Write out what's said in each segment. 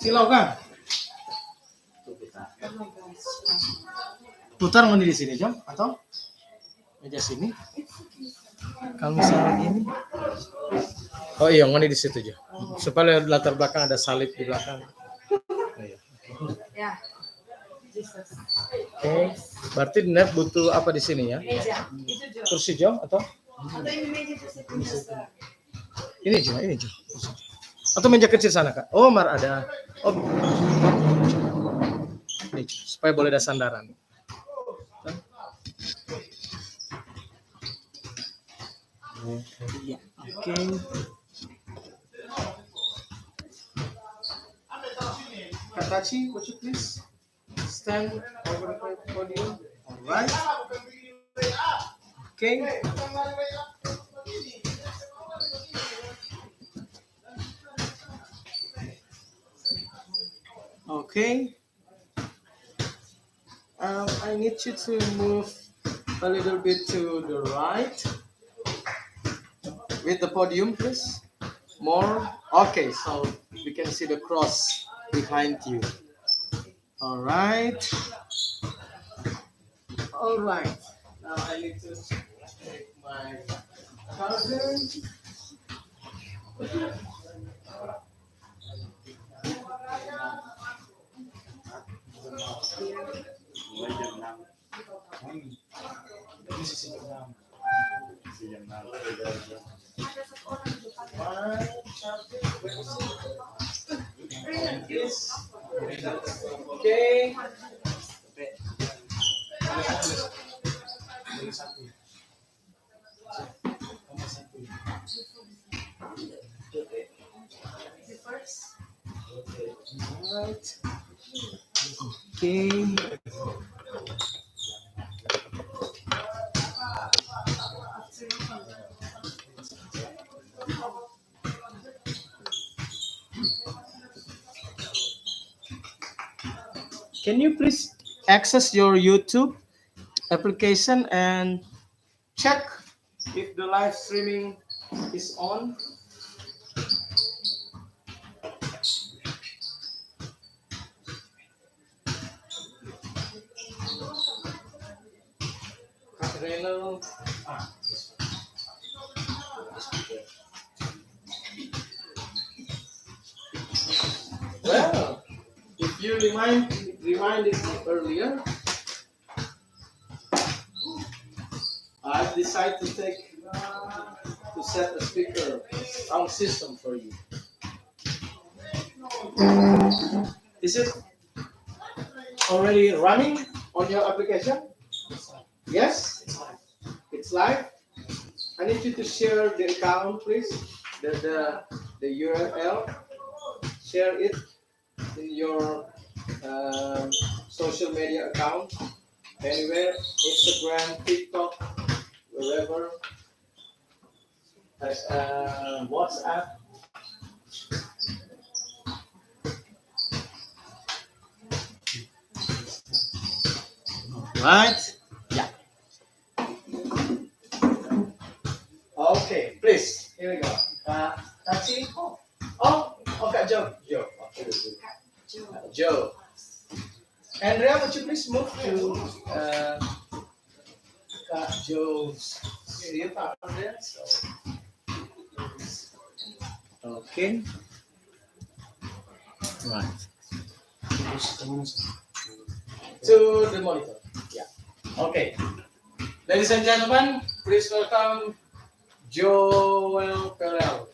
Silau kan? Putar mau di sini Jom atau meja sini? Kalau misalnya gini, oh iya, mau di situ aja. Supaya latar belakang ada salib di belakang. Oh, iya. Ya. Oke, berarti Net butuh apa di sini ya? Meja. Itu Jo. Kursi Jom atau? Atau ini meja itu saya punya. Ini Jo. Atau meja kecil sana Kak? Oh, Mar ada. Oh, ini supaya boleh ada sandaran. Oke. Katachi, would you please stand over the podium? All right. Okay. Okay. I need you to move a little bit to the right with the podium, please. More. Okay, so we can see the cross behind you. All right. All right. Now I need to take my charger. Okay. Right. Okay. Can you please access your YouTube application and check if the live streaming is on? Reno. Well, if you reminded me earlier, I decided to set a speaker sound system for you. Is it already running on your application? Yes, it's live. I need you to share the account, please. The URL. Share it in your social media account, anywhere, Instagram, TikTok, wherever. WhatsApp. Right? Yeah. Okay, please. Here we go. Tachi. Okay, Joe. Okay. Joe. Andrea, would you please move to Joe's area there? Okay. Right. To the monitor. Yeah. Okay. Ladies and gentlemen, please welcome Joel Perel.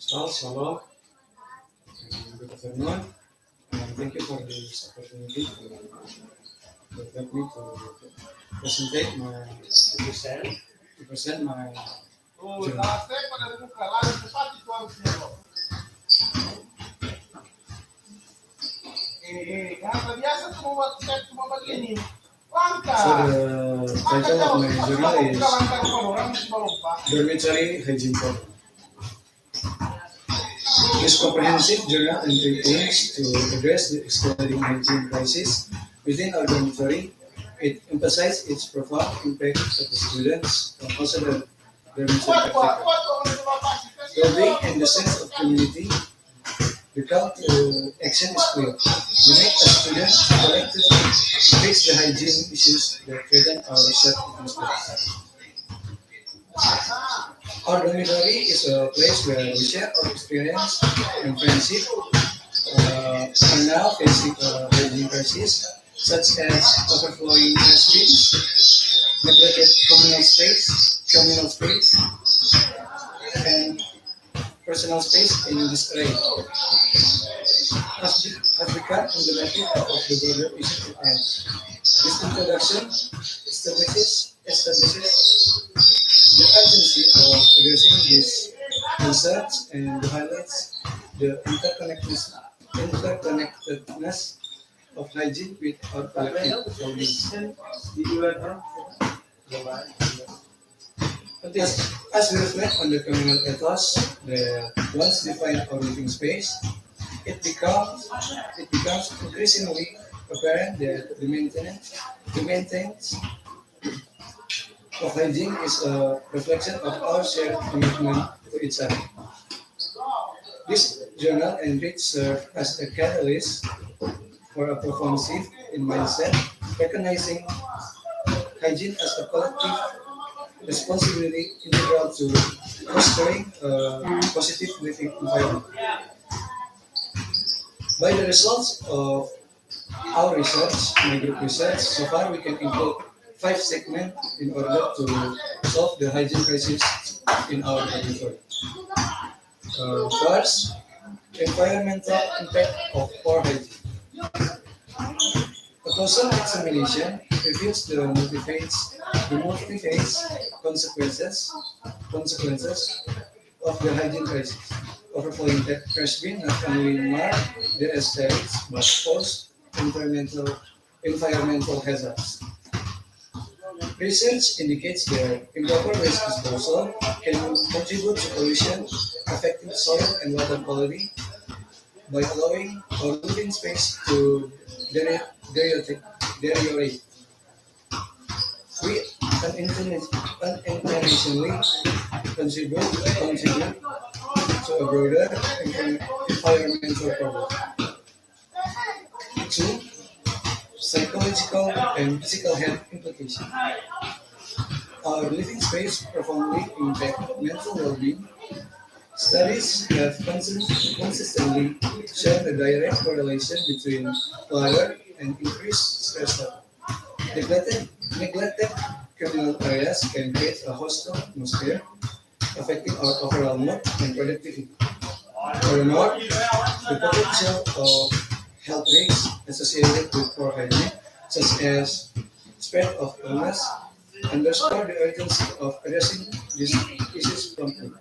Hello. Good afternoon. Thank you for this opportunity to let me to present my journey. So the title of my journal is Dormitory Hygiene Program. This comprehensive journal aims to address the escalating hygiene crisis within our dormitory. It emphasizes its profound impact on the students and also the dormitory practitioner. Well-being and the sense of community. The call to action is clear. Unite as students collectively fix the hygiene issues that threaten our research atmosphere. Our dormitory is a place where we share our experience and friendship. Are now facing a hygiene crisis, such as overflowing trash neglected communal space, and personal space in disarray has become emblematic of the broader issue at hand. This introduction establishes the urgency of addressing these concerns and highlights the interconnectedness of hygiene with our collective well-being. As we reflect on the communal ethos that once defined our living space, it becomes increasingly apparent that the maintenance of hygiene is a reflection of our shared commitment to each other. This journal entry serves as a catalyst for a profound shift in mindset, recognizing hygiene as a collective responsibility integral to fostering a positive living environment. By the results of our research, my group research, so far we can include 5 segments in order to solve the hygiene crisis in our laboratory. First, environmental impact of poor hygiene. A closer examination reveals the multifaceted consequences of the hygiene crisis. Overflowing trash bin not only mar the aesthetics but pose environmental hazards. Research indicates that improper waste disposal can contribute to pollution, affecting soil and water quality by allowing our living space to deteriorate. We unintentionally contribute to a broader environmental problem. Two, psychological and physical health implications. Our living space profoundly impact mental well-being. Studies have consistently shown a direct correlation between clutter and increased stress level. Neglected communal areas can create a hostile atmosphere, affecting our overall mood and productivity. Furthermore, the potential of health risks associated with poor hygiene, such as spread of illness, underscore the urgency of addressing these issues promptly.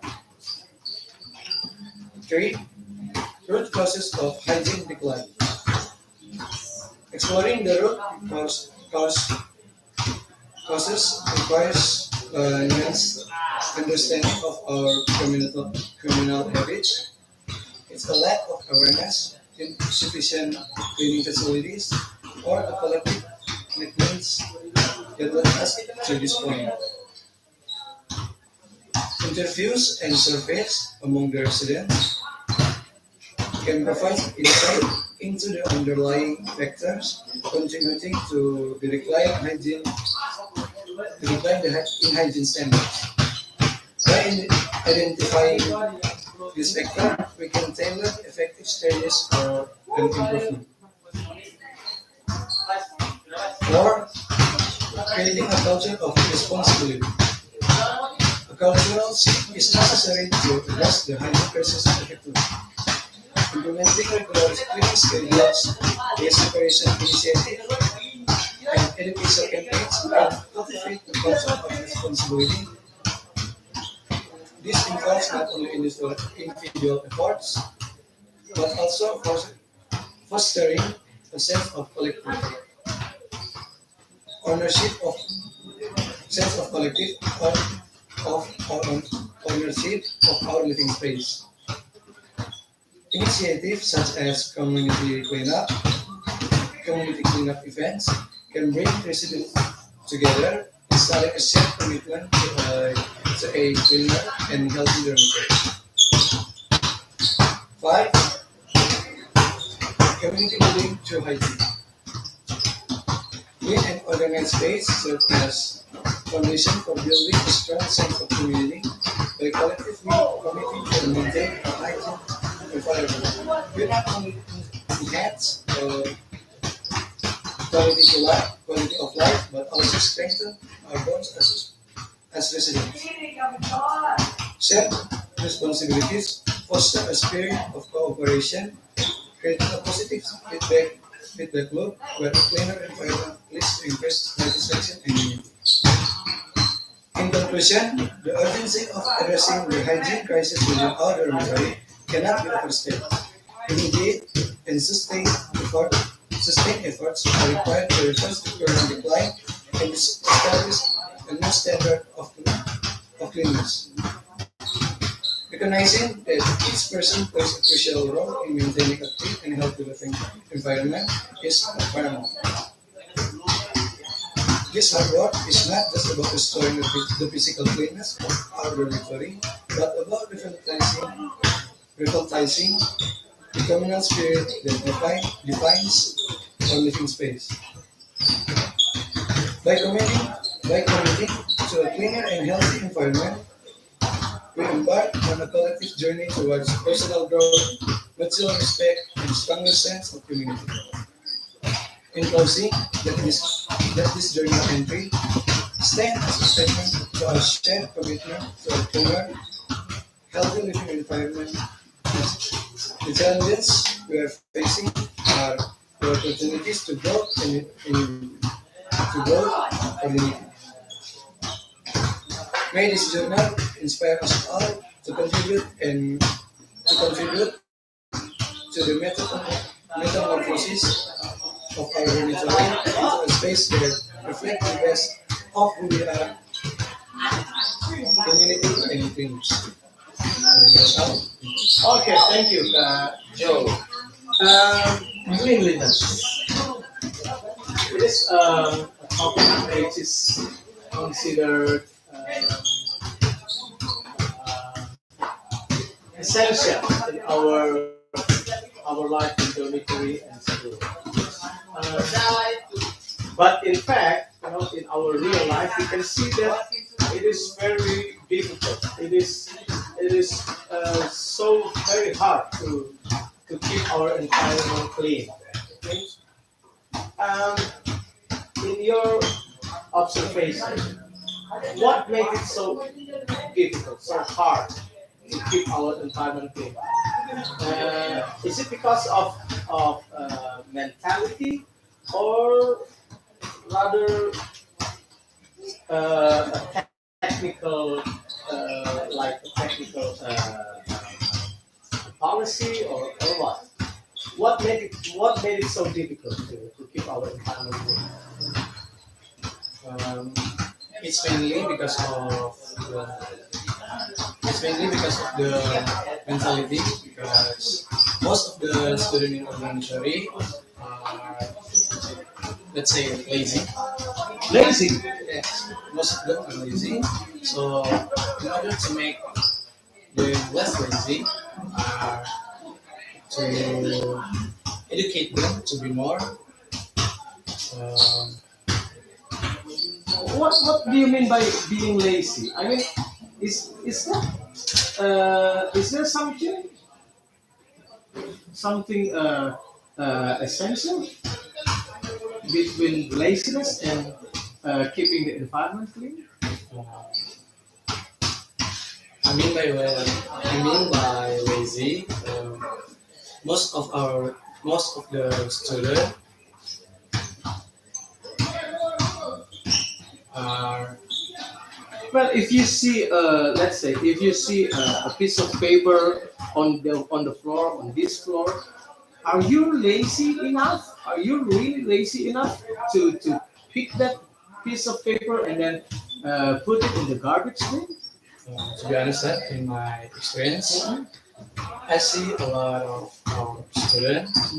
3. Root causes of hygiene decline. Exploring the causes requires a nuanced understanding of our criminal habits. It's a lack of awareness, insufficient cleaning facilities, or a collective negligence that led us to this point. Interviews and surveys among the residents can provide insight into the underlying factors contributing to the in hygiene standards. By identifying this factor, we can tailor effective strategies for an improvement. Or creating a culture of responsibility. A cultural shift is necessary to address the hygiene crisis effectively. Implementing regular cleaning schedules, waste separation initiative, and education campaigns can cultivate the culture of responsibility. This involves not only individual efforts, but also fostering a sense of collectivity. ownership of sense of collective of ownership of our living space. Initiatives such as community cleanup events can bring residents together, instilling a shared commitment to a cleaner and healthy dormitory. Five, community building through hygiene. Clean and organized space serve as foundation for building a strong sense of community by collectively committing to maintain a hygiene environment. We not only enhance quality of life, but also strengthen our bonds as residents. Shared responsibilities foster a spirit of cooperation, creating a positive feedback loop where a cleaner environment leads to increased satisfaction and unity. In conclusion, the urgency of addressing the hygiene crisis within our dormitory cannot be overstated. Immediate and sustained efforts are required to reverse the current decline and establish a new standard of cleanliness. Recognizing that each person plays a crucial role in maintaining a clean and healthy living environment is paramount. This hard work is not just about restoring the physical cleanness of our dormitory, but about revitalizing the communal spirit that defines our living space. By committing to a cleaner and healthy environment, we embark on a collective journey towards personal growth, mutual respect, and stronger sense of community. In closing, let this journal entry stand as a statement to our shared commitment to a cleaner, healthy living environment. The challenges we are facing are the opportunities to grow and unity. May this journal inspire us all to contribute to the metamorphosis of our dormitory into a space that reflects the best of who we are, community and dreams. That's all. Okay, thank you, Joe. Cleanliness. It is a topic which is considered essential in our life in dormitory and school. But in fact, in our real life, we can see that it is very difficult. It is so very hard to keep our environment clean. Okay? Um, in your observation, what makes it so difficult, so hard to keep our environment clean? Is it because of mentality, or rather a technical, like a technical policy, or what? What made it so difficult to keep our environment clean? Um, it's mainly because of the mentality, because most of the students in our dormitory are, let's say, lazy. Lazy. Yes, most of them are lazy. So in order to make them less lazy, uh, to educate them to be more. Um, What do you mean by being lazy? I mean, is that is there something essential between laziness and keeping the environment clean? I mean by lazy. Most of the students are. Well, if you see, let's say, if you see a piece of paper on the floor, on this floor, are you lazy enough? Are you really lazy enough to pick that piece of paper and then put it in the garbage bin? To be honest, sir, in my experience, I see a lot of our students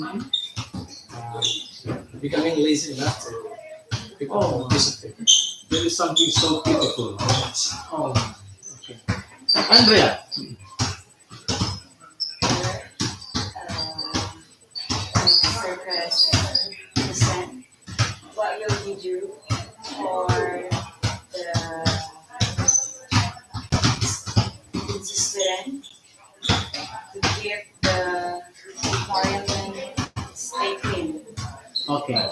becoming lazy enough to pick up Oh. a piece of paper. There is something so beautiful. Oh, okay. Andrea. Kristen, what will you do for the student to keep the environment stay clean? Okay.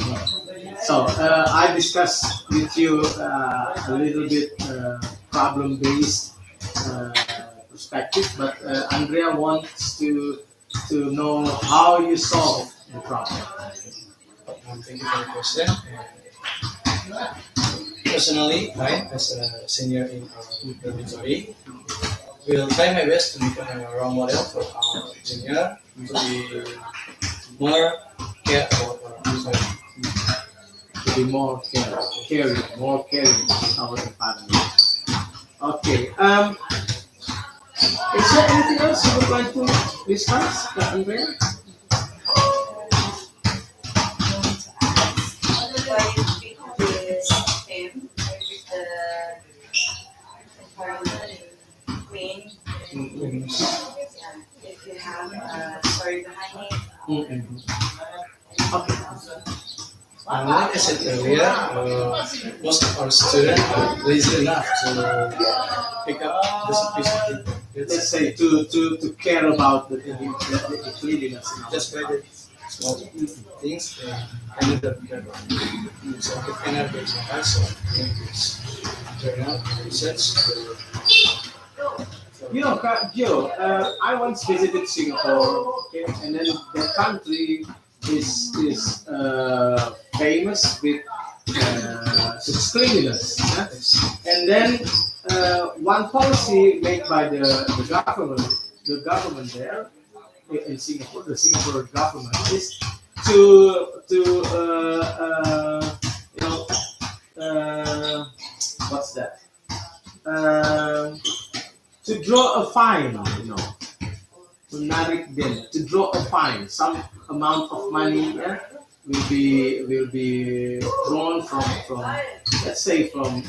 So I discussed with you a little bit problem-based perspective, but Andrea wants to know how you solve the problem. Thank you for the question. Personally, I, as a senior in our dormitory, will try my best to become a role model for our junior to be more care about our environment. To be more caring with our environment. Okay. Is there anything else you would like to discuss, Andrea? Why you pick this theme, the environment clean? Yeah, if you have a story behind it. Mm-hmm. Okay. Like I said earlier, most of our students are lazy enough to pick up this piece of paper. Let's say to care about the cleanliness in our Just by the small things, I need to care about. So if I never get my answer, I need to turn out research. You know, Joe, I once visited Singapore, okay, and then the country is famous with its cleanliness. Yeah? And then one policy made by the government there in Singapore, the Singapore government, is to you know what's that? To draw a fine, you know, to narik them, to draw a fine, some amount of money will be drawn from let's say from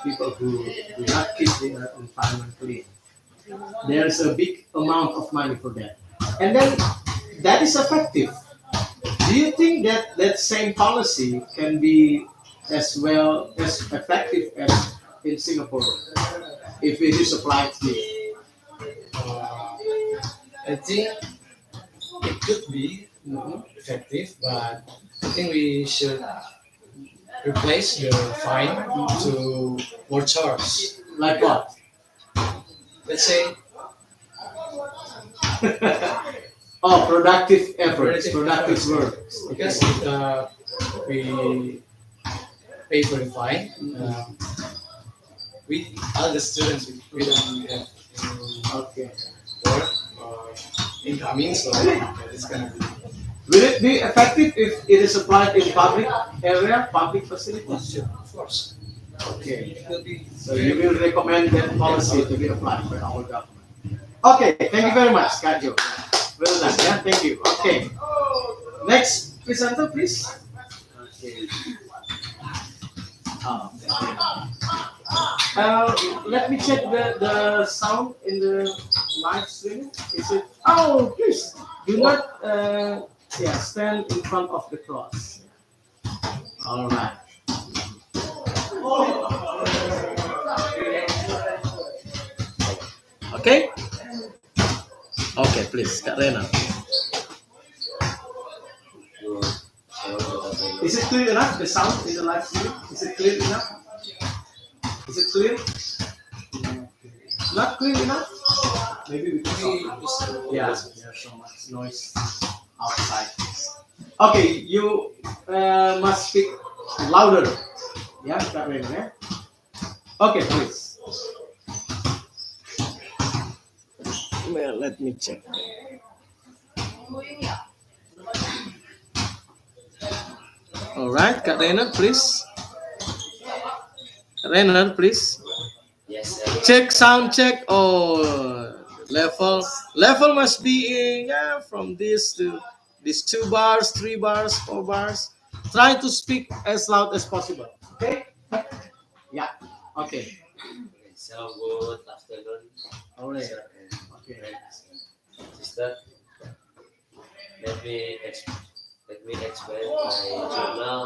people who do not keep the environment clean. There's a big amount of money for that, and then that is effective. Do you think that that same policy can be as well as effective as in Singapore if it is applied here? I think it could be effective, but I think we should replace the fine to more charge. Like what? Let's say Oh, productive efforts, productive efforts. work. Because we pay for the fine, we all the students we don't have Okay. work or incoming, so it's gonna be. Will it be effective if it is applied in public area, public facilities? Sure, of course. Okay. It will be. So you will recommend that policy to be applied by our government. Okay, thank you very much, Kajo. Well done, yeah, thank you. Okay. Next presenter, please. Okay. Let me check the sound in the live stream. Is it? Oh, please do not stand in front of the cross. All right. Okay. Okay, please, Kak Rena. Is it clear enough? The sound in the live stream? Is it clear enough? Is it clear? Not clear enough? Maybe because there's so much noise outside. Okay, you must speak louder. Yeah, Kak Rena, yeah? Okay, please. Well, let me check. All right, Kak Rena, please. Renner, please. Yes, Check sound check. Oh, level must be in, yeah, from this to these 2 bars, 3 bars, 4 bars. Try to speak as loud as possible. Okay. Yeah. Okay. so good afternoon, All right. sir and Okay. friends and sister. Let me ex- Let me explain my journal.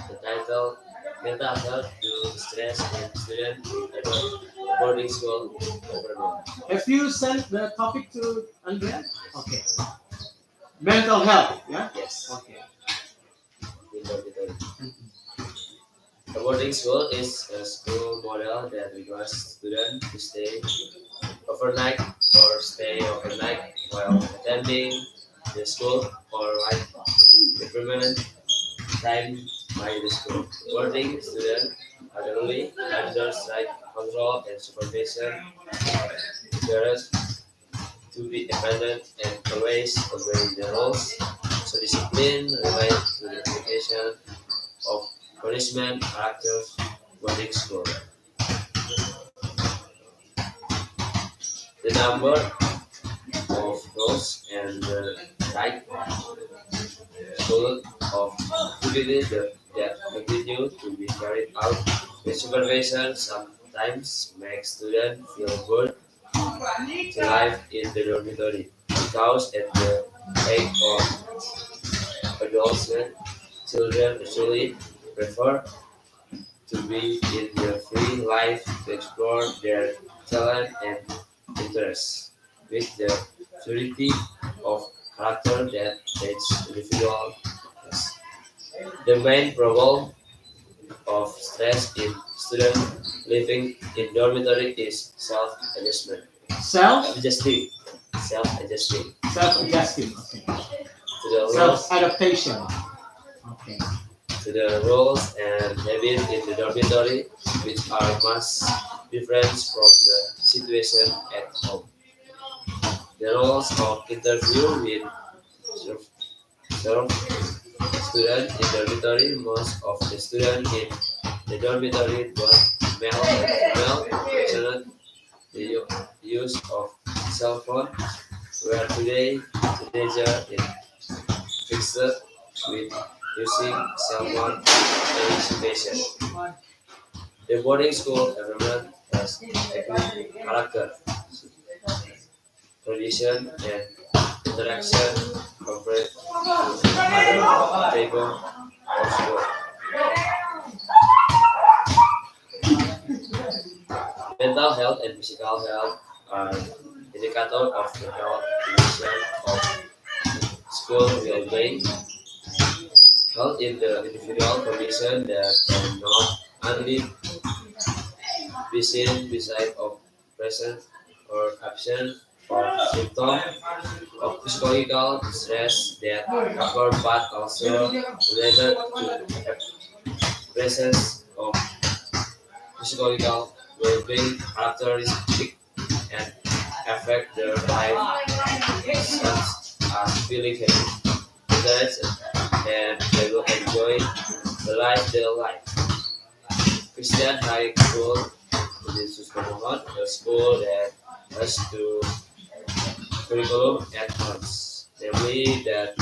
The title: Mental Health to Stress in Student at a Boarding School Overload. Have you sent the topic to Andrea? Yes. Okay. Mental health. Yeah. Yes. Okay. In dormitory. A boarding school is a school model that requires students to stay overnight or stay overnight while attending the school or like the permanent time by the school. Boarding students are generally under strict control and supervision, parents to be independent and always obey the rules. So discipline relates to the application of punishment characters boarding school. The number of rules and the type full of activities that continue to be carried out. The supervision sometimes makes students feel good to live in the dormitory because at the age of adulthood, children usually prefer to be in their free life to explore their talent and interests with the purity of character that each individual has. The main problem of stress in student living in dormitory is self-adjustment. Self Adjusting. Self-adjusting adjusting. Okay. to the Self rules adaptation. Okay. to the rules and habits in the dormitory, which are much different from the situation at home. The rules of interview with serve student in dormitory. Most of the students in the dormitory, both male and female, mentioned the use of cell phone, where today teenagers is fixed with using cell phone in education. The boarding school environment has a good character, tradition, and interaction compared to other type of school. Mental health and physical health are indicators of the health condition of school well-being. Health is the individual condition that cannot only be seen beside of presence or absence of symptoms of physiological stress that occur but also related to the presence of physiological well-being characteristics and affect their life such as feeling happy, interested, and they will enjoy the life they life. Christian High School BINSUS Tomohon, a school that has two curriculum at once, namely that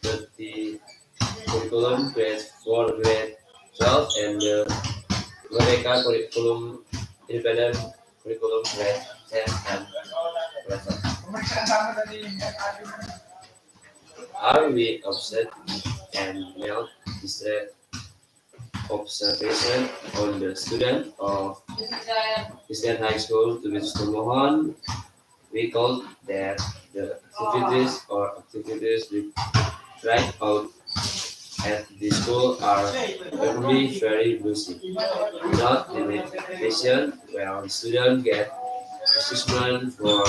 2030 curriculum grade 4 grade 12 and the Mereka curriculum independent curriculum grade 10 and 11. Are we upset and melt distress observation on the student of Kristen High School to which Tomohon? We call that the activities we tried out at the school are generally very busy. Without limitation, where the students get assessment for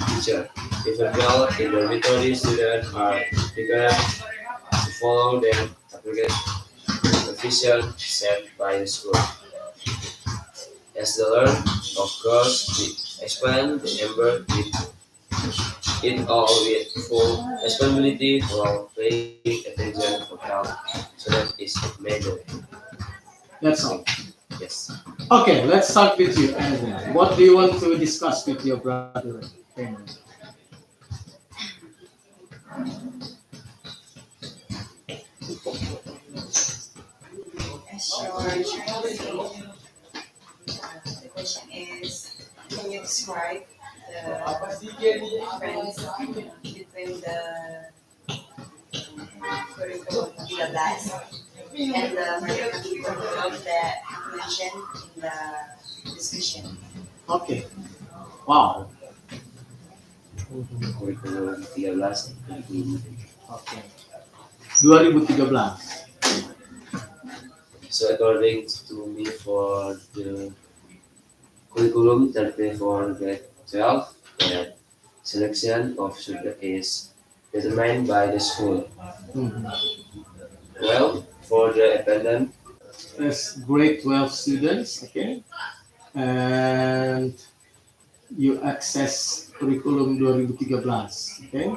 teacher. Even though in dormitory, students are encouraged to follow the application official set by the school. As the learn, of course, we expand the number with it all with full responsibility for paying attention for health. So that is major. That's all. Yes. Okay, let's start with you. Andrea. What do you want to discuss with your brother? Raymond? As you're trying to say, the question is, can you describe the difference between the curriculum Gigablast and the curriculum that you mentioned in the discussion? Okay. Wow. Kurikulum 13 Okay. 2013. So according to me, for the curriculum 13 for grade 12, the selection of student is determined by the school. Mhm. Well, for the attendance, As grade 12 students, okay, and you access curriculum 2013, okay,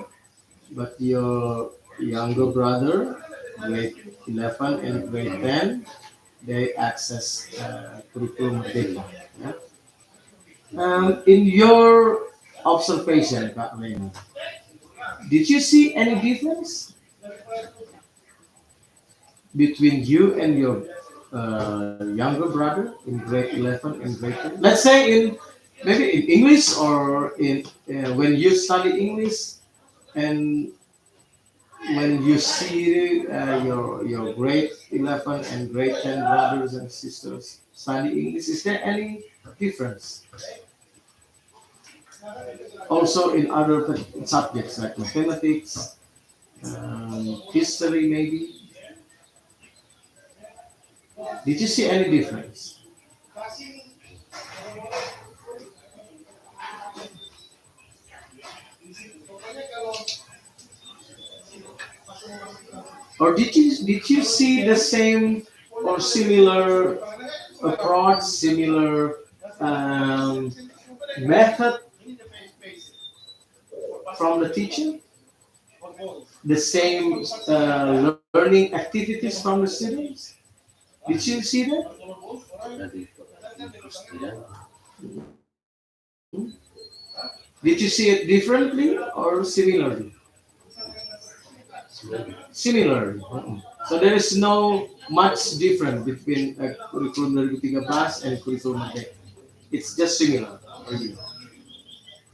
but your younger brother, grade 11 and grade 10, they access curriculum Merdeka. Yeah? In your observation, Kak Raymond, did you see any difference between you and your younger brother in grade 11 and grade 10? Let's say in maybe in English or in when you study English and when you see your grade 11 and grade 10 brothers and sisters study English, is there any difference? Also in other subjects like mathematics, history maybe. Did you see any difference? Or did you see the same or similar approach, similar method from the teacher? The same learning activities from the students? Did you see that? dari Kristen, Did you see it differently or similarly? Similarly. So there is no much difference between curriculum 2013 and curriculum Merdeka. It's just similar.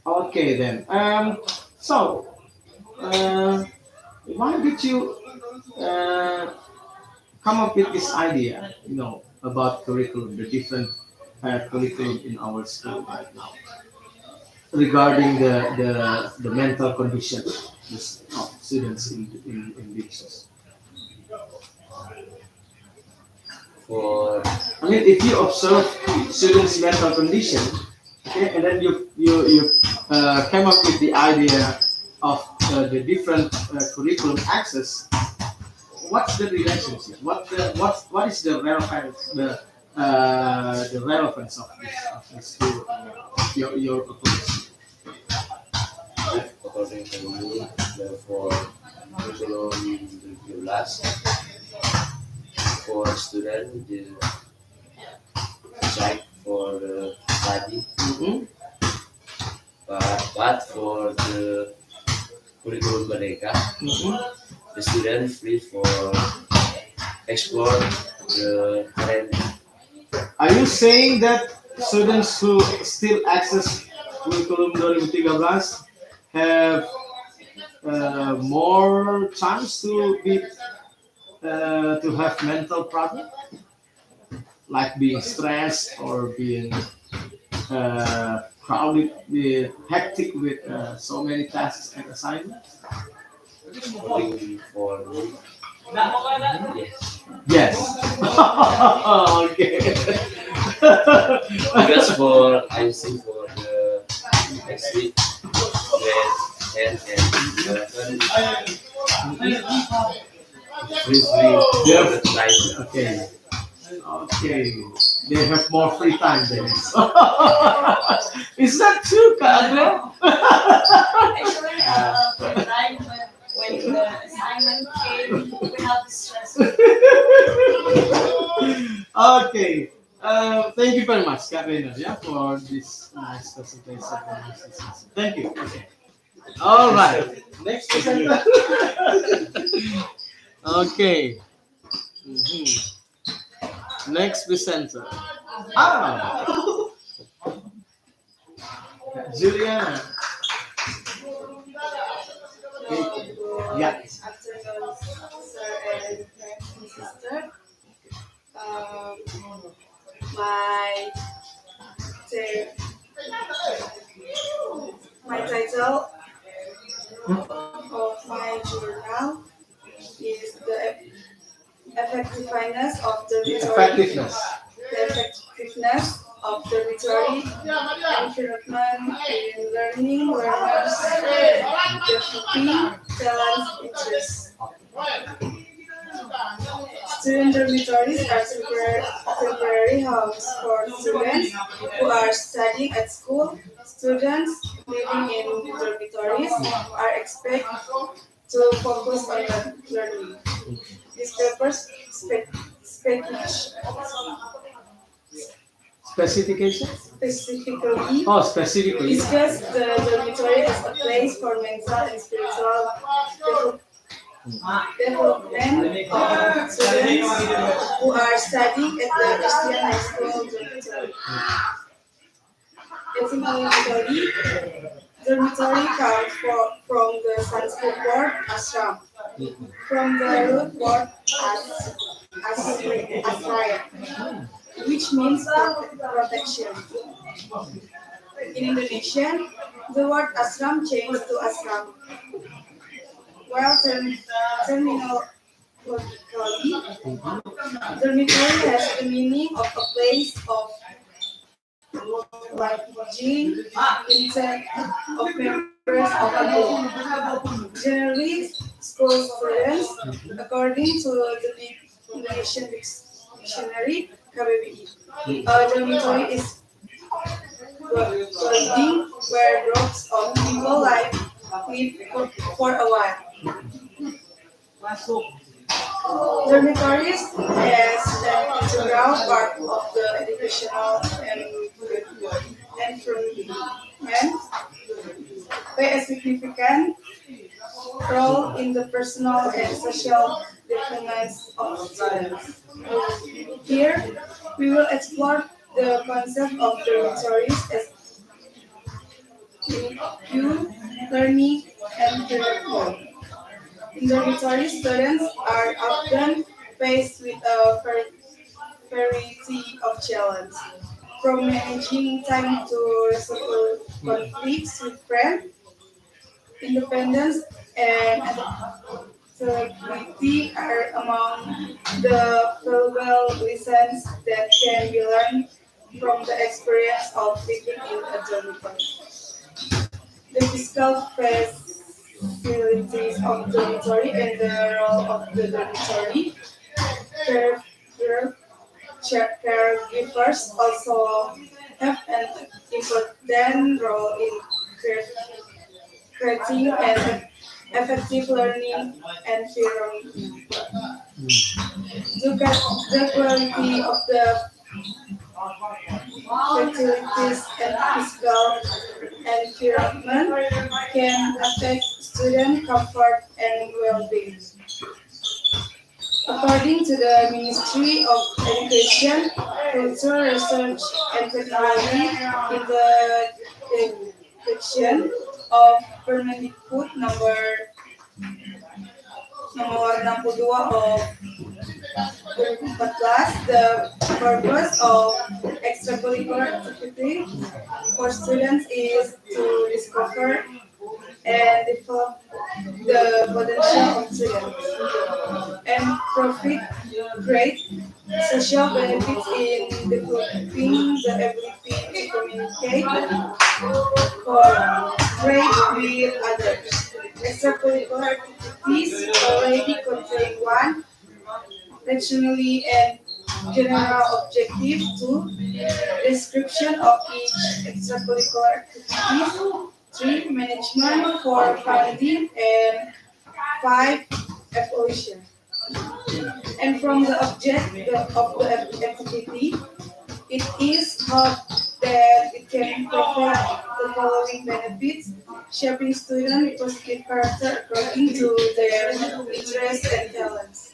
Okay then. So why did you uh, come up with this idea? About curriculum, the different curriculum in our school right now, regarding the mental condition of students in BINSUS. for I mean, if you observe students' mental condition, okay, and then you came up with the idea of the different curriculum access. What's the relationship? What is the relevance of this to your approach? according to me, for curriculum 13 for student the check for the study, Mm-hmm. but for the curriculum Merdeka, Mm-hmm. the student free for explore the current. Are you saying that students who still access curriculum 2013 have more chance to have mental problem, like being stressed or being crowded, with hectic with so many tasks and assignments? According for me, yes, Yes. Okay. because for I see for the next week grade 10 and 11 free for Yes. the time. Okay. Okay. They have more free time than us. Is that true, Kak Adrian? Actually, the time when the assignment came, we have stress. Okay. Thank you very much, Kak Reina, yeah, for this nice presentation. Thank you. Okay. All right. Next presenter. Okay. Mhm. Next presenter. Ah, Juliana. Yeah. Afternoon, sir and sister. Um, my ta- my title of my journal is the effectiveness of The dormitory, effectiveness. the effectiveness of dormitory environment in learning learners, developing talents, interests. Student dormitories are temporary homes for students who are studying at school. Students living in dormitories are expected to focus on learning. These papers Specification? specifically Oh, specifically. discuss the dormitory as a place for mental and spiritual development of students who are studying at the Christian high school dormitory. Etymologically, dormitory comes from the Sanskrit word ashram, from the root word asraya, which means protection. In Indonesian, the word ashram changed to asram, while terminologically, dormitory has the meaning of a place of lodging instead of members of a group. Generally, school students, according to the Indonesian Dictionary (KBBI), a dormitory is building where groups of people live for a while. Dormitories as an integral part of the educational environment play a significant role in the personal and social development of students. Here, we will explore the concept of dormitories as new learning environment. In dormitory, students are often faced with a variety of challenges, from managing time to resolve conflicts with friends, independence, and integrity are among the valuable lessons that can be learned from the experience of living in a dormitory. The physical facilities of dormitory and the role of the dormitory care- caregivers also have an important role in creating an effective learning environment. The quality of the facilities and physical environment can affect student comfort and well-being. According to the Ministry of Education, Culture, Research and Technology, in the section of Permendikbud nomor 62 of 2014, the purpose of extracurricular activity for students is to discover and develop the potential of students and profit great social benefits in developing the ability to communicate, cooperate with others. Extracurricular activities already contain one rationally and general objective. 2. Description of each extracurricular activity. 3. Management for funding. And 5. Evaluation. And from the object of the activity, it is hoped that it can provide the following benefits: shaping student positive character according to their interests and talents,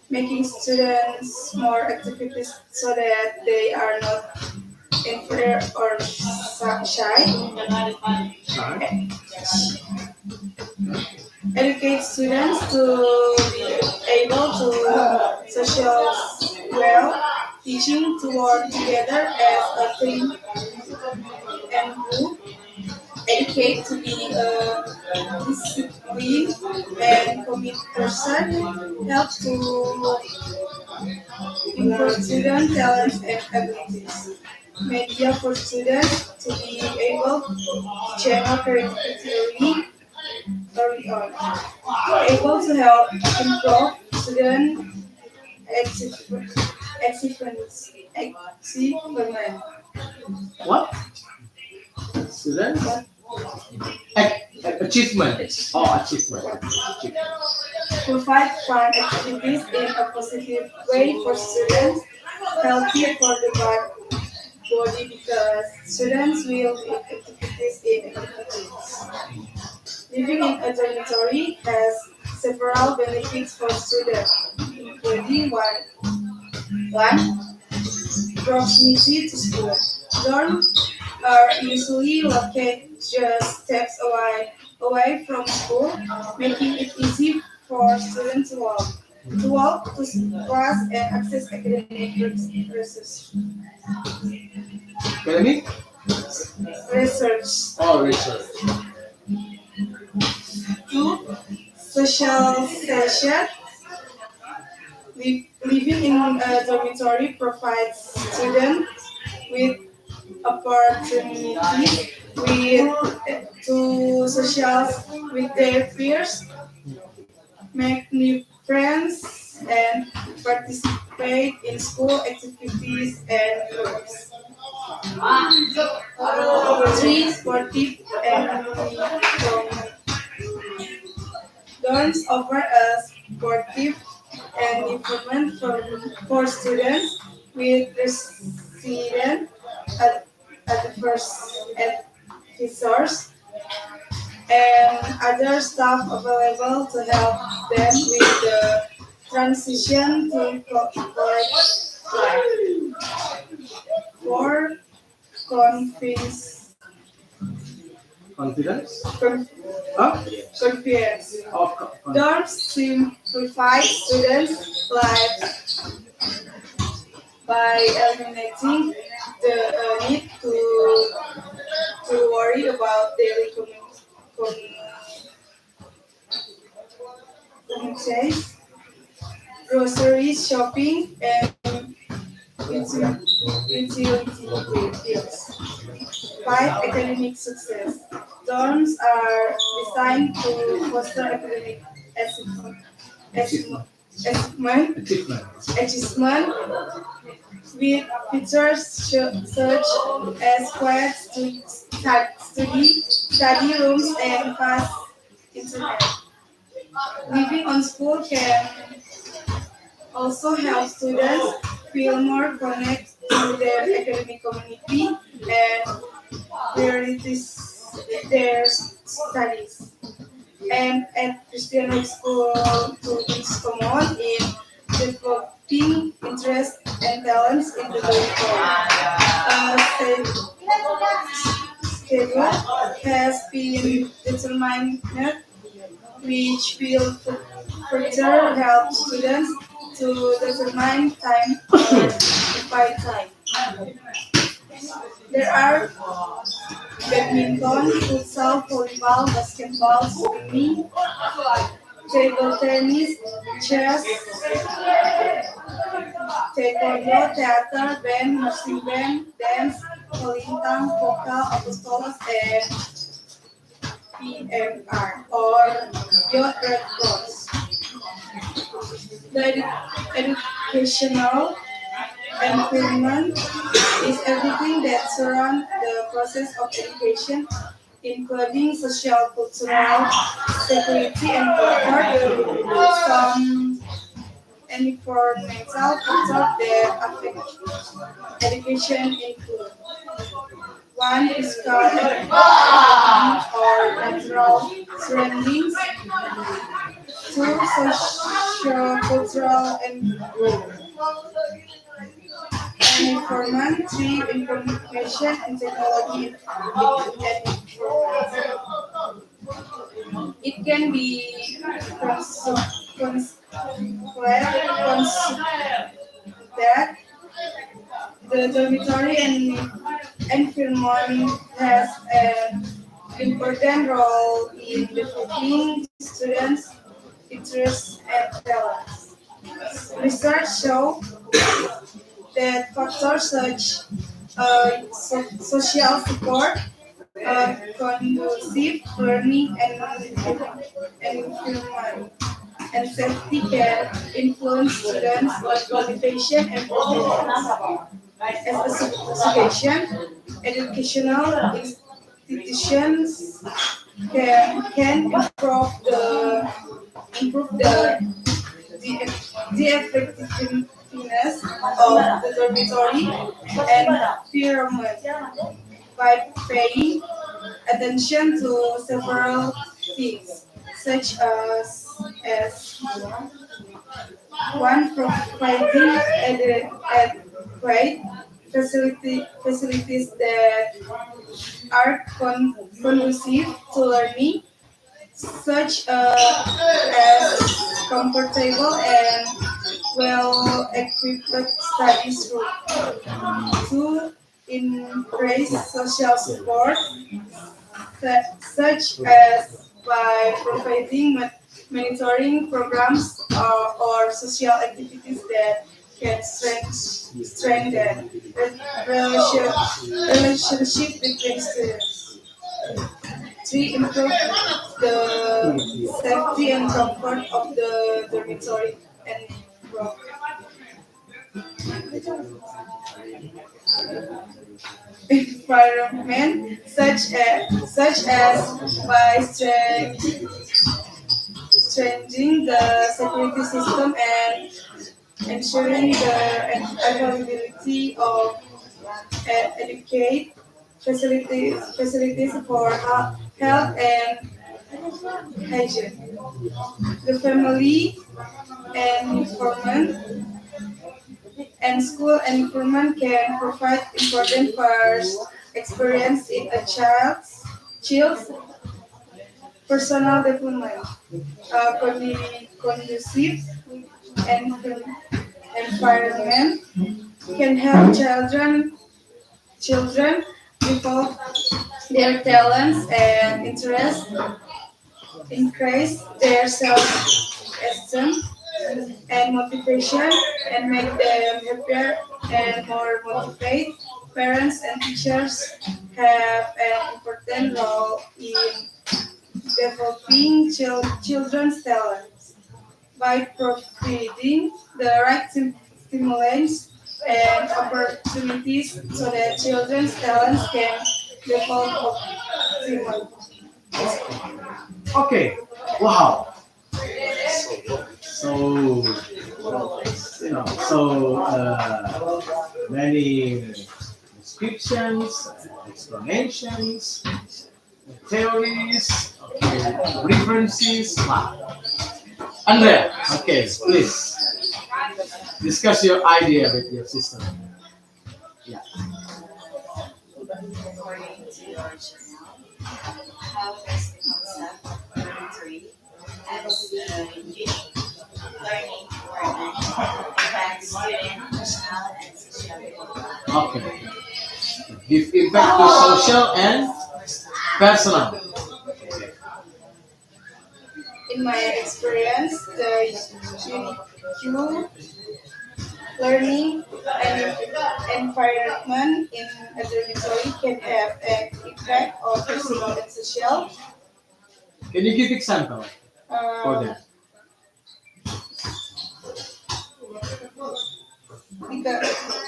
making students more activities so that they are not inferior or shy, educate students to be able to social well, teaching to work together as a team and group, educate to be a disciplined and committed person, help to improve student talents and abilities. Media for students to be able to channel creativity early on, able to help improve student achievements. What? Student? Achievement. Oh, achievement. Provide fun activities in a positive way for students, healthy for the body because students will be activities in activities. Living in a dormitory has several benefits for students, including one proximity to school. Dorms are usually located just steps away from school, making it easy for students to walk to class and access academic research. Academic? Research. Oh, research. 2. Socialization. Living in a dormitory provides students with opportunities to socialize with their peers, make new friends, and participate in school activities and groups. 3. Sportive and dorms offer a sportive environment for students with resident at the first advisors and other staff available to help them with the transition to college life. 4. Convince, Confidence? con- Huh? convenience. Oh, Dorms simplify students' lives by eliminating the need to worry about daily communities, grocery shopping, and utility bills. 5. Academic success. Dorms are designed to foster academic achievement, achievement, achievement. achievement with features such as quiet study rooms and fast internet. Living on school can also help students feel more connected to their academic community and prioritize their studies. And at Christian High School to its Tomohon in developing interests and talents in the schedule has been determined which will further help students to determine time by time. There are badminton, futsal, volleyball, basketball, swimming, table tennis, chess, taekwondo, theater, band, marching band, dance, kolintang, vokal, apostolos, and PMR or Youth Red Cross. The educational environment is everything that surrounds the process of education, including social, cultural, security, and comfort. Some environmental factors that affect education include one, physical environment or natural surroundings. Two, socio-cultural environment. Three, information and technology environment. It can be that the dormitory and environment has an important role in developing students' interests and talents. Research shows that factors such social support, conducive learning environment, and safety can influence students' motivation and performance. As a suggestion, educational institutions can improve the effectiveness of the dormitory environment by paying attention to several things, such as one, providing adequate facilities that are conducive to learning, such as comfortable and well-equipped study room. To increase social support, such as by providing monitoring programs or social activities that can strengthen relationship between students. Three, improve the safety and comfort of the dormitory and environment, such as by strengthening the security system and ensuring the availability of educate facilities for health and hygiene. The family environment and school environment can provide important first experience in a child's personal development. Conducive environment can help children develop their talents and interests, increase their self-esteem and motivation, and make them happier and more motivated. Parents and teachers have an important role in developing children's talents by providing the right stimulants and opportunities so that children's talents can develop optimally. Okay. Wow. So many descriptions, explanations, theories, okay, references. Wow. Andrea, okay, please discuss your idea with your sister. Yeah. According to your channel, how does the concept of dormitory as a unique learning environment impact student personal and social development? Okay. Give impact to social and personal. In my experience, the unique learning and environment in a dormitory can have an impact on personal and social. Can you give example for Uh, that?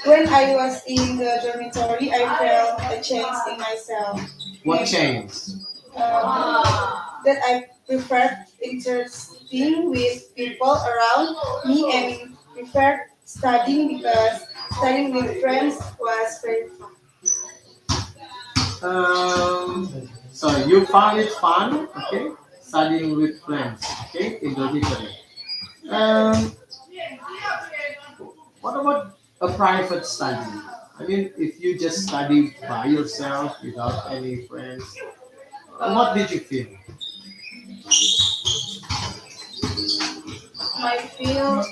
when I was in the dormitory, I felt a change in myself. What changed? That I preferred interacting with people around me and preferred studying because studying with friends was very fun. So you found it fun, okay? Studying with friends, okay, in dormitory. Um, what about a private study? I mean, if you just study by yourself without any friends, what did you feel? My feel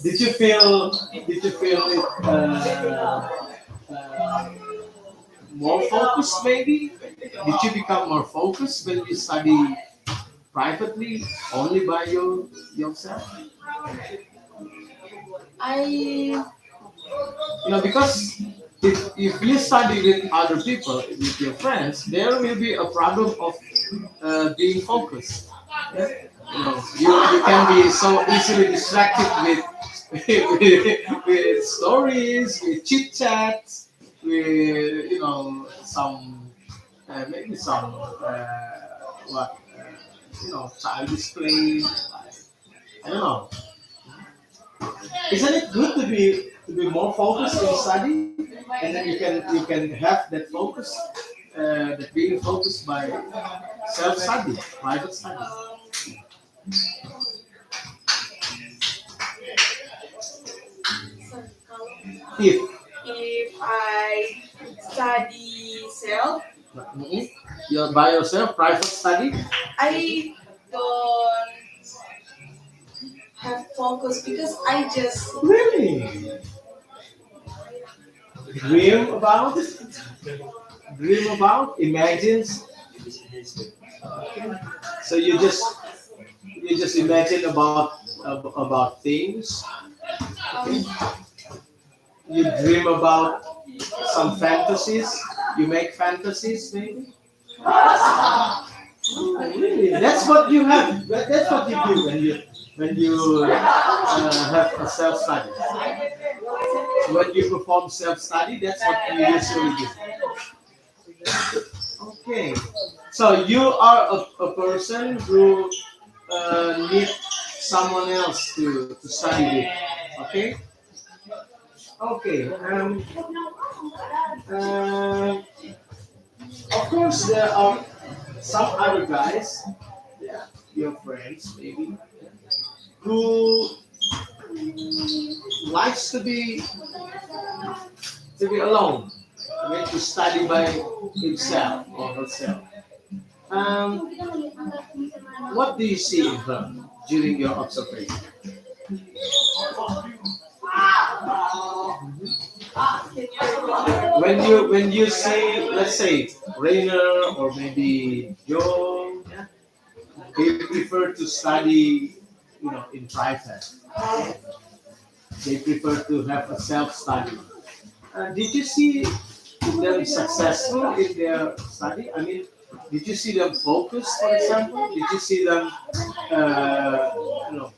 Did is you feel? Did you feel it uh, more focused? Maybe. Did you become more focused when you study privately, only by yourself? I Because if you study with other people, with your friends, there will be a problem of being focused. Yeah? You can be so easily distracted with with stories, with chit chats, with some maybe some what childish play. I don't know. Isn't it good to be more focused in study, and then you can have that focus, that being focused by self study, private study. If if I study self, you're by yourself, private study, I don't have focus because I just really dream about, imagines. So you just imagine about things. um, You dream about some fantasies. You make fantasies, maybe. Really, that's what you have. That's what you do when you have a self study. When you perform self study, that's what you usually do. Okay, so you are a person who need someone else to study with. Okay, okay. Uh, of course, there are some other guys, yeah, your friends maybe, who likes to be alone. I mean, to study by himself or herself. Um, what do you see in her during your observation? When you see, let's say, Rainer or maybe Joe, yeah, they prefer to study, in private. They prefer to have a self-study. Did you see them successful in their study? I mean, did you see them focus, for example? Did you see them, uh,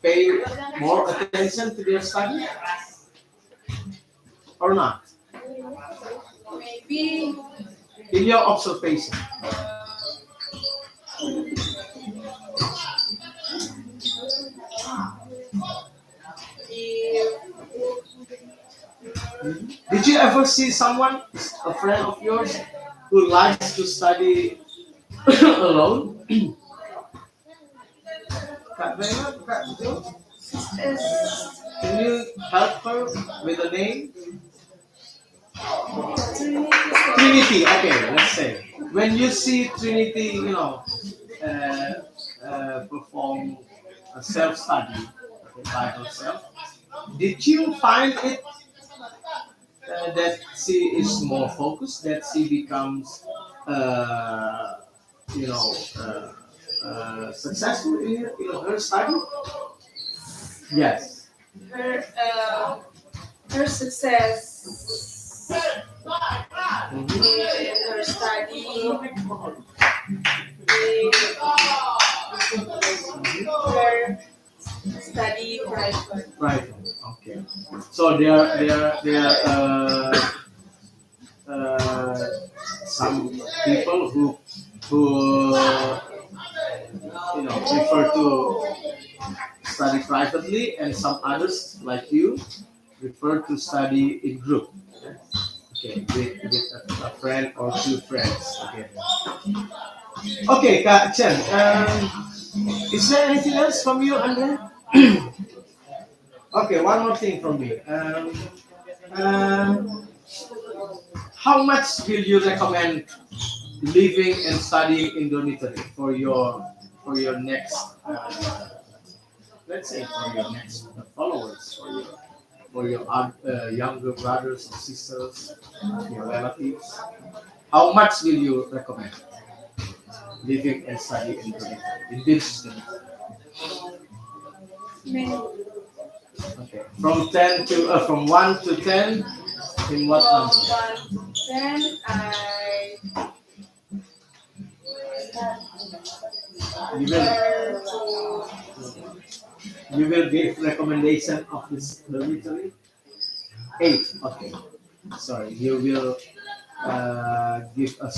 pay more attention to their study or not? maybe In your observation. if Did you ever see someone, a friend of yours, who likes to study alone? Kak Bella, Kak Jo, is can you help her with a name? Trinity, okay, let's say. When you see Trinity, perform a self study by herself, did you find it that she is more focused, that she becomes, uh, you know, uh, successful in her study? Yes. her her success in her study in her study private. Right. Okay. Okay. So there are some people who prefer to study privately, and some others like you prefer to study in group. Okay, with a friend or two friends. Okay. Okay, Kak Chen. Is there anything else from you, Andre? Okay, one more thing from me. Um, how much will you recommend living and studying in dormitory for your next, let's say, for your next followers, for your younger brothers or sisters, your relatives? How much will you recommend living and studying in dormitory in this dormitory? Many. Okay, from 1 to 10, in what From number? 1 to 10, You will prefer to you will give recommendation of this dormitory? 8. Okay. Sorry, you will give a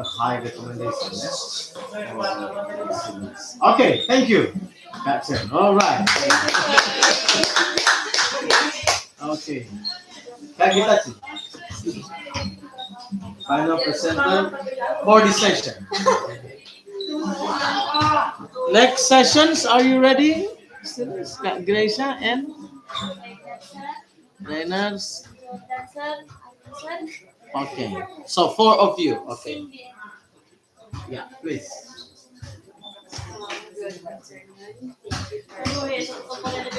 high recommendation. Yes? Okay, thank you. That's it. All right. Okay. Kak Gitachi, final presenter for this session. Next sessions, are you ready? Students, Kak Gracia and Rainers. Okay. So 4 of you. Okay. Yeah, please. Good afternoon. Thank you for presentation by the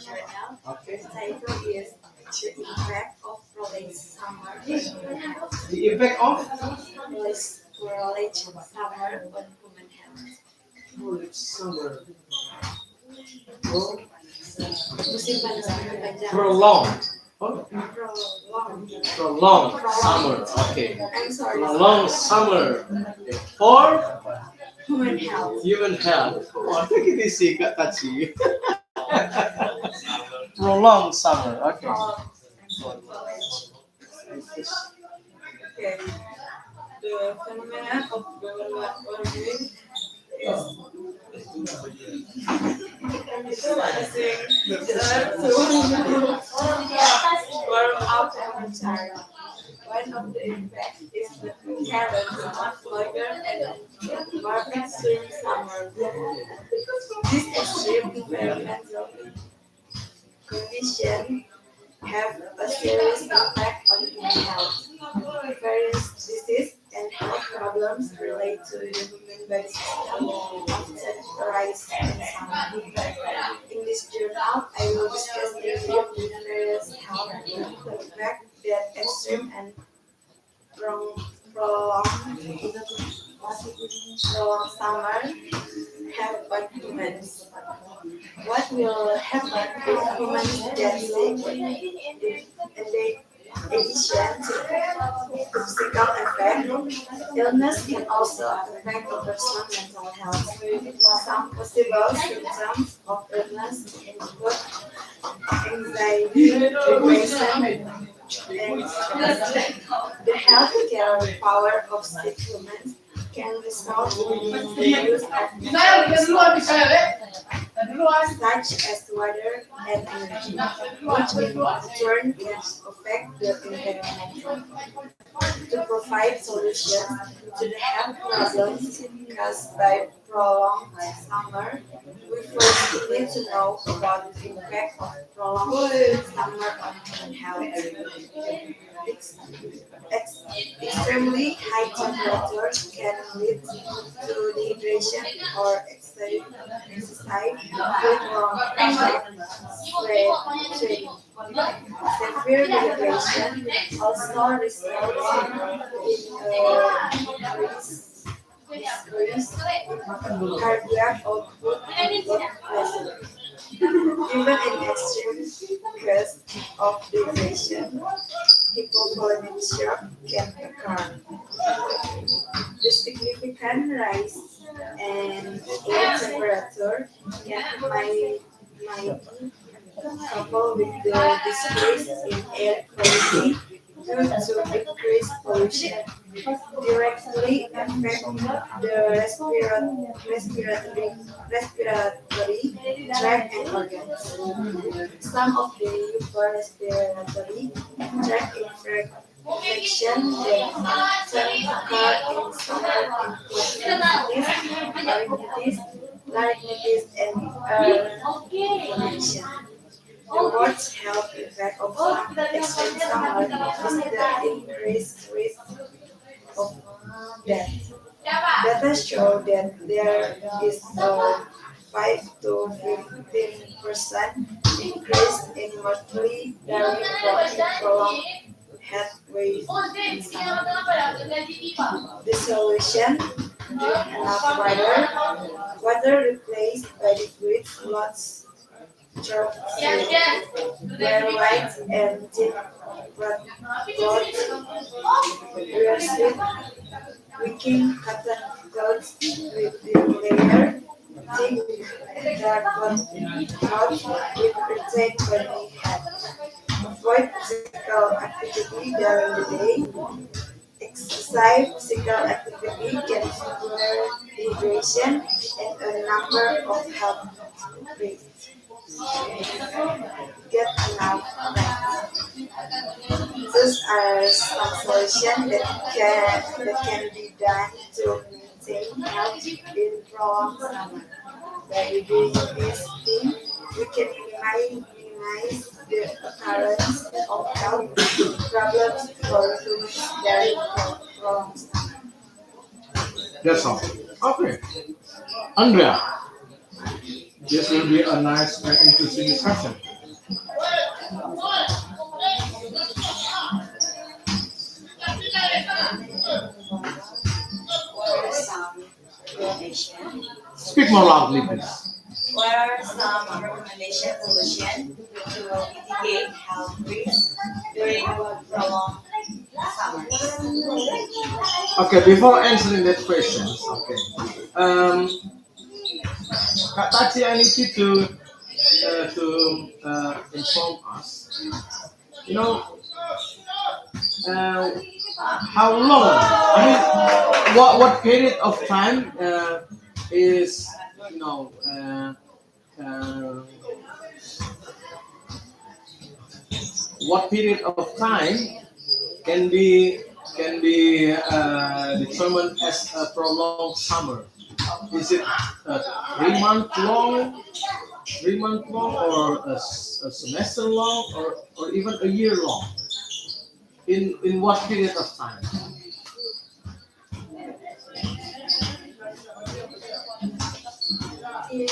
journal. Okay. The title is The Impact of College Summer The impact of College Summer on Human Health. college summer. Musim panas makin panjang. Prolonged. Oh, Prolonged. prolonged summer. Okay. I'm sorry. Prolonged summer for Human Health. human health. Oh, take it easy, Kak Tachi. Prolonged summer. Okay. Okay. The phenomenon of global warming is causing the earth to warm up every time. One of the impacts is the occurrence of longer and more extreme summer. This extreme environmental conditions have a serious impact on human health. Various diseases and health problems related to the human body system often arise in summer. In this journal, I will discuss the various health impacts that extreme and prolonged summer have on humans. What will happen if humans get sick? In addition to physical effect, illness can also affect a person's mental health. Some possible symptoms of illness include anxiety, depression, and stress. The healthcare power of sick humans can result in the use of such as water and energy, which in turn can affect the environment. To provide solutions to the health problems caused by prolonged summer, we first need to know about the impact of prolonged summer on human health. Extremely high temperatures can lead to dehydration or exercise with long sweating. Severe dehydration also results in decrease in cardiac output and blood pressure. Even in extreme case of dehydration, hypotonic shock can occur. The significant rise in air temperature can mighty, coupled with the decrease in air quality due to increased pollution, directly affect the respiratory tract and organs. Some of the upper respiratory tract infection that can occur in summer include laryngitis, and inflammation. The worst health effect of extreme summer is the increased risk of death. Data show that there is a 5 to 15% increase in mortality during prolonged heat waves in summer. The solution: drink enough water replaced by liquid lots church wear white and deep clothes, wear sweet wicking cotton clothes with the layer, thick dark cloth with protect body hat. Avoid physical activity during the day. Excessive physical activity can trigger dehydration and a number of health risks. Get enough rest. These are some solutions that can be done to maintain health in prolonged summer. By doing these things, we can minimize the occurrence of health problems for humans during prolonged summer. That's all. Okay. Andrea, this will be a nice and interesting discussion. What are some recommendations? Speak more loudly, please. What are some recommendation solutions to mitigate health risks during prolonged summers? Okay, before answering that question, okay. Kak Tachi, I need you to inform us. You know, uh, how long? I mean, what period of time is you know what period of time can be determined as a prolonged summer? Is it 3 month long, 3 month long, or a semester long, or even a year long? In what period of time? In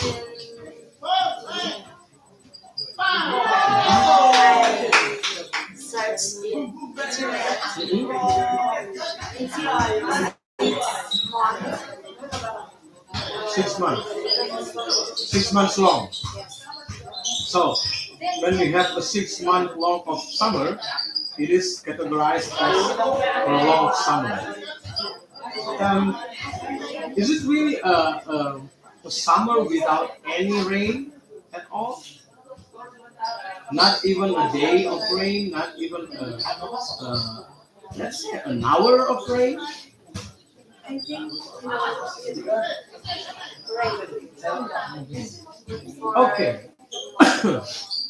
I search in internet, it's 6 months. 6 months. 6 months long. Yes. So when we have a 6 month long of summer, it is categorized as prolonged summer. Um, is it really a summer without any rain at all? Not even a day of rain, not even let's say an hour of rain. I think it's right for Okay,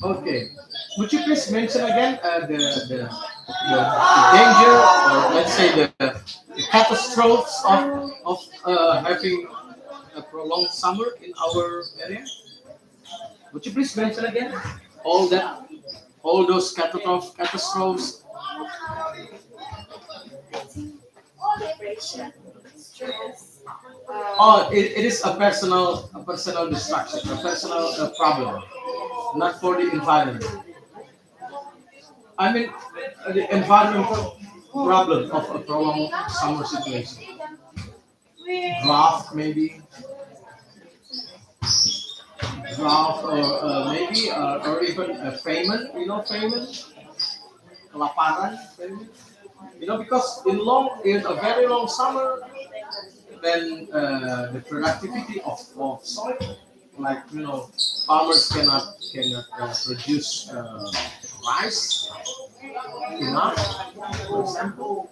okay. Would you please mention again the danger, or let's say the catastrophes of having a prolonged summer in our area? Would you please mention again all that, all those catastrophes? depression, stress, Oh, it is a personal distraction, a personal problem, not for the environment. I mean, the environmental problem of a prolonged summer situation. Drought, maybe drought, or maybe or even a famine. You know, famine, kelaparan, famine. You know, because in a very long summer, then the productivity of soil like farmers cannot produce rice enough, for example.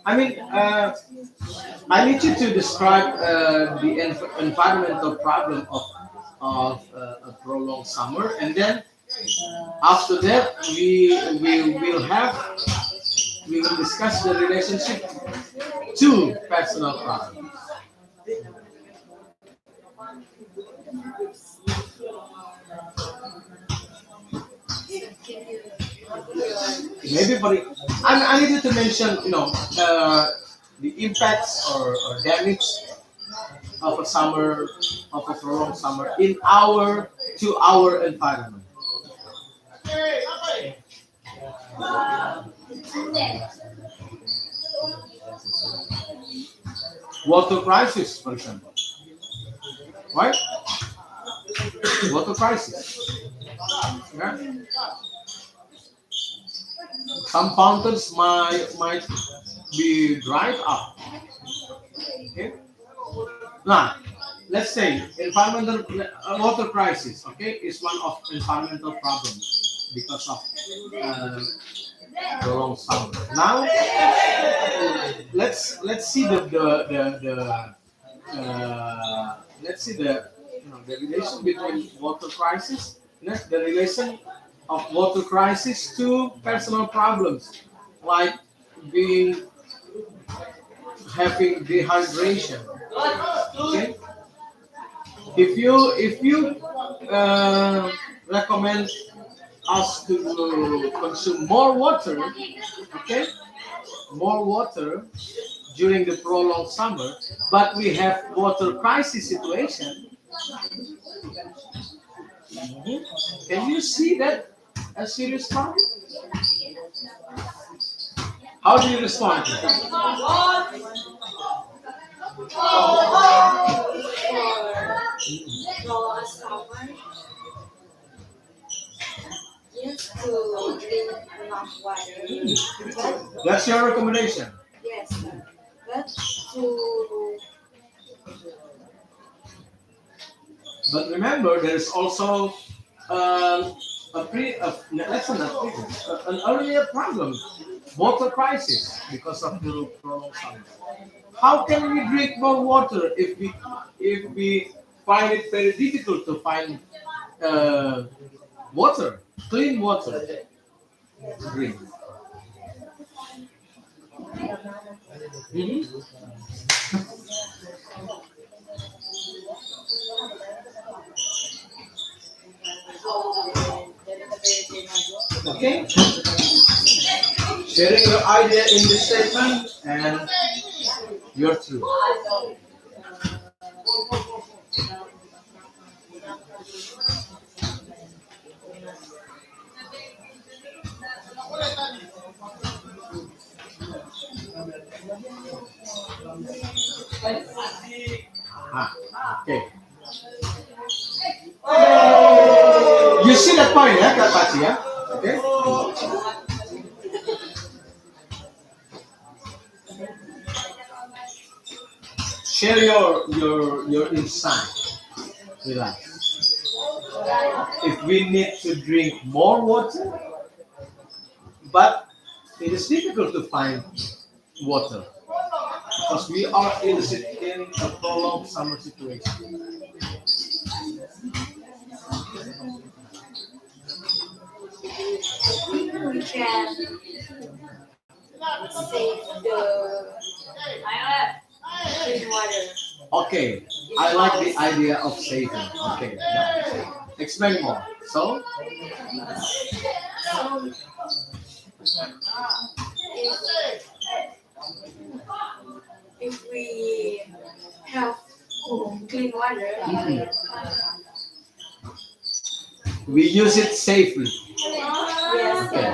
I mean, I need you to describe the environmental problem of a prolonged summer, and then after that we will discuss the relationship to personal problem. Maybe for it, I need you to mention the impacts or damage of a summer of a prolonged summer in our to our environment. Water crisis, for example, right? Water crisis. Yeah? Some fountains might be dried up. Okay. Now, let's say environmental water crisis. Okay, is one of environmental problems because of uh, prolonged summer. Now, let's see let's see the relation between water crisis, the relation of water crisis to personal problems like being having dehydration. Okay, if you recommend us to consume more water, okay, more water during the prolonged summer, but we have water crisis situation. Can you see that a serious problem? How do you respond to that? For summer, yes, to drink enough water. But That's your recommendation. yes, but to But remember, there's also let's say not an earlier problem, water crisis because of the prolonged summer. How can we drink more water if we find it very difficult to find uh, water, clean water to drink? Mhm. Okay, sharing your idea in this statement and your truth. Okay. You see that point, yeah, Kak Pachi, yeah? Okay. Share your insight with us. If we need to drink more water, but it is difficult to find water because we are in a prolonged summer situation. we can save the clean water. Okay, I like the idea of saving. Okay, explain more. So, So if we have clean water, we use it safely, yes, okay,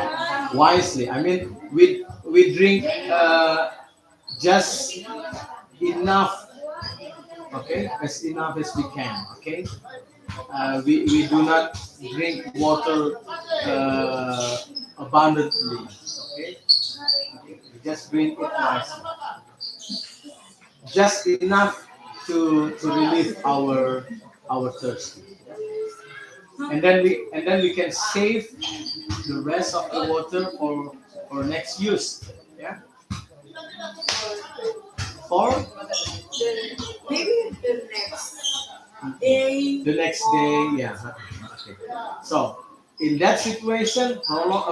wisely. I mean, we drink just enough, okay, as enough as we can, okay. We do not drink water abundantly, okay. We just drink it wisely, just enough to relieve our thirst. And then we can save the rest of the water for next use. Yeah. For Then maybe day. the next day, yeah. Okay. So in that situation, a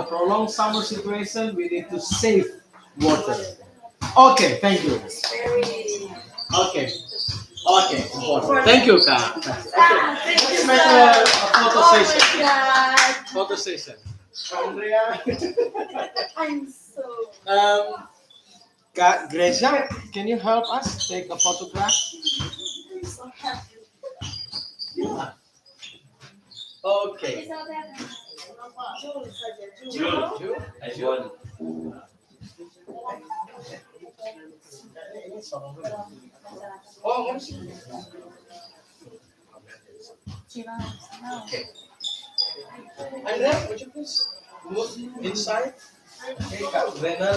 prolonged summer situation, we need to save water. Okay, thank you. Very. Okay, okay, important. Thank you, Kak. Okay, Thank let's you, make sir. a photo Oh session. my God. Photo session. Andrea. I'm so. Kak Greza, can you help us take a photograph? I'm so happy. Okay. June. Everyone. Oh, okay. Andrea, would you please move inside? Okay, Kak Grena,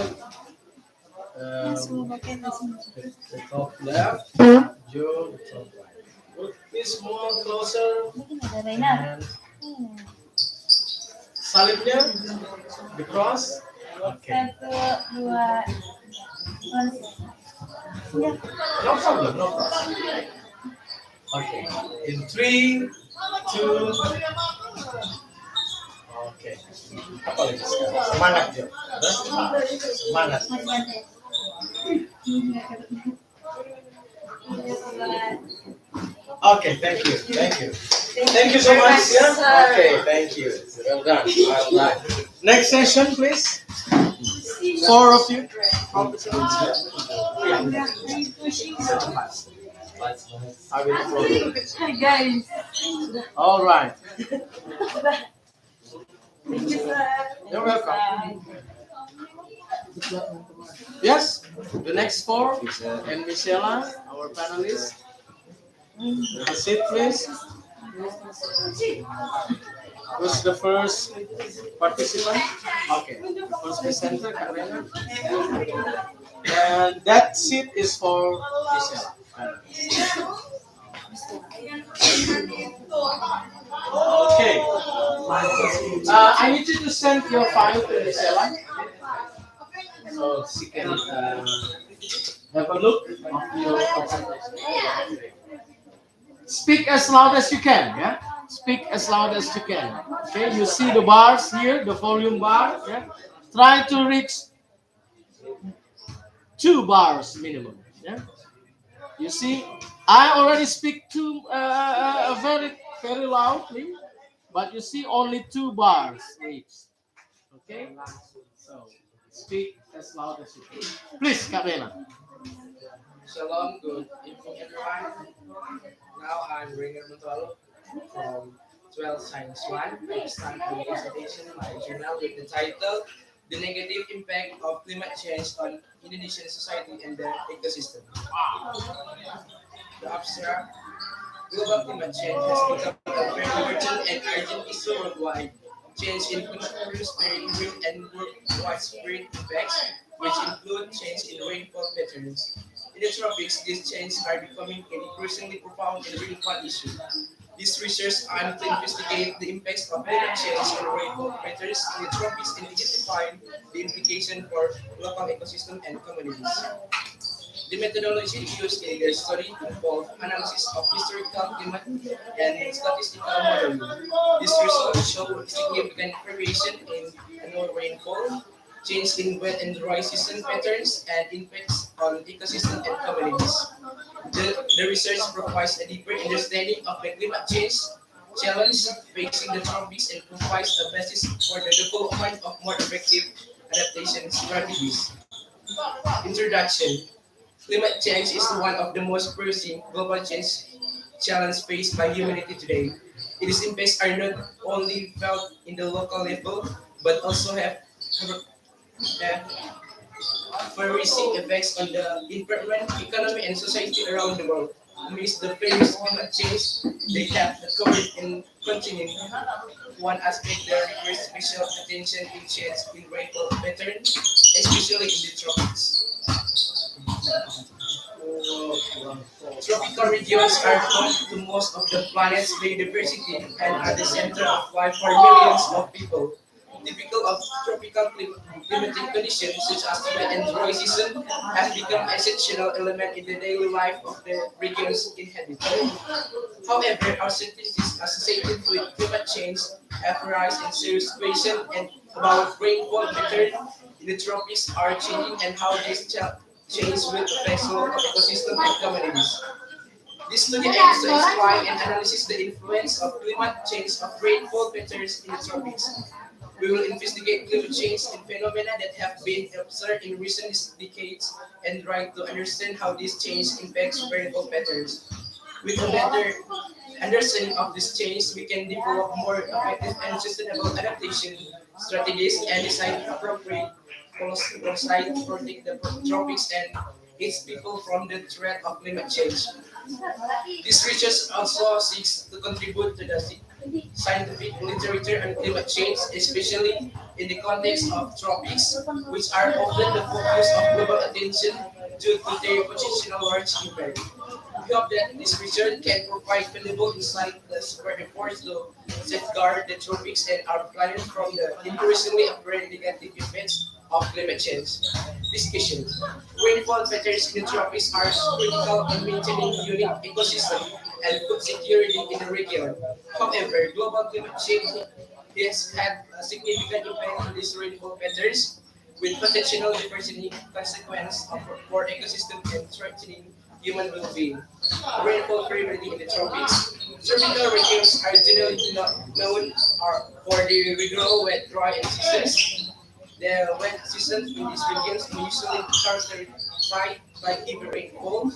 the top left, Joe, the top right. Would please move closer and salibnya, the cross. Okay. No problem, no problem. Okay. In 3, 2, okay. Apa lagi sekarang? Semangat, Jo. Semangat. Okay, thank you, thank you. Thank you so very much. much, Yeah. sir. Okay, thank you. Well done. Well done. Next session, please. 4 of you. I will follow. Hi guys. All right. Thank you, sir. You're welcome. Yes, the next 4 and Michela, our panelist. Have a seat, please. Who's the first participant? Okay, the first presenter, Karina. And that seat is for Michelle. Okay. I need you to send your file to Michelle so she can have a look of your presentation. Speak as loud as you can, yeah? Speak as loud as you can. Okay, you see the bars here, the volume bar, yeah? Try to reach 2 bars minimum, yeah? You see, I already speak very loudly, but you see only 2 bars reach. Okay? So, speak as loud as you can. Please, Karina. Shalom, good evening everyone. Now I'm Ringer Montolo from 12 Science 1. I start the presentation in my journal with the title The Negative Impact of Climate Change on Indonesian Society and the Ecosystem. The abstract global climate change has become a very urgent and urgent issue worldwide. Change in atmospheric wind and widespread effects, which include change in rainfall patterns. In the tropics, these changes are becoming an increasingly profound and relevant issue. This research aims to investigate the impacts of climate change on rainfall patterns in the tropics and identify the implication for local ecosystem and communities. The methodology used in the study involved analysis of historical climate and statistical modeling. These results show significant variation in annual rainfall, change in wet and dry season patterns, and impacts on ecosystem and communities. The research provides a deeper understanding of the climate change challenge facing the tropics and provides a basis for the development of more effective adaptation strategies. Introduction. Climate change is one of the most pressing global change challenges faced by humanity today. Its impacts are not only felt in the local level, but also have far-reaching effects on the environment, economy, and society around the world. Amidst the various climate change they have covered and continuing, one aspect that requires special attention is change in rainfall pattern, especially in the tropics. Tropical regions are home to most of the planet's biodiversity and are the center of life for millions of people. Typical of tropical climatic conditions such as the and dry season have become essential element in the daily life of the region's inhabitants. However, uncertainties associated with climate change have raised in serious questions and about rainfall pattern in the tropics are changing and how this change will affect local ecosystem and communities. This study aims to explain and analyze the influence of climate change of rainfall patterns in the tropics. We will investigate climate change and phenomena that have been observed in recent decades and try to understand how this change impacts rainfall patterns. With a better understanding of this change, we can develop more effective and sustainable adaptation strategies and design appropriate policy to protect the tropics and its people from the threat of climate change. This research also seeks to contribute to the scientific literature on climate change, especially in the context of tropics, which are often the focus of global attention due to their potential large impact. We hope that this research can provide valuable insight that support efforts to safeguard the tropics and our planet from the increasingly apparent negative effects of climate change. Discussion. Rainfall patterns in the tropics are critical in maintaining unique ecosystem and food security in the region. However, global climate change has had a significant impact on these rainfall patterns, with potential devastating consequences for ecosystem and threatening human well-being. Rainfall variability in the tropics. Tropical regions are generally known for their regular wet, dry, and seasons. The wet seasons in these regions are usually characterized by heavy rainfall,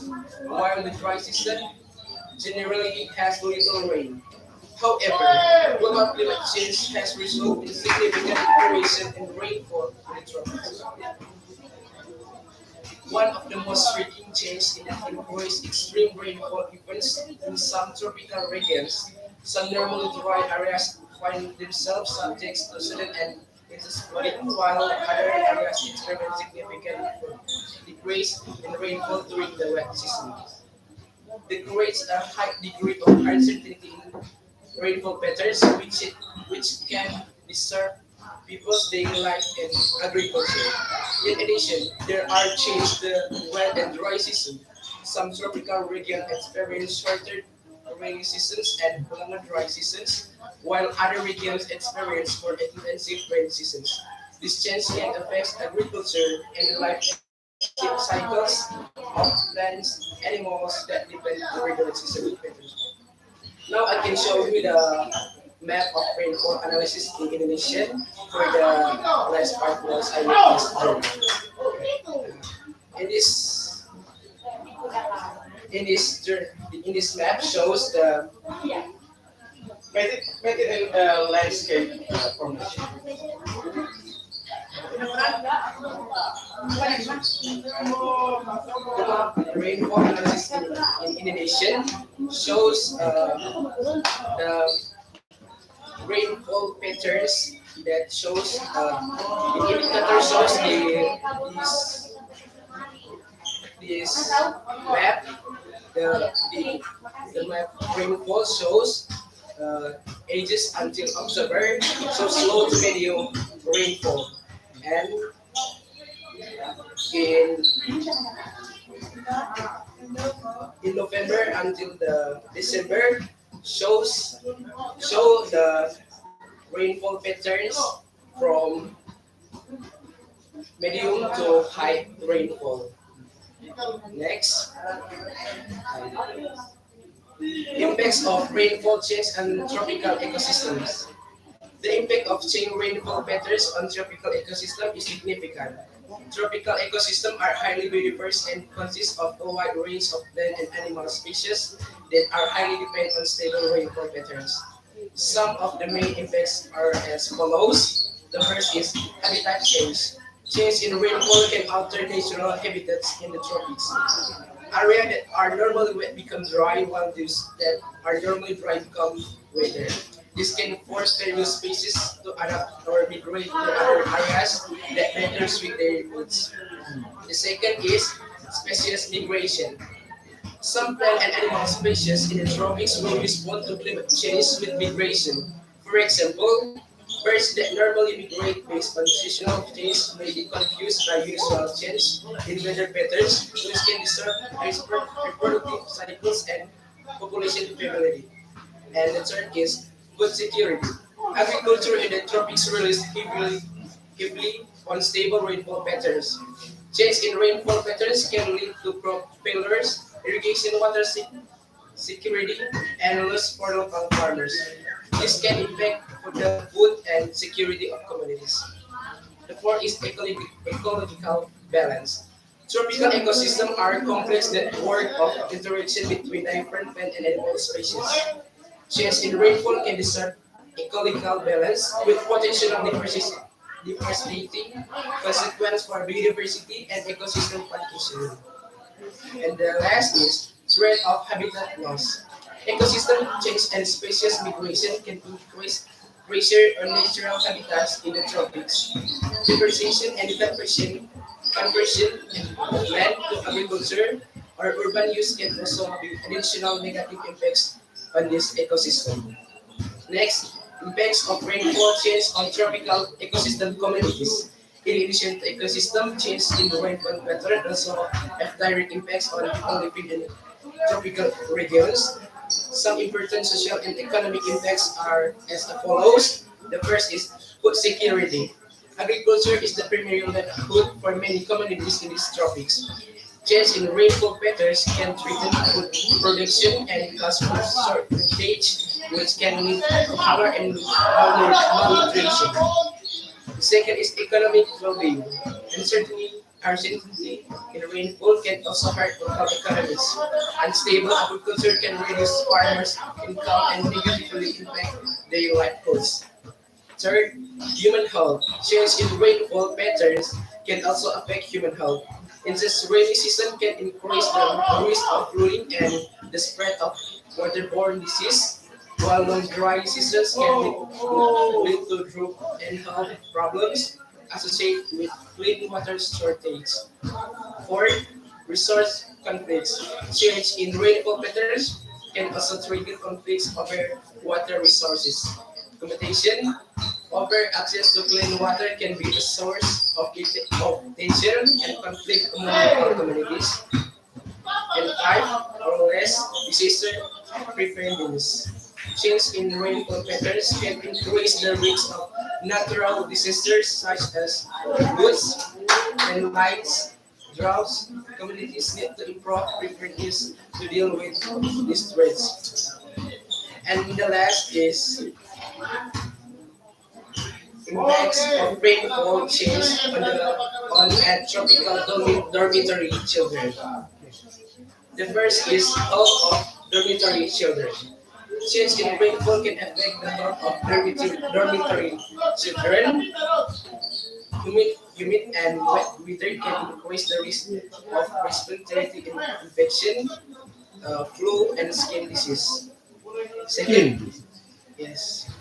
while the dry season generally has little rain. However, global climate change has resulted in significant variation in rainfall in the tropics. One of the most striking changes in the invoice extreme rainfall events in some tropical regions. Some normally dry areas find themselves subject to sudden and intense flooding, while other areas experience significant decrease in rainfall during the wet season. This creates a high degree of uncertainty in rainfall patterns, which can disturb people's daily life and agriculture. In addition, there are changes the wet and dry season. Some tropical regions experience shorter rainy seasons and longer dry seasons, while other regions experience more intensive rain seasons. This change can affect agriculture and the life cycles of plants, animals that depend on regular seasonal patterns. Now I can show you the map of rainfall analysis in Indonesia for the last part was I make this journey. In this in this map shows the make it a landscape formation. The rainfall analysis in Indonesia shows the rainfall patterns that shows the indicator shows this map the map rainfall shows ages until October, so slow to medium rainfall, and in November until the December show the rainfall patterns from medium to high rainfall. Next, impacts of rainfall change on tropical ecosystems. The impact of changing rainfall patterns on tropical ecosystem is significant. Tropical ecosystems are highly biodiverse and consist of a wide range of plant and animal species that are highly dependent on stable rainfall patterns. Some of the main impacts are as follows. The first is habitat change. Change in rainfall can alter natural habitats in the tropics. Areas that are normally wet become dry, while those that are normally dry become wetter. This can force various species to adapt or migrate to other areas that better suit their needs. The second is species migration. Some plant and animal species in the tropics will respond to climate change with migration. For example, birds that normally migrate based on seasonal change may be confused by unusual change in weather patterns, which can disrupt reproductive cycles and population stability. And the third is food security. Agriculture in the tropics relies heavily on stable rainfall patterns. Change in rainfall patterns can lead to crop failures, irrigation water security, and loss for local farmers. This can impact the food and security of communities. The fourth is ecological balance. Tropical ecosystems are complex network of interaction between different plant and animal species. Change in rainfall can disturb ecological balance with potential devastating consequence for biodiversity and ecosystem function. And the last is threat of habitat loss. Ecosystem change and species migration can increase pressure on natural habitats in the tropics. Deforestation and conversion of land to agriculture or urban use can also have additional negative impacts on this ecosystem. Next, impacts of rainfall change on tropical ecosystem communities. In addition to ecosystem change in the rainfall pattern also have direct impacts on people living in tropical regions. Some important social and economic impacts are as follows. The first is food security. Agriculture is the primary livelihood for many communities in these tropics. Change in rainfall patterns can threaten food production and cause food shortage, which can lead to hunger and malnutrition. The second is economic well-being. Uncertainty in rainfall can also hurt local economies. Unstable agriculture can reduce farmers' income and negatively impact their livelihoods. Third, human health. Change in rainfall patterns can also affect human health. In this rainy season can increase the risk of flooding and the spread of waterborne disease, while long dry seasons can lead to drought and health problems associated with clean water shortage. Fourth, resource conflicts. Change in rainfall patterns can also trigger conflicts over water resources. Competition over access to clean water can be a source of tension and conflict among local communities. And five or less, disaster preparedness. Change in rainfall patterns can increase the risk of natural disasters such as floods and lights, droughts. Communities need to improve preparedness to deal with these threats. And the last is impacts of rainfall change on at tropical dormitory children. The first is health of dormitory children. Change in rainfall can affect the health of dormitory children. Humid and wet weather can increase the risk of respiratory infection, flu, and skin disease. Second, yes.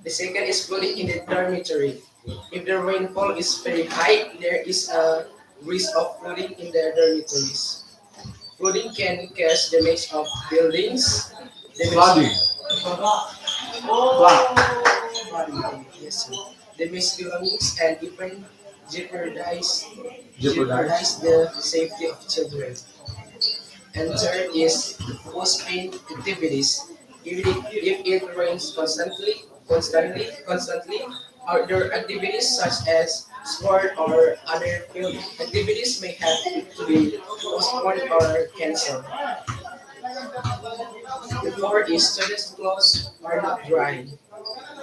The second is flooding in the dormitory. If the rainfall is very high, there is a risk of flooding in the dormitories. Flooding can cause damage of buildings, Flooding. yes, sir. Damage belongings, and even jeopardize, Jeopardize. the safety of children. And third is post-paint activities. If it rains constantly, outdoor activities such as sport or other field activities may have to be postponed or cancelled. The fourth is students' clothes are not dry.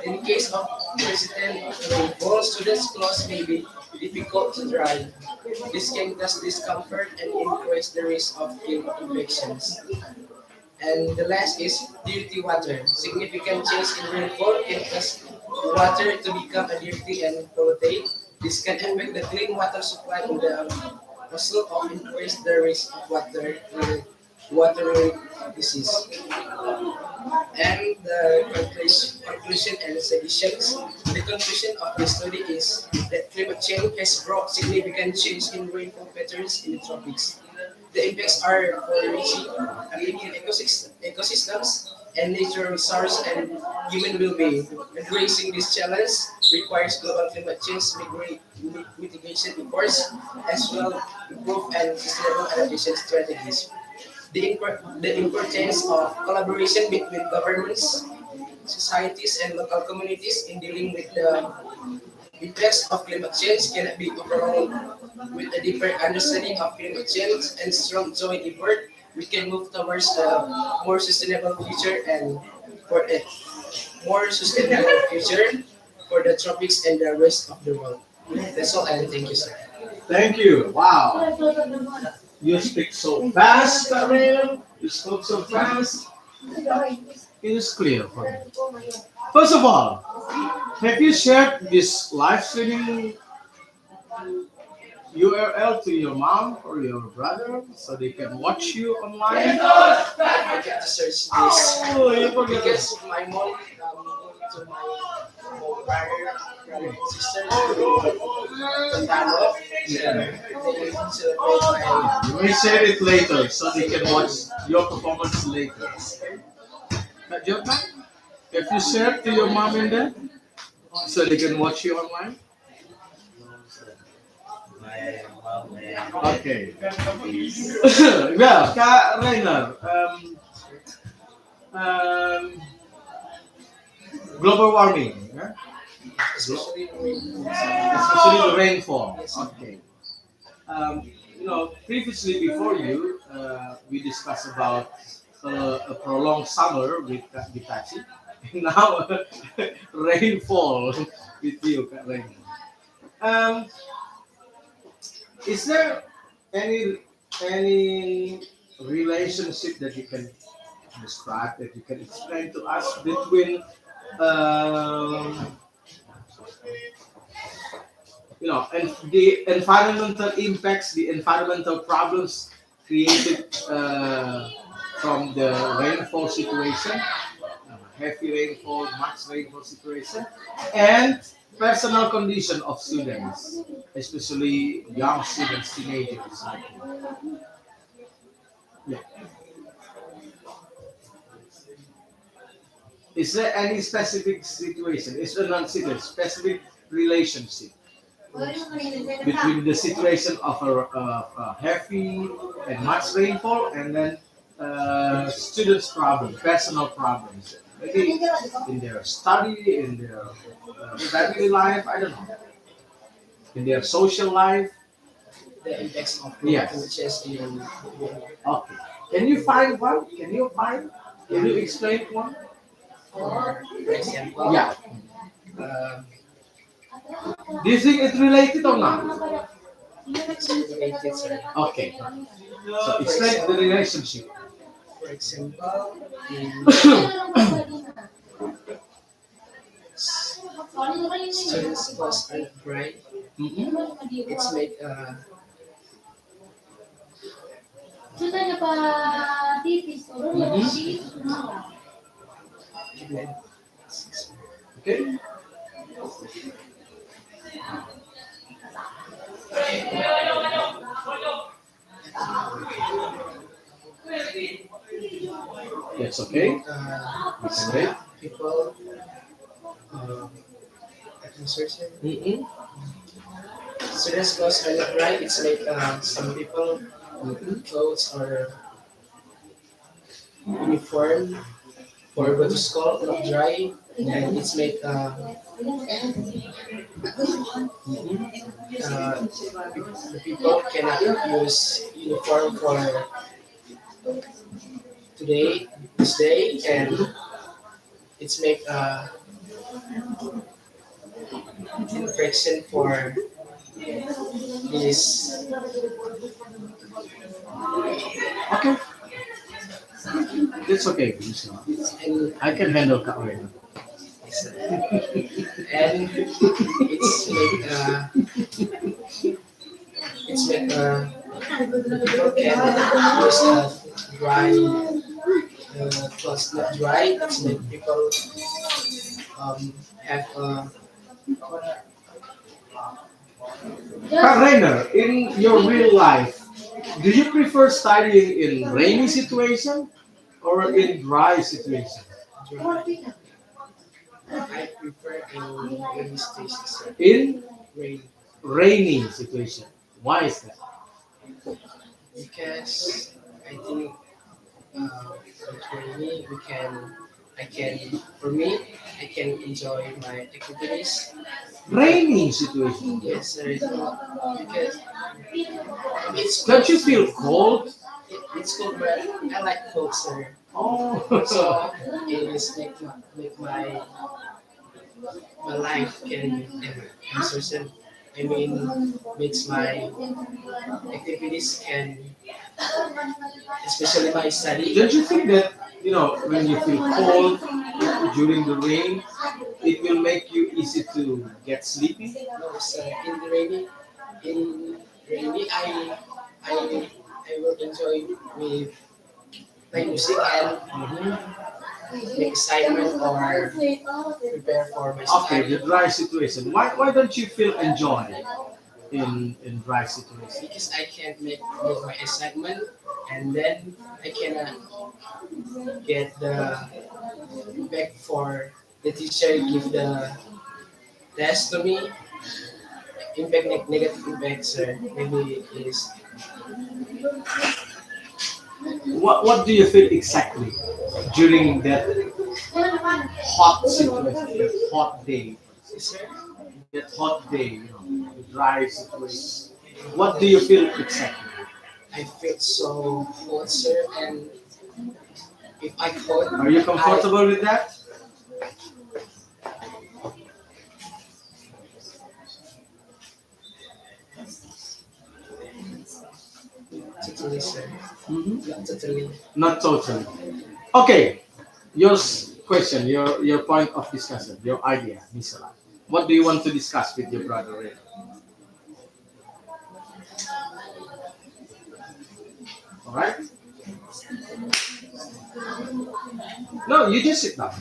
In case of persistent rainfall, students' clothes may be difficult to dry. This can cause discomfort and increase the risk of skin infections. And the last is dirty water. Significant change in rainfall can cause water to become dirty and polluted. This can affect the clean water supply in the also of increase the risk of water disease. And the conclusion and suggestions. The conclusion of the study is that climate change has brought significant change in rainfall patterns in the tropics. The impacts are far-reaching, affecting ecosystems and natural resources and human well-being. Addressing this challenge requires global climate change mitigation efforts, as well as improved and sustainable adaptation strategies. The importance of collaboration between governments, societies, and local communities in dealing with the impacts of climate change cannot be overlooked. With a deeper understanding of climate change and strong joint effort, we can move towards a more sustainable future and for a more sustainable future for the tropics and the rest of the world. That's all, and thank you, sir. Thank you. Wow. You speak so fast, Karen. You spoke so fast. It is clear for me. First of all, have you shared this live streaming URL to your mom or your brother so they can watch you online? I forget to search this Oh, you forget this. because my mom to my brother and sister to Tagalog. They celebrate my You may share it later so they can watch your performance later. Kak Jordan, have you shared to your mom and dad so they can watch you online? My mom and Okay. Well, Kak Rainer, um, global warming, yeah? especially Especially the rainfall. Okay. Previously before you, we discussed about a prolonged summer with Kak Gitachi. Now, rainfall with you, Kak Rainer. Um, is there any relationship that you can describe, that you can explain to us between um, and the environmental impacts, the environmental problems created from the rainfall situation, heavy rainfall, much rainfall situation, and personal condition of students, especially young students, teenagers. Like yeah. Is there any specific situation? Is there not specific relationship between the situation of a heavy and much rainfall and then students' problems, personal problems, maybe in their study, in their family life, I don't know, in their social life. the impacts of Yes. climate change in Okay. Can you find one? Can you find? Can you explain one? for example, Yeah. uh, Do you think it's related or not? related, sir. Okay. So explain the relationship. For example, in students cost and pride, Mhm. it's made Okay. That's okay. We can wait. people I can search it. Mhm. Students cost and pride, it's like some people clothes or uniform for go to school not dry and it's made the people cannot use uniform for today this day and it's make infection for this Okay. That's okay. Vince. and I can handle Kak Rainer. and it's make the people can use dry clothes not dry it's make people have a Rainer, in your real life, do you prefer studying in rainy situation or in dry situation? dry. I prefer in rainy stations, sir. In Rain rainy situation. Why is that? because I think with rainy I can for me I can enjoy my activities. Rainy situation. Yes, sir. Because it's Don't cold. you feel cold? It's cold, but I like cold, sir. Oh, So it is make my life can and social. I mean, makes my activities can, especially my study. don't you think that when you feel cold during the rain, it will make you easy to get sleepy? No, sir. In rainy, I will enjoy with play music and make assignment or prepare for my Okay, the study. dry situation. Why don't you feel enjoy in dry situation? Because I can make my assignment and then I can get the back for the teacher give the test to me. Impact negative impact, sir. Maybe is What do you feel exactly during that hot situation, that hot day, sir. that hot day, the dry situation? What do you feel exactly? I feel so hot, sir, and if I could, Are you I comfortable with that? totally, sir. Mhm. Not totally. Not totally. Okay, your question, your point of discussion, your idea, Misala. What do you want to discuss with your brother Ray? All right. No, you just sit down.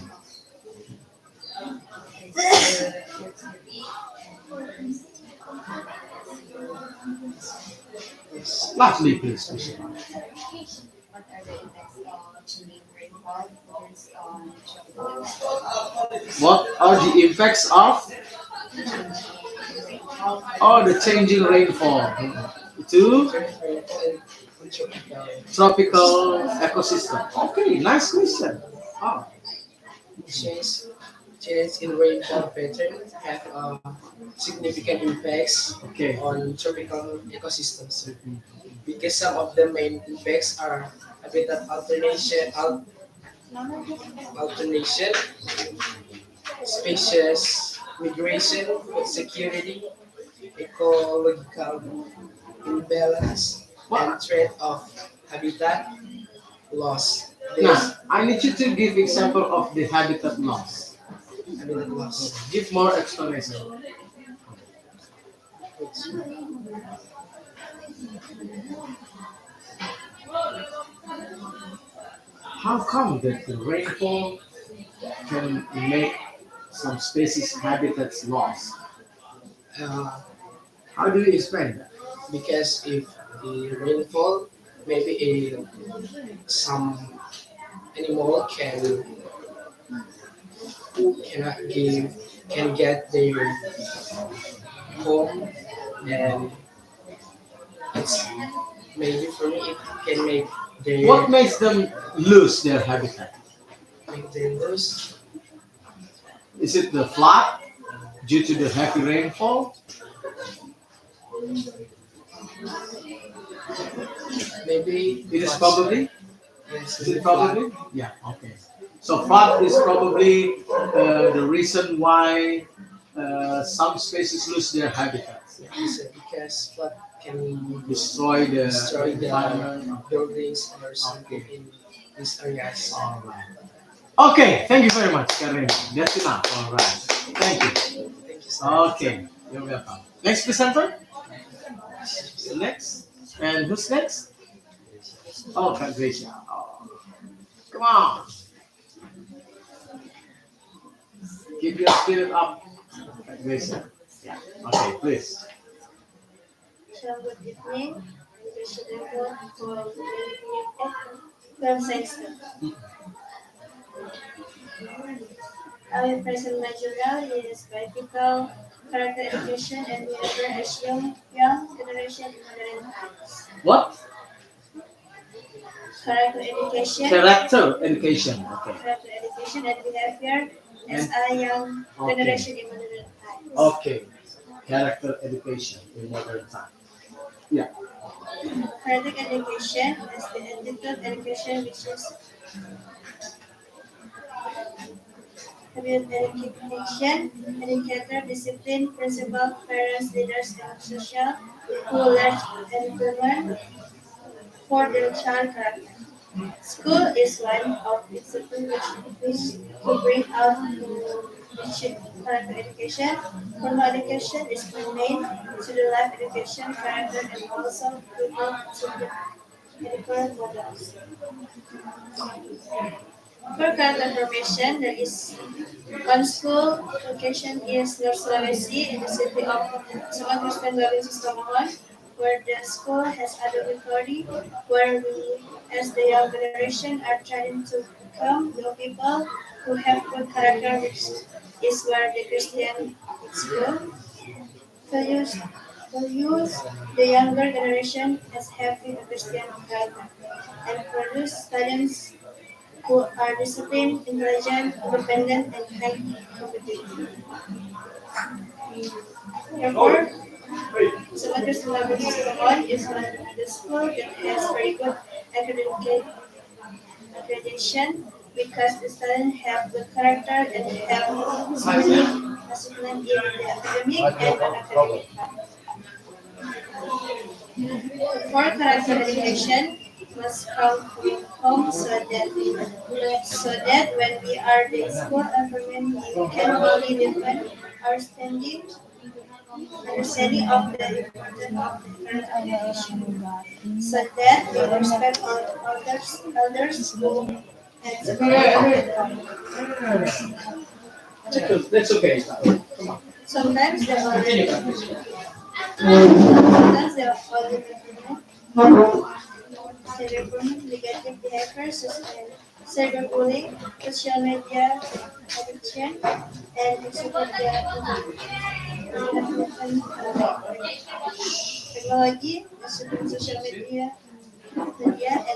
Yes. Lastly, please, Misala. What are the effects of changing rainfall based on tropical What are the effects of changing rainfall the changing rainfall to Change rainfall and tropical. tropical ecosystem? Okay, nice question. Oh, Change change in rainfall pattern have significant impacts okay. on tropical ecosystems because some of the main impacts are habitat alternation, species migration, food security, ecological imbalance, What? and threat of habitat loss. Now, This I need you to give example of the habitat loss. habitat loss. Give more explanation. How come that the rainfall can make some species habitats lost? Uh, How do you explain that? because if the rainfall, maybe some animal cannot give can get their home, and it's maybe for me it can What makes them lose their habitat? make their lose. Is it the flood due to the heavy rainfall? Maybe It is floods. probably. Yes, Is maybe it flood. probably? Yeah. Okay. So flood is probably the reason why some species lose their habitats. Yes, because flood can Destroy the destroy the environment. buildings or something Okay. in these areas. All right. Okay. Thank you very much, Karen. That's enough. All right. Thank you. Thank you, sir. Okay. You're welcome. Next presenter. Next. And who's next? Oh, Gracia. Oh, come on. Keep your spirit up. Please. Yeah. Okay, please. So good evening. President for website stuff. Our present material is biblical character education and behavior as young generation in modern times. What? Character education, Character education. Okay. character education and behavior as And a young okay. generation in modern times. Okay. Character education in modern time. Yeah. Character education is the attitude education which is about education, educator, discipline, principal, parents, leaders, and social who learn and implement for their child character. School is one of institutions which to bring out to character education. Formal education is the main to the life education, character, and also people to the medical models. For character formation, there is one school location is North Sulawesi in the city of Kristen Tomohon, where the school has a dormitory where we, as the young generation, are trying to become the people who have good character, which is where the Christian school values values the younger generation as having a Christian character and produce students who are disciplined, intelligent, independent, and highly competitive. Therefore, Selected Celebrity Tomohon is one of the school that has very good academic accreditation because the students have good character and have discipline in the academic and non-academic part. For character education must come from home so that when we are the school environment we can fully defend our understanding of the importance of the character education, so that we respect our elders who and That's okay. sometimes the sometimes the cyberbullying, negative behaviors, and cyberbullying, social media addiction, and technology, social media and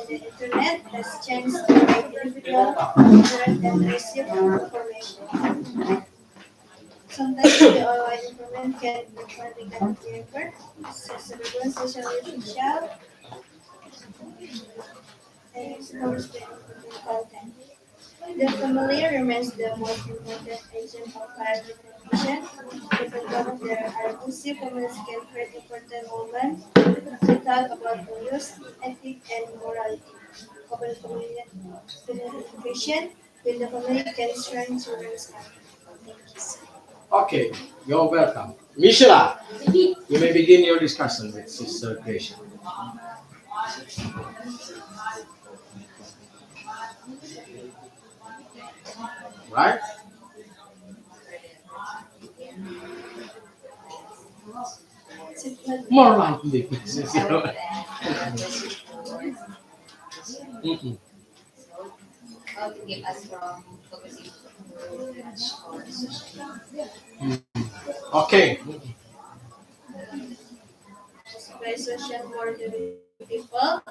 the internet has changed the way individuals interact and receive information. Sometimes the online information can require negative behavior, social and expose the important content. The family remains the most important agent of character formation. Even though there are abusive families can create important moments to talk about values, ethics, and morality. Open communication with the family can strengthen children's character. Thank you. Okay, you're welcome. Mishra, you may begin your discussion with Sister Gracia. Right? More loudly, please. Mm-mm. How to keep us from focusing too much on social media. Okay. By social for the people,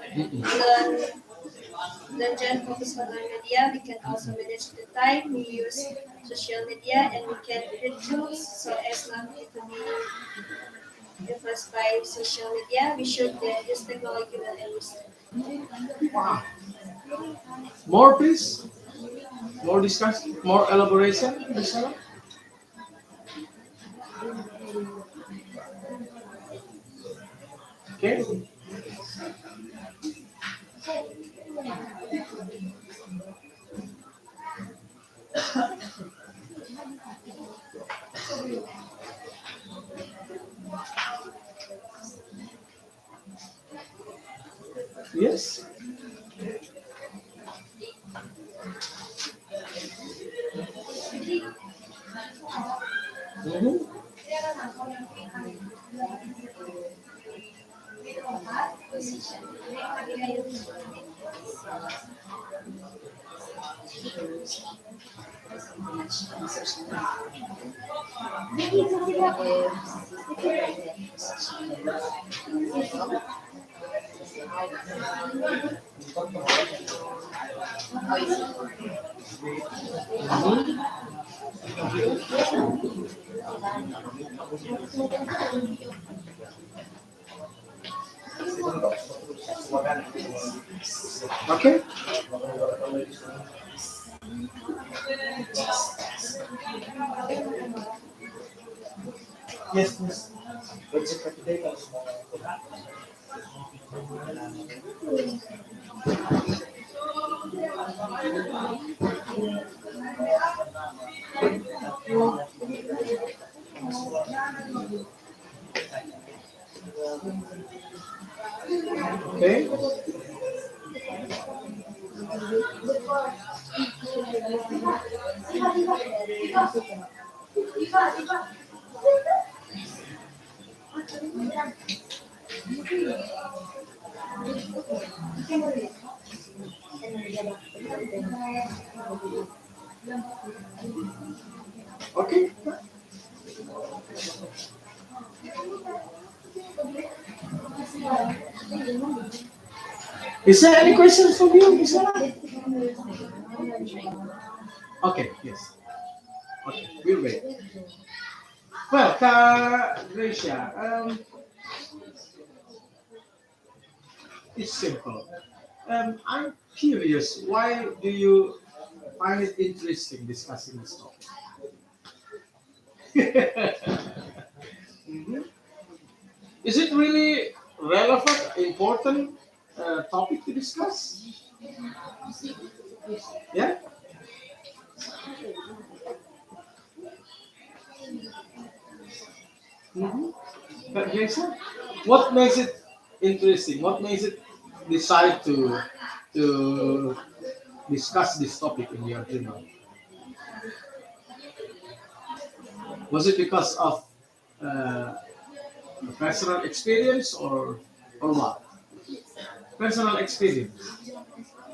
learn just focus on our media. We can also manage the time we use social media and we can read tools so as not to be influenced by social media. We should use technology well and use it. Wow. More, please. More discussion. More elaboration. Michelle? Okay. Yes. Mhm. Okay. Yes, yes. Okay. Okay. Is there any questions from you, Miss Anna? Okay, yes. Okay, we'll wait. Well, Gracia, it's simple. I'm curious, why do you find it interesting discussing this topic? Mhm. Is it really relevant, important topic to discuss? Yeah. Mm-hmm. But Jason, what makes it interesting? What makes it decide to discuss this topic in your journal? Was it because of uh, personal experience or what? Personal experience.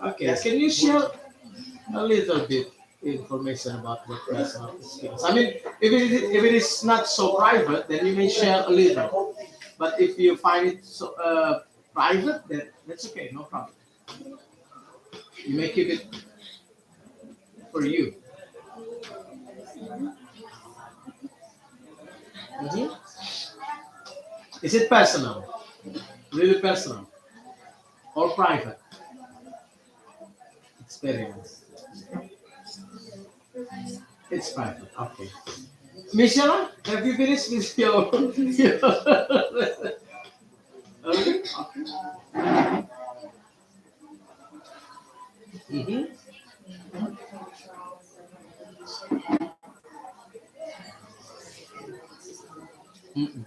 Okay. Can you share a little bit information about your personal experience? I mean, if it is not so private, then you may share a little. But if you find it so private, then that's okay, no problem. You may keep it for you. Mhm. Is it personal? Really personal or private experience? It's private. Okay. Michelle, have you finished with your okay. Mhm. Mm-mm.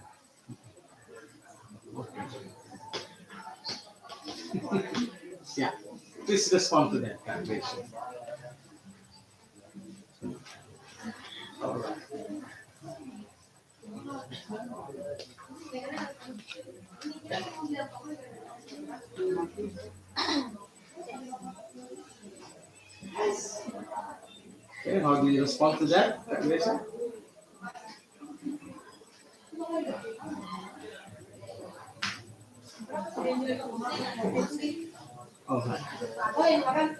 Yeah. Please respond to that question. All right. Okay. How do you respond to that question? All right. Okay.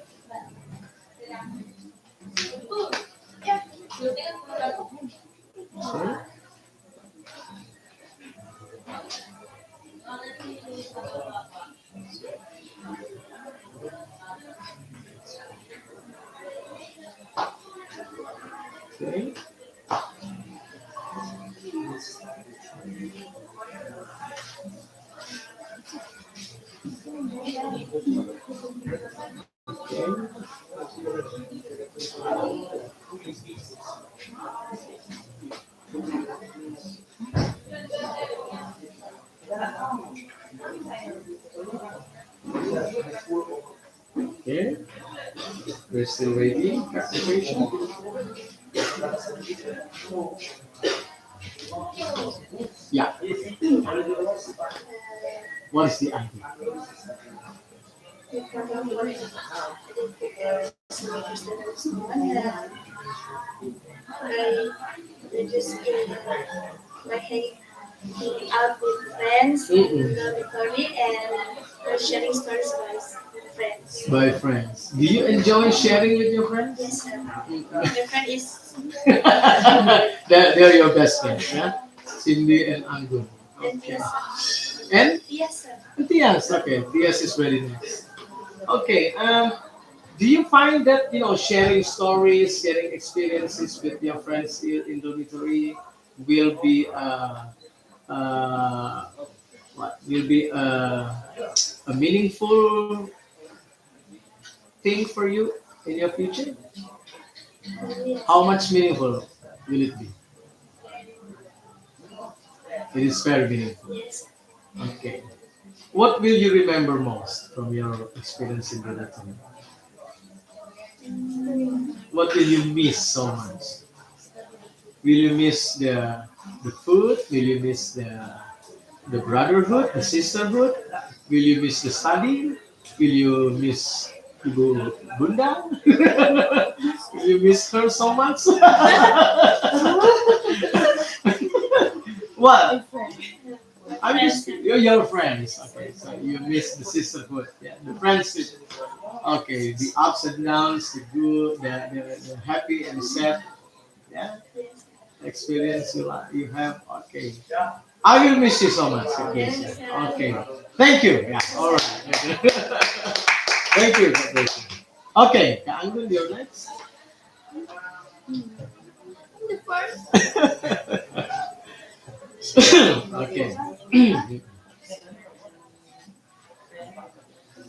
Okay. Okay. Okay. We're still waiting. Application. Yeah. What is the idea? The program for I just like hanging out with friends in the dormitory and sharing stories with friends. By friends. Do you enjoy sharing with your friends? Yes, sir. My friend is They're your best friends, yeah? Cindy and Anggun. and Okay. yes, And yes, sir. Tias, okay. Tias is very nice. Okay. Do you find that sharing stories, sharing experiences with your friends here in dormitory will be uh, what will be a meaningful thing for you in your future? Yes, How much meaningful will it be? It is very meaningful. yes. Okay. What will you remember most from your experience in dormitory? What will you miss so much? Will you miss the food? Will you miss the brotherhood, the sisterhood? Will you miss the study? Will you miss Ibu Bunda? Will you miss her so much? What? I'm just your friends. Okay, so you miss the sisterhood. Yeah, the friendship. Okay, the ups and downs, the good, the happy and the sad. Yeah, experience you have. Okay, I will miss you so much. Okay, Yes, sir. okay. Thank you. Yeah, all right. Thank you. Thank you. Okay, I'm going to your next. The first. Okay.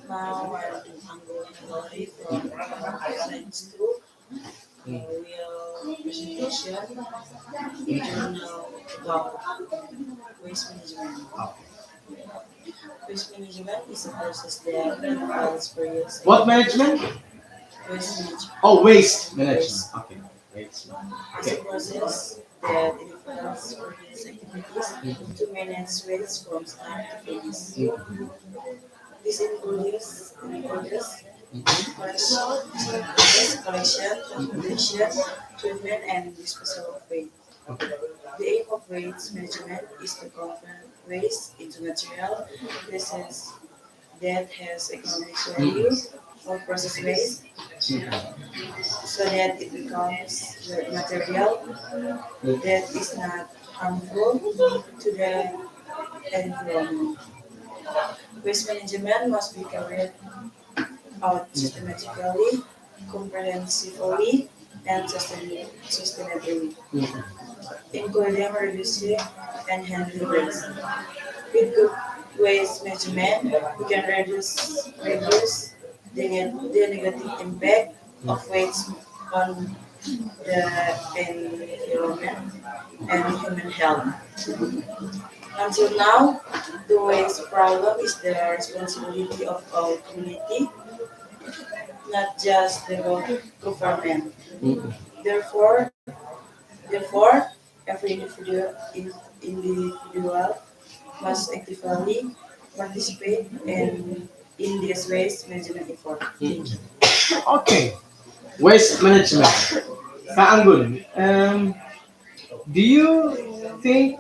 Now I'm going to live from science to real presentation journal about waste management. Waste management is a process that involves various What management? waste management. Oh, waste management. Okay. Waste. It's a Okay. process that involves various activities to manage waste from start to finish. This includes collection, transportation, treatment, and disposal of waste. The aim of waste management is to convert waste into material pieces that has economic value or process waste so that it becomes the material that is not harmful to the environment. Waste management must be carried out systematically, comprehensively, and sustainably, including reducing and handling waste. With good waste management, we can reduce the negative impact of waste on the environment and human health. Until now, the waste problem is the responsibility of our community, not just the government. Therefore, therefore, every individual must actively participate in this waste management effort. Thank you. Okay. Waste management. Kak Anggun, do you think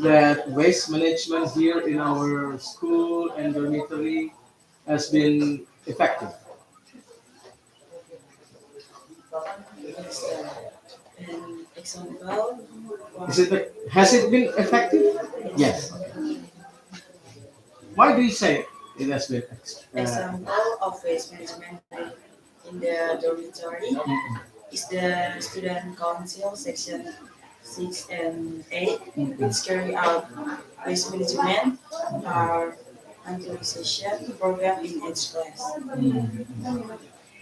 that waste management here in our school and dormitory has been effective? Yes, an example, Is it has it been effective? Yes. Why do you say it has been? example of waste management in the dormitory is the student council section 6 and 8, which carry out waste management or anti program in each class.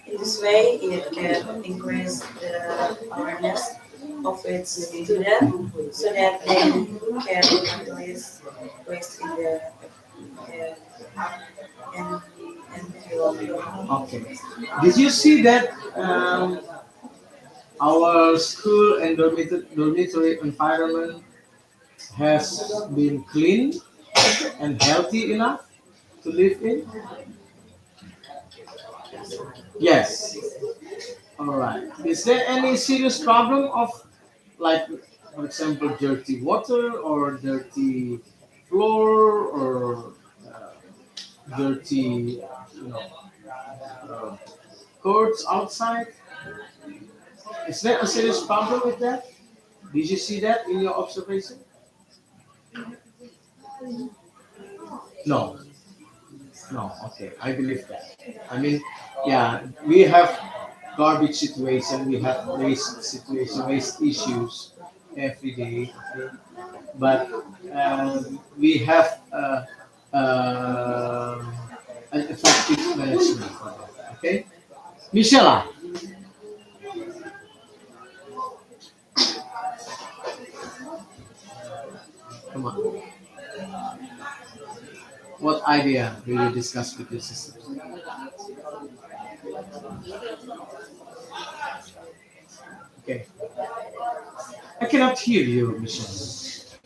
In this way, it can increase the awareness of its students so that they can utilize waste in the uh, environment. Okay. Did you see that Our school and dormitory environment has been clean and healthy enough to live in? Yes. All right. Is there any serious problem of, like, for example, dirty water or dirty floor or dirty, uh, courts outside? Is there a serious problem with that? Did you see that in your observation? No. No. Okay. I believe that. I mean, yeah, we have garbage situation, we have waste situation, waste issues every day. Okay? But we have um an effective management for that. Okay, Michelle, come on. What idea will you discuss with your sister? Okay, I cannot hear you, Michelle.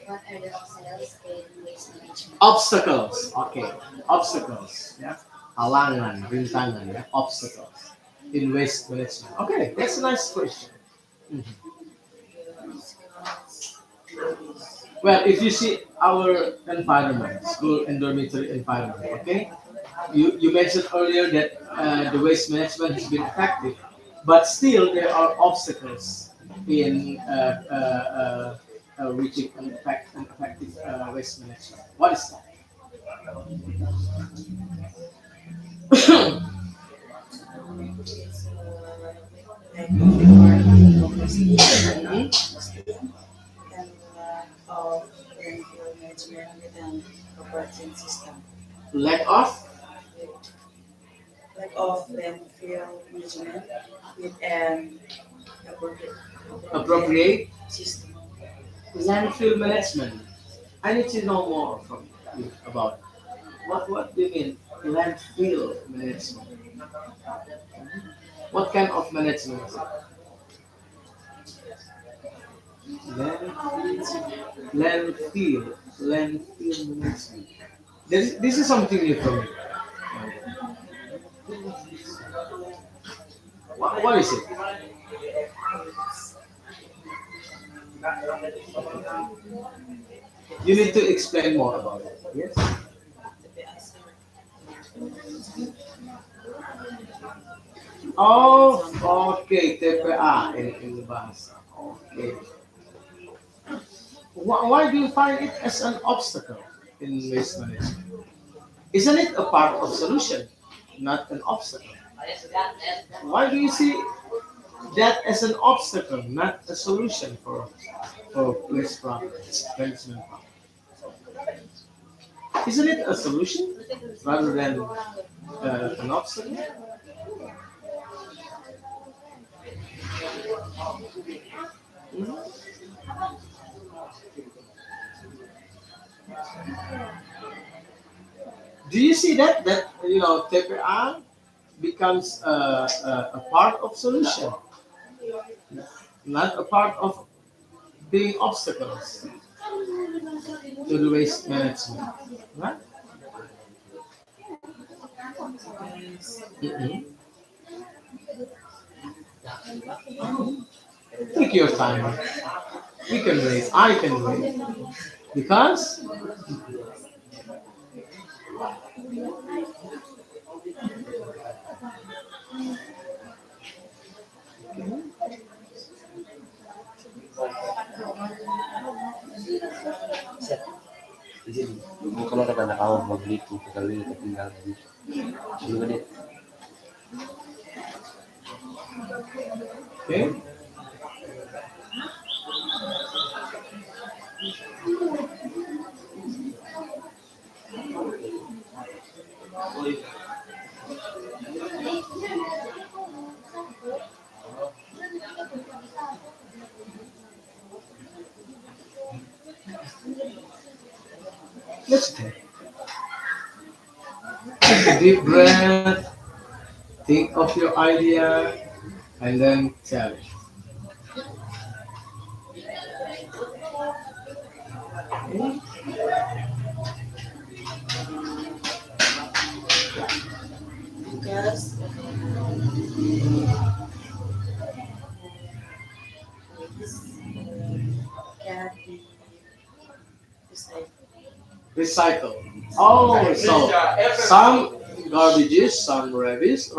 What are the obstacles in waste management? Obstacles. Okay, obstacles. Yeah, halangan, rintangan. Yeah, obstacles in waste management. Okay, that's a nice question. Mhm. Well, if you see our environment, school and dormitory environment, okay, you mentioned earlier that the waste management has been effective, but still there are obstacles in reaching an effective waste management. What is that? Lack of environmental capacity and lack of landfill management with an operating system. Lack of Lack of landfill management with an appropriate appropriate system. landfill management. I need to know more from you about what do you mean landfill management? What kind of management is it? Land, landfill management. This is something new for me. What is it? You need to explain more about it. Yes. Oh, okay. TPA in bahasa. Okay. Why do you find it as an obstacle in waste management? Isn't it a part of solution, not an obstacle? Why do you see that as an obstacle, not a solution for waste problems, management problem? Isn't it a solution rather than an obstacle? Mhm. Do you see that TPA becomes a part of solution, not a part of being obstacles to the waste management, right? Mhm. Take your time. We can wait. I can wait because Jadi, kalau kata anak kamu mau beli itu kali itu tinggal di dulu deh. okay. Let's take a deep breath. Think of your idea and then tell it. be recycled. Recycle. Oh, so some garbages, some rubbish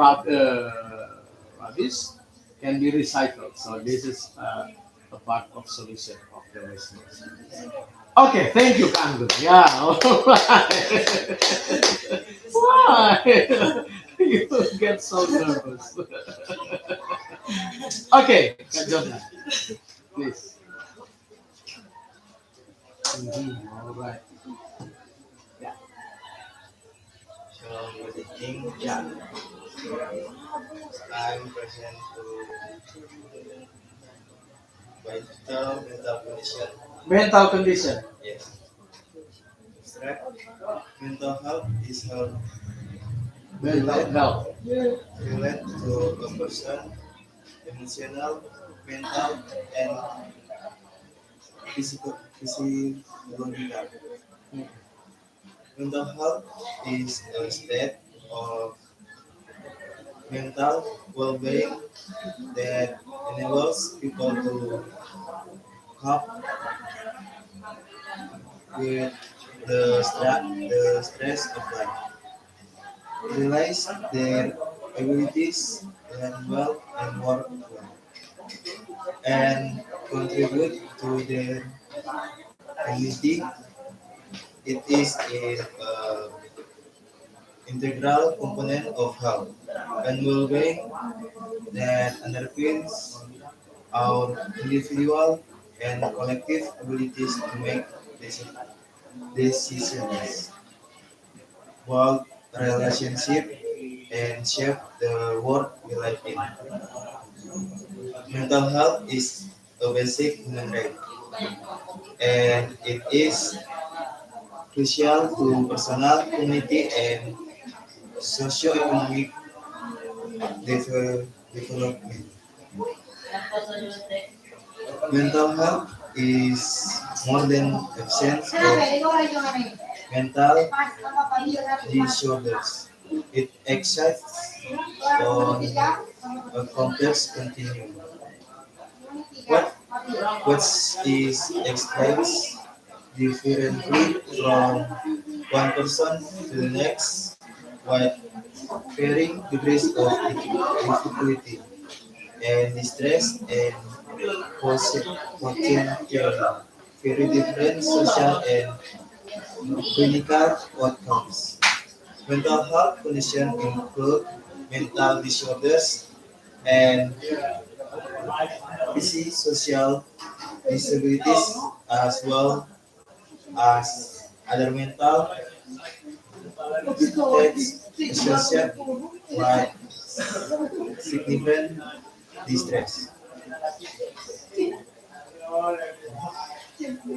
can be recycled. So this is a part of solution of the waste management. Okay, thank you, Kanggu. Yeah, all right. Why? You get so nervous. Okay, Kak Jordan, please. All right. Yeah. So, good evening. Yeah. I'm present to mental condition. Mental condition. Yes. Abstract. Mental health is health Mental health. relate to a person emotional, mental, and physiological. Mental health is a state of mental well-being that enables people to cope with the stress of life, realize their abilities, learn well and work well, and contribute to their community. It is an integral component of health and well-being that underpins our individual and collective abilities to make decisions, build relationships, and shape the world we live in. Mental health is a basic human right, and it is crucial to personal, community, and socio-economic development. Mental health is more than absence of mental disorders. It exists on a complex continuum. What what is expressed differently from one person to the next, with varying degrees of difficulty and distress and potential very different social and clinical outcomes. Mental health conditions include mental disorders and social disabilities as well as other mental states associated with significant distress.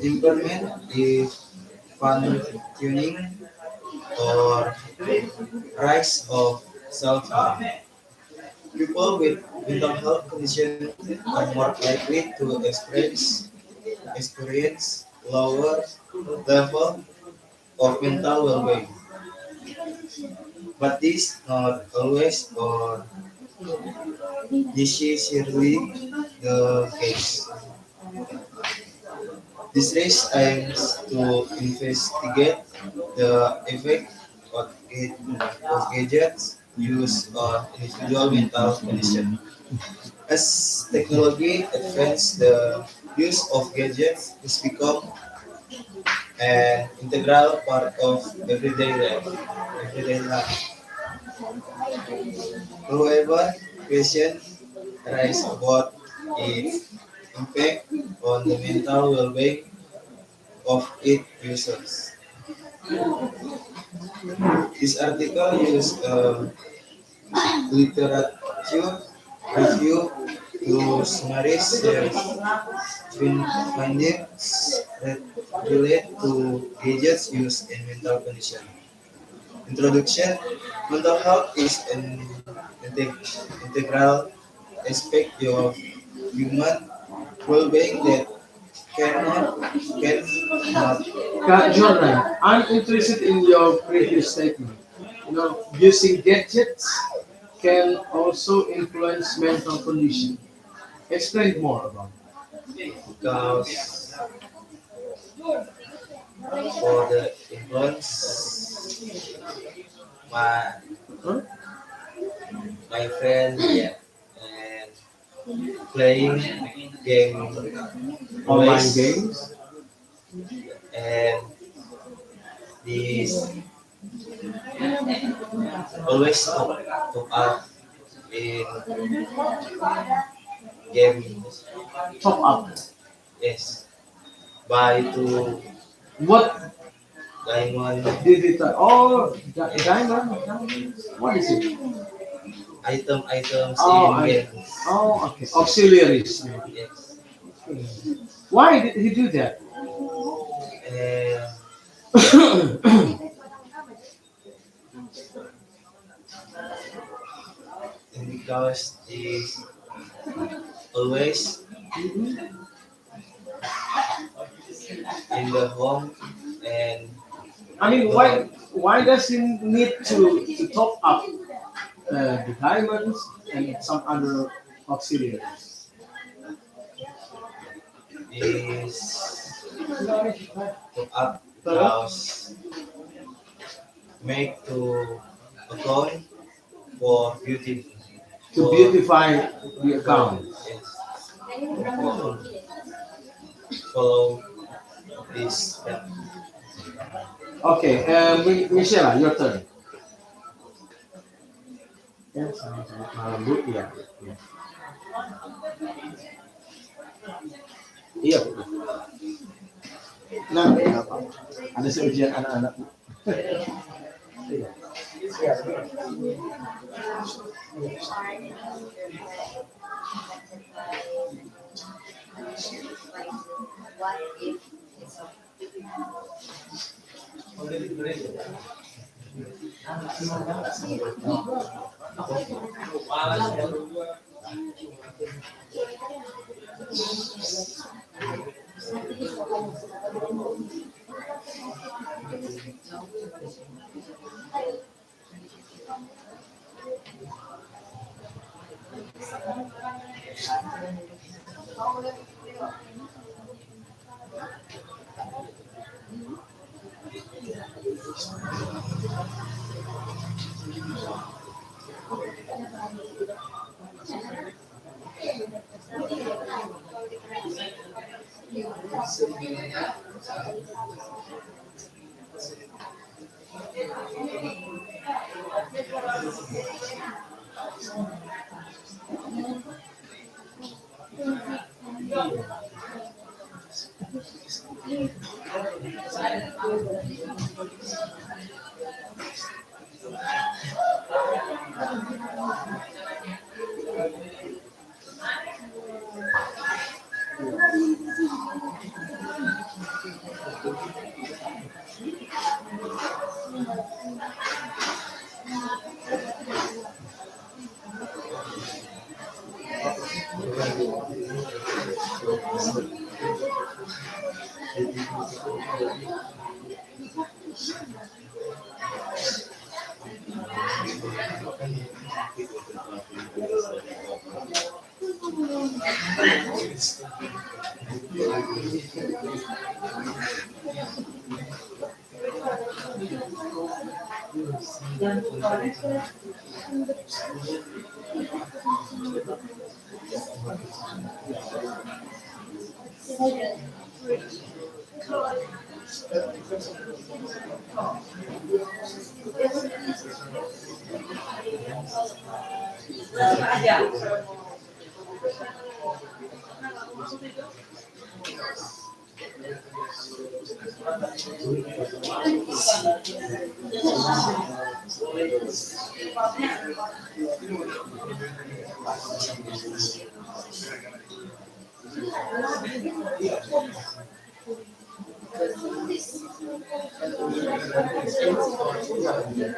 Impairment is functioning or rise of self-harm. People with mental health conditions are more likely to experience lower level of mental well-being, but this not always or necessarily the case. This race aims to investigate the effect of gadgets used on individual mental condition. As technology advances, the use of gadgets has become an integral part of everyday life. Everyday life. However, questions arise about its impact on the mental well-being of its users. This article uses a literature review to summarize their findings that relate to gadgets used in mental condition. Introduction: mental health is an integral aspect of human well-being that cannot Kak Jordan, I'm interested in your previous statement. Using gadgets can also influence mental condition. Explain more about because for the influence my Huh? my friend, yeah, and playing game Online always, games. and this always top up in game. Top up. Yes, buy to What diamond did it? Oh, diamond. What is it? items Oh, in I. games. Oh, okay. Auxiliaries. Yes, Okay. Why did he do that? and because is always in the home and I mean, don't why does he need to top up the diamonds and some other auxiliaries? is top up because make to account for beauty To for beautify the account. yes for follow this step. Okay, Michelle, your turn. Yes, Bu, iya. Iya. Iya, Bu. Nah, nggak apa-apa. Ada seujian anak-anak. Bu. Iya. What if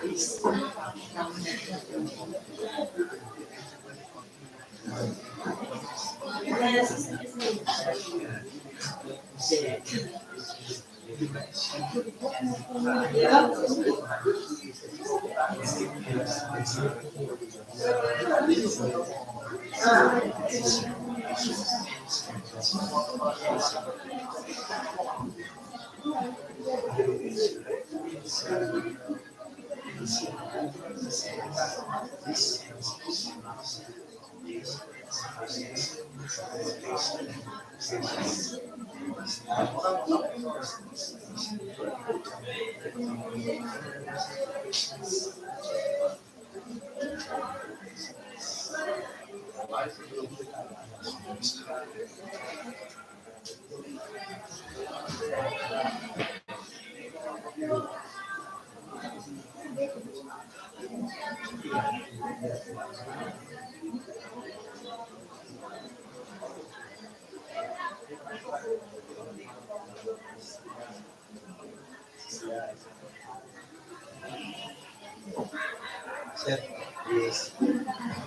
it's Sir, please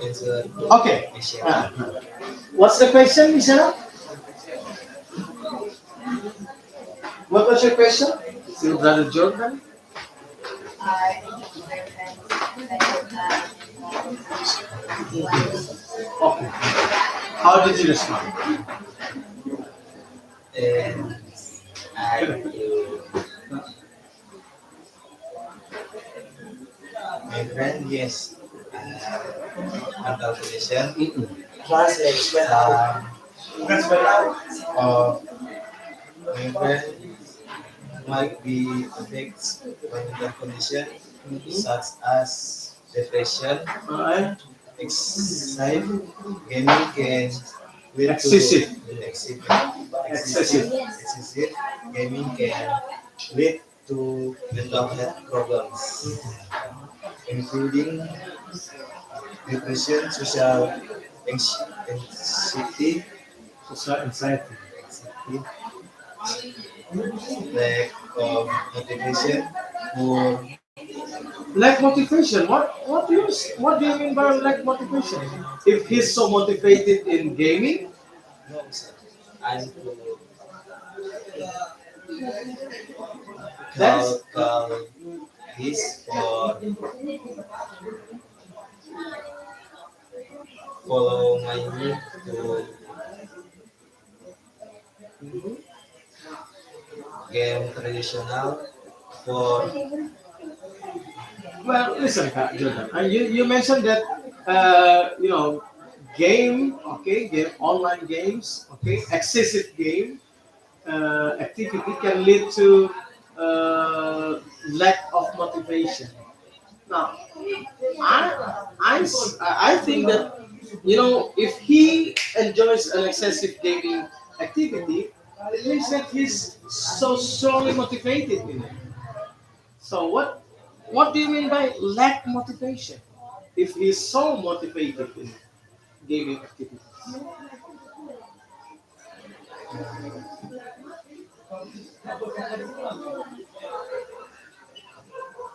answer Okay. question. What's the question, Michelle? What was your question? To Brother Jordan? Are any different better than Okay. How did you respond? And I you my friend, yes. Mental condition. Of my friend might be affected by mental condition such as depression, Alright. anxiety, gaming can lead Excessive. to Excessive. excessive gaming can lead to mental health problems, including depression, social anxiety, Social anxiety. lack of motivation, poor Lack motivation. What do you mean by lack motivation? If he's so motivated in gaming, no, sir. I'm to that's call this for follow my need to game traditional for well. Listen, Kak Jordan. You mentioned that game. Okay, game online games. Okay, excessive game activity can lead to lack of motivation. Now, I think that if he enjoys an excessive gaming activity, it means that he's so strongly motivated in it. So what do you mean by lack motivation? If he's so motivated in gaming activity.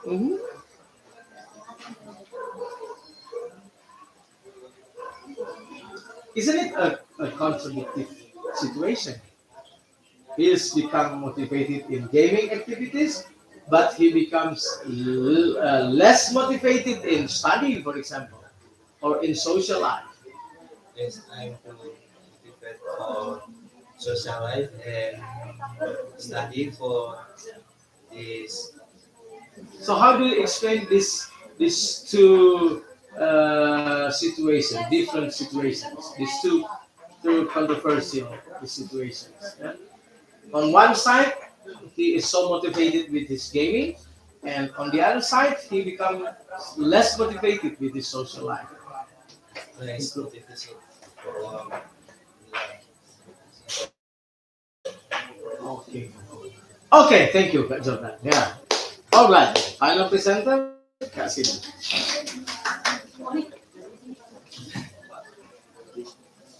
Mhm. Isn't it a contradictory situation? He has become motivated in gaming activities, but he becomes less motivated in study, for example, or in social life. yes, I'm to motivate for social life and study for this. So how do you explain these two situations, different situations, these two controversial situations? Yeah? On one side, he is so motivated with his gaming, and on the other side, he becomes less motivated with his social life. Nice motivation for Okay. Okay, thank you, Kak Jordan. Yeah. All right. Final presenter, Kak Sini.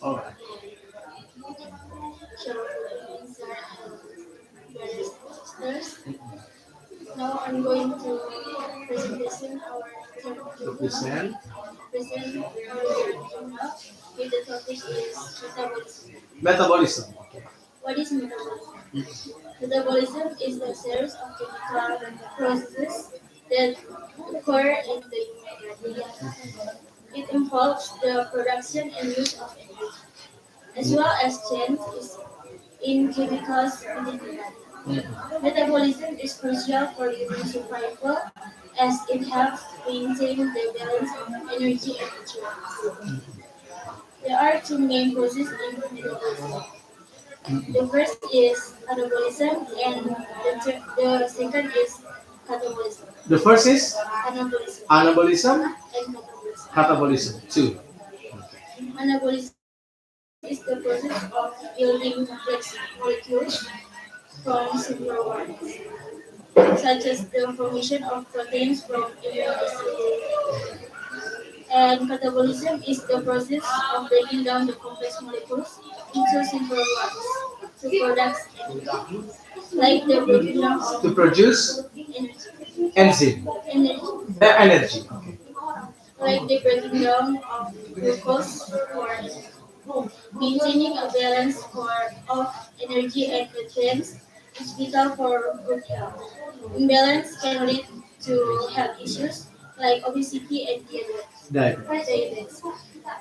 All right. Sisters, now I'm going to presentation our third To present present our third journal with the topic is metabolism. metabolism. Okay. What is metabolism? Metabolism is the series of chemical processes that occur in the human body. It involves the production and use of energy, as well as changes in chemicals within the body. Metabolism is crucial for human survival as it helps maintain the balance of energy and nutrients. There are two main processes in metabolism. The first is anabolism and the second is catabolism. The first is Anabolism anabolism, and catabolism. catabolism. Two. Anabolism is the process of building complex molecules from simpler ones, such as the formation of proteins from amino acids. And catabolism is the process of breaking down the complex molecules into simpler ones to produce energy, like the breaking down To of produce energy, enzyme, energy, energy. like the breaking down of glucose for energy. Maintaining a balance of energy and nutrients is vital for good health. Imbalance can lead to health issues like obesity and diabetes.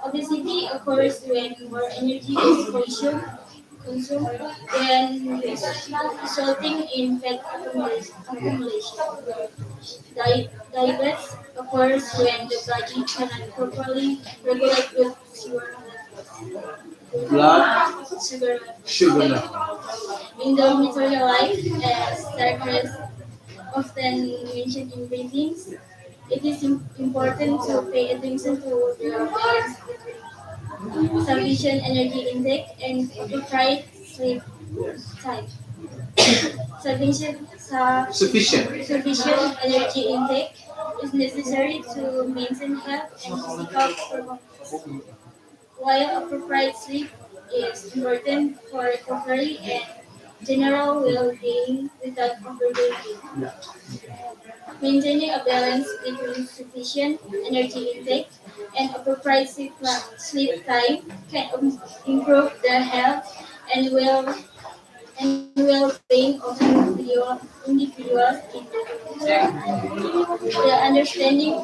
Obesity occurs when more energy is consumed than resulting in fat accumulation. Diabetes occurs when the body cannot properly regulate Blood sugar sugar levels. level. In the material life, as Sarkis often mentioned in briefings, it is important to pay attention to the balance between sufficient energy intake and appropriate sleep time. Sufficient energy intake is necessary to maintain health and physical performance, while appropriate sleep is important for recovery and general well-being without overdoing it. Maintaining a balance between sufficient energy intake and appropriate sleep time can improve the health and well-being of individuals in the community. The understanding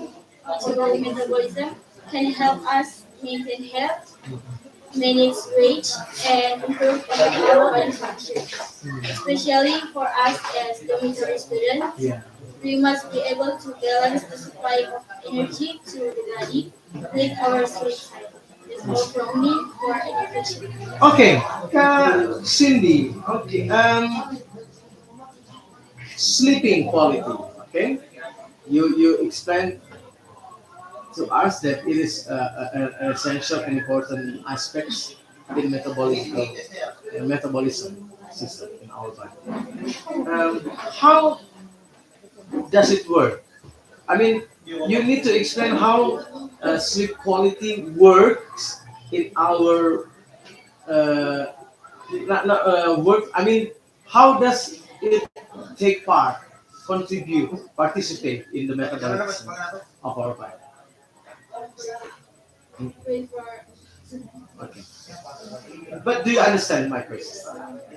of metabolism can help us maintain health, manage weight, and improve overall body function. Especially for us as dormitory students, Yeah. we must be able to balance the supply of energy to the body with our sleep cycle. It's all from me for education. Okay, Cindy. Okay, sleeping quality. Okay, you explained to us that it is an essential and important aspects in metabolism system in our body. How does it work? I mean, you need to explain how sleep quality works in our work. I mean, how does it take part, contribute, participate in the metabolism of our body? Wait for Okay. But do you understand my question?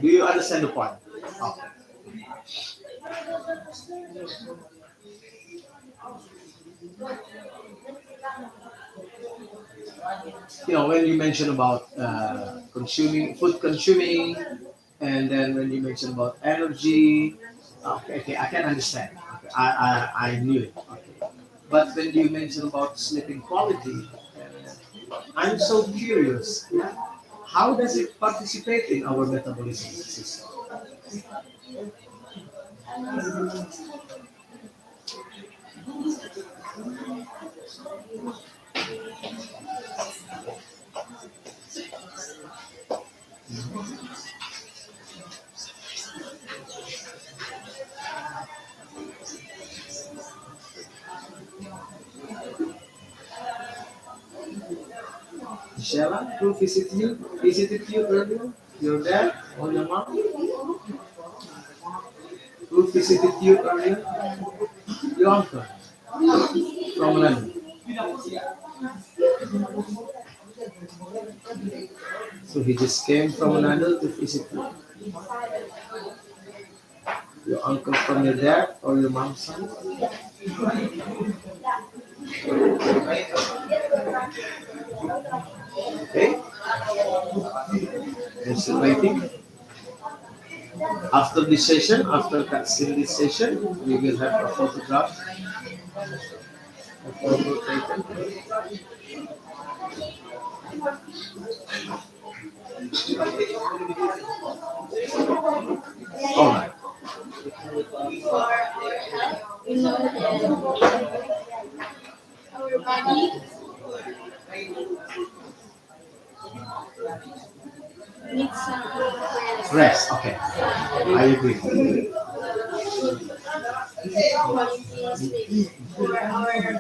Do you understand the point? Okay. When you mention about consuming food consuming, and then when you mention about energy, okay, okay, I can understand. Okay, I knew it. Okay. But when you mention about sleeping quality, I'm so curious. Yeah? How does it participate in our metabolism system? Michelle, who visited you earlier? Your dad or your mom? Who visited you earlier? Your uncle from London. So he just came from London to visit you. Your uncle from your dad or your mom's side? Okay. And still waiting. After this session, after in this session, we will have a photograph, a photo taken. All right. For our health, we know that our body needs some rest. Rest. Okay. I agree. Good quality sleep for our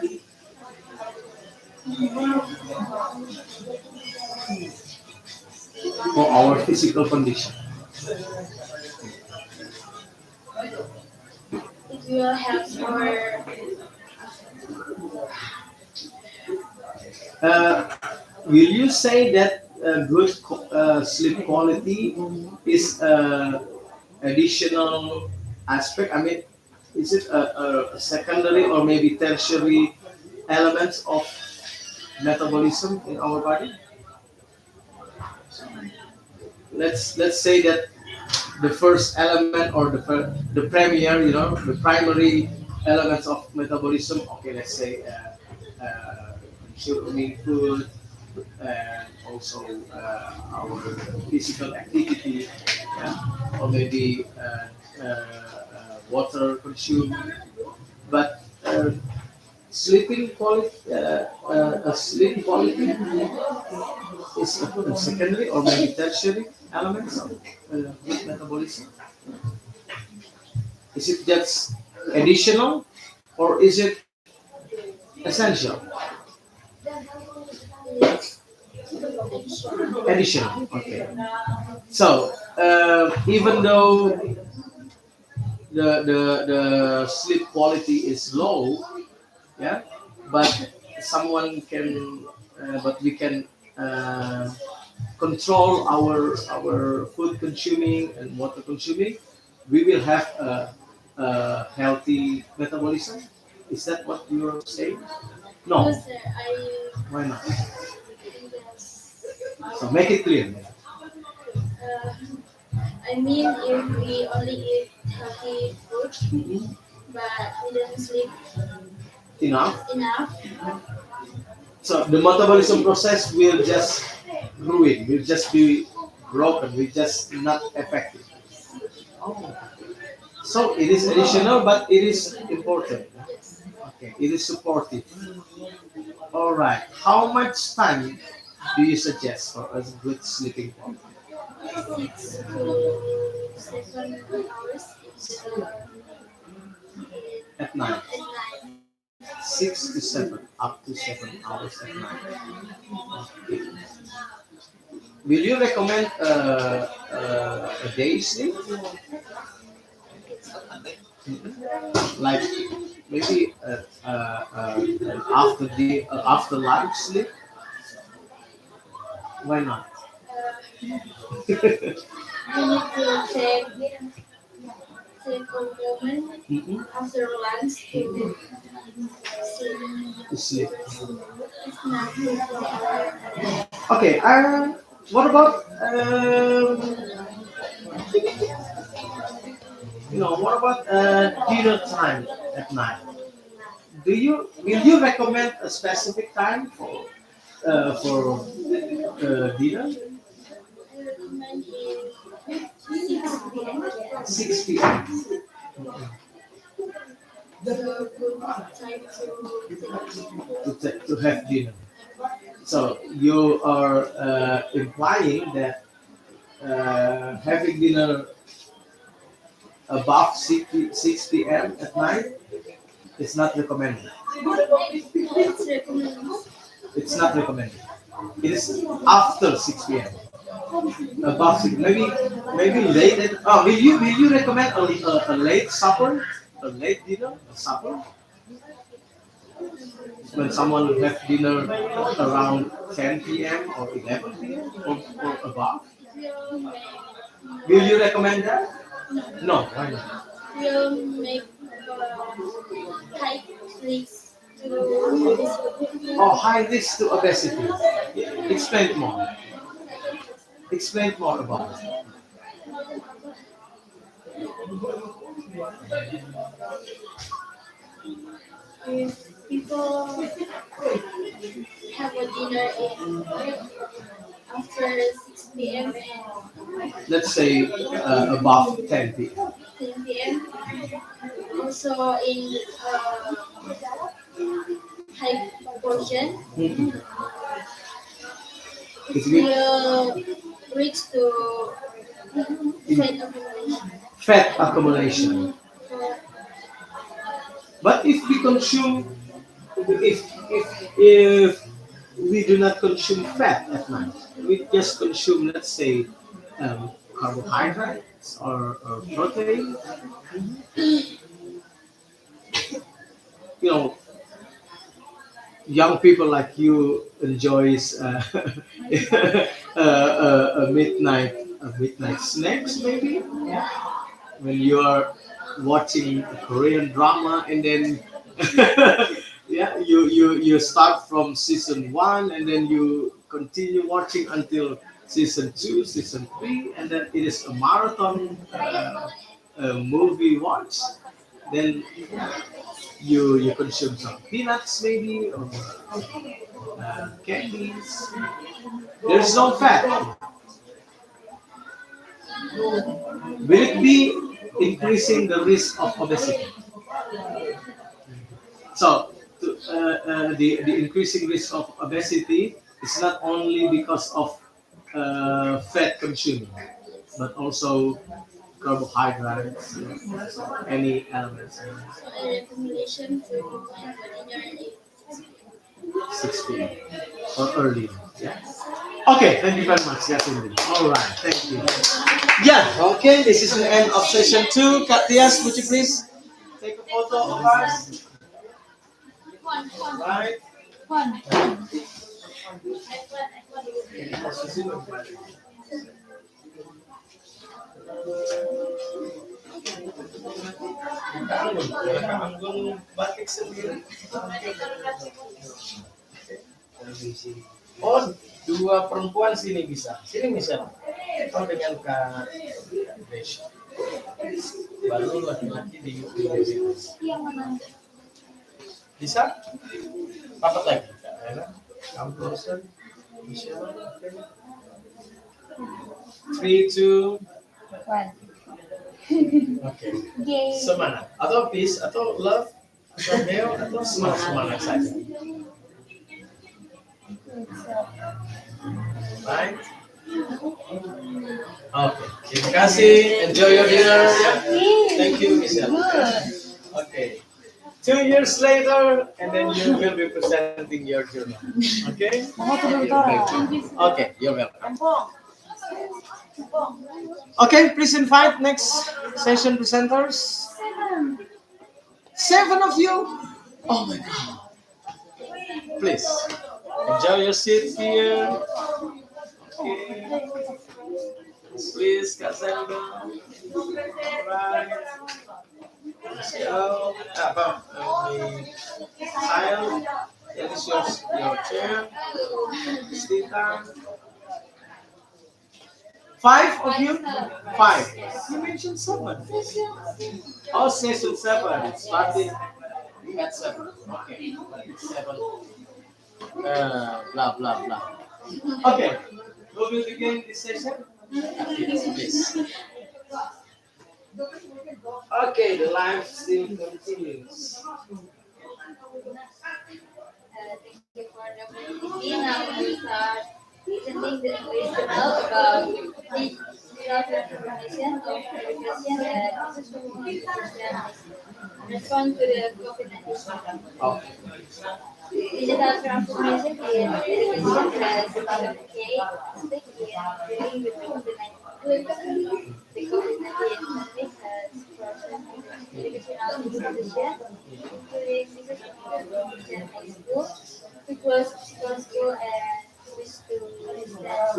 For our physical condition. it will help our Uh, will you say that good sleep quality is additional aspect? I mean, is it a secondary or maybe tertiary elements of metabolism in our body? Let's say that the first element or the premier, the primary elements of metabolism. Okay, let's say consuming food and also our physical activity, yeah, or maybe water consumed. But sleeping quality, sleep quality is a secondary or maybe tertiary elements of metabolism. Is it just additional or is it essential? Additional. Okay. So even though the sleep quality is low, yeah, but someone can, but we can control our food consuming and water consuming. We will have a healthy metabolism. Is that what you're saying? no, No. sir, I Why not? yes. So make it clear. Uh, I mean, if we only eat healthy food, Mhm. but we don't sleep Enough. enough, So the metabolism process will just ruin, will just be broken, will just not effective. Oh. So it is additional, but it is important. yes, Okay, it is supportive. All right. How much time do you suggest for a good sleeping quality 6 to 7 hours at night? at night. 6 to 7, up to 7 hours at night. Okay. Will you recommend a day sleep? Like maybe after after lunch sleep? Why not? We need to take a moment Mhm. after lunch to sleep. To sleep. It's not good for our Okay. What about what about dinner time at night? Will you recommend a specific time for dinner? I recommend you 6 p.m. 6 p.m. So good time to To have dinner. So you are implying that having dinner above 6 p.m. at night is not recommended. it's recommended. It's not recommended. It is after 6 p.m. Above 6, maybe late. Will you recommend a late supper, a late dinner, a supper? When someone will have dinner around 10 p.m. or 11 p.m. or above, Will make will you recommend that? No, why not? will make high risks to this. Oh, high risk to obesity. Explain more. Explain more about it. If people have a dinner in after 6 p.m. and Let's say above 10 p.m. 10 p.m. Also in high portion, Mhm. it It's good. will reach to fat accumulation. Fat accumulation. For But if we consume, if we do not consume fat at night, we just consume, let's say, carbohydrates or protein. You know, young people like you enjoys a midnight snacks maybe when you are watching a Korean drama and then yeah you start from season one and then you continue watching until season two, season three, and then it is a marathon movie watch. Then you consume some peanuts maybe or candies. There's no fat. Will it be increasing the risk of obesity? So, the increasing risk of obesity is not only because of fat consuming, but also carbohydrates, any elements. so a recommendation to have a dinner in 6 p.m. or earlier. Yeah. Okay, thank you very much, Yasin. All right, thank you. Yeah, okay, this is the end of session 2. Katias, would you please take a photo of us? Right. Nakakanggung batik sendiri. Oh, dua perempuan sini bisa. Sini bisa. Atau dengan Kak Grace. Baru laki-laki di sini. Bisa? Papat lagi. Kak Ella, kamu Kristen, Michelle. Okay. 3, 2, oke. Semangat. Atau peace, atau love, atau Deo, atau semangat saja. Right? Okay. Terima kasih. Enjoy your dinner. Thank you, Michelle. Okay. 2 years later, and then you will be presenting your journal. Okay? Okay, you're welcome. Okay, please invite next session presenters. 7 of you. Oh my God. Please enjoy your seat here. Okay. Please, Kak Zelda. Alright. Let's go. Kyle, that is your chair. Stita. 5 of you? 5. You mentioned 7. Oh, session 7. Starting at 7. Okay. 7. Blah, blah, blah. Okay. We will begin this session. Yes, please. Okay, the live stream continues. thank you for the opportunity. Now we start presenting the English journal about the transformation of education and education respond to the COVID-19. Okay. Digital transformation in education has become key aspect in dealing with COVID-19. The COVID-19 pandemic has forced educational institutions, including business education high school, which was stressful and switched to distance.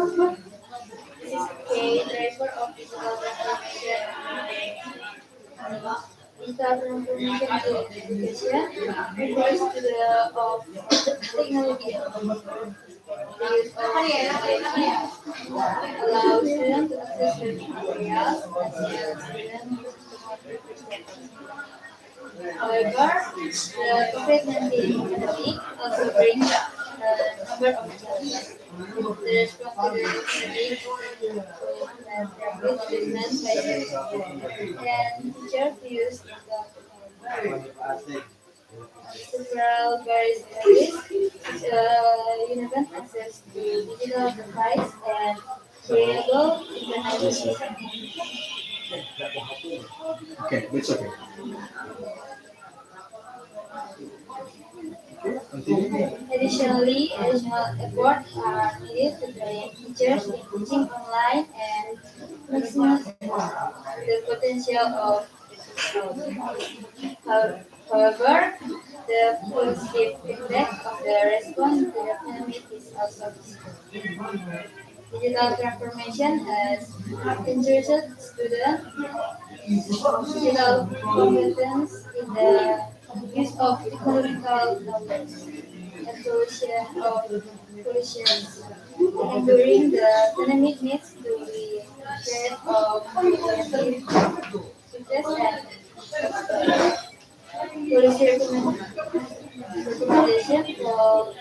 This is a key driver of digital transformation. Digital transformation in education refers to the of technology. The use of technology allows students to access learning materials as well as students However, the COVID-19 pandemic also brings a number of challenges. The response to the pandemic has rapid treatment by the and teachers use several various ways, uneven access to digital device and reliable internet connection. Okay, that's okay. Continue. Additionally, additional efforts are needed to train teachers in teaching online and maximize the potential of however, the positive impact of the response to the pandemic is also visible. Digital transformation has interested students digital competence in the use of technological knowledge and solutions. And during the pandemic needs to be shared of creative success and policy recommendation will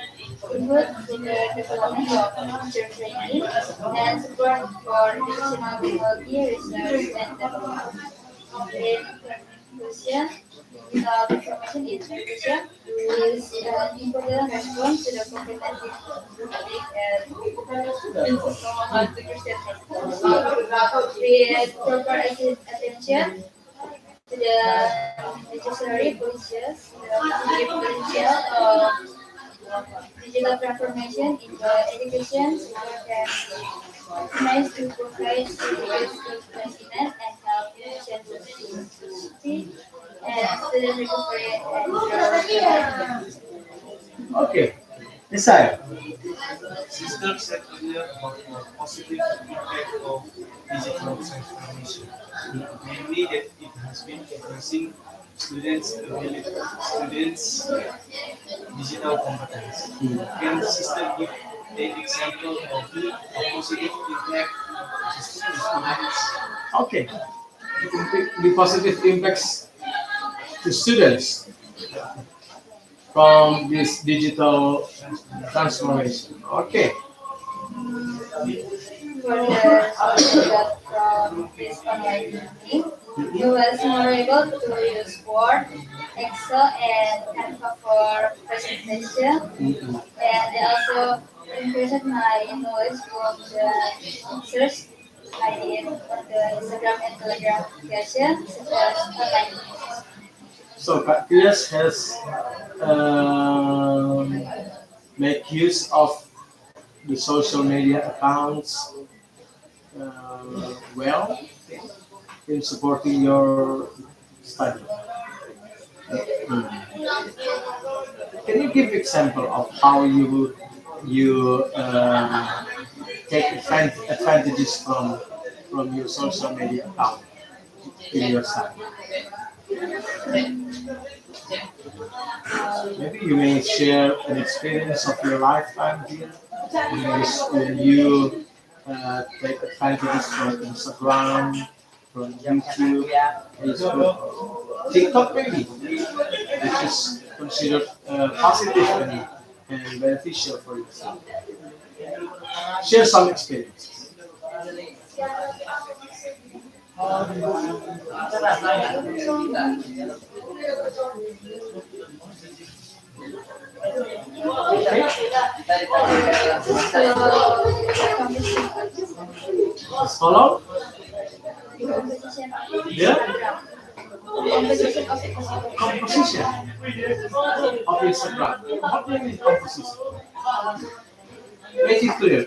include the development of teacher training and support for additional technology research and development. In conclusion, digital transformation in education is an important response to the COVID-19 pandemic and BINSUS Tomohon to Kristen High School. With proper attention to the necessary policies, the positive potential of digital transformation in the education sector can maximize to provide strategic sustenance and help efficient society and student recovery and growth. Okay, decide. Sister said earlier about the positive impact of digital transformation, namely that it has been increasing students' digital competence. Can sister give an example of a positive impact to students? Okay, the positive impacts to students from this digital transformation. Okay, For the students that from this online learning, you was more able to use Word, Excel, and Canva for presentation. And they also increased my knowledge from the search I did on the Instagram and Telegram application, such as online courses. so Pius has make use of the social media accounts well in supporting your study. Can you give example of how you take advantages from your social media account in your study? Maybe you may share an experience of your lifetime here when you take advantages from Instagram, from YouTube, Facebook, TikTok maybe, which is considered positive and beneficial for you. Share some experiences. Let's follow. Composition of Yeah. composition of Instagram. Composition of Instagram. What do you mean composition? Make it clear.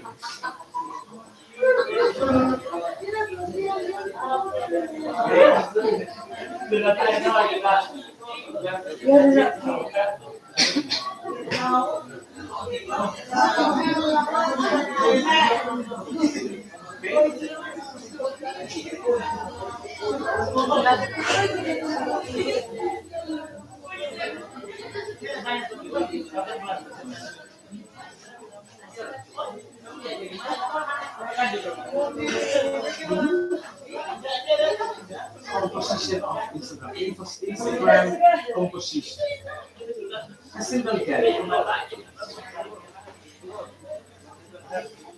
composition of Instagram. Instagram composition. I still don't get it.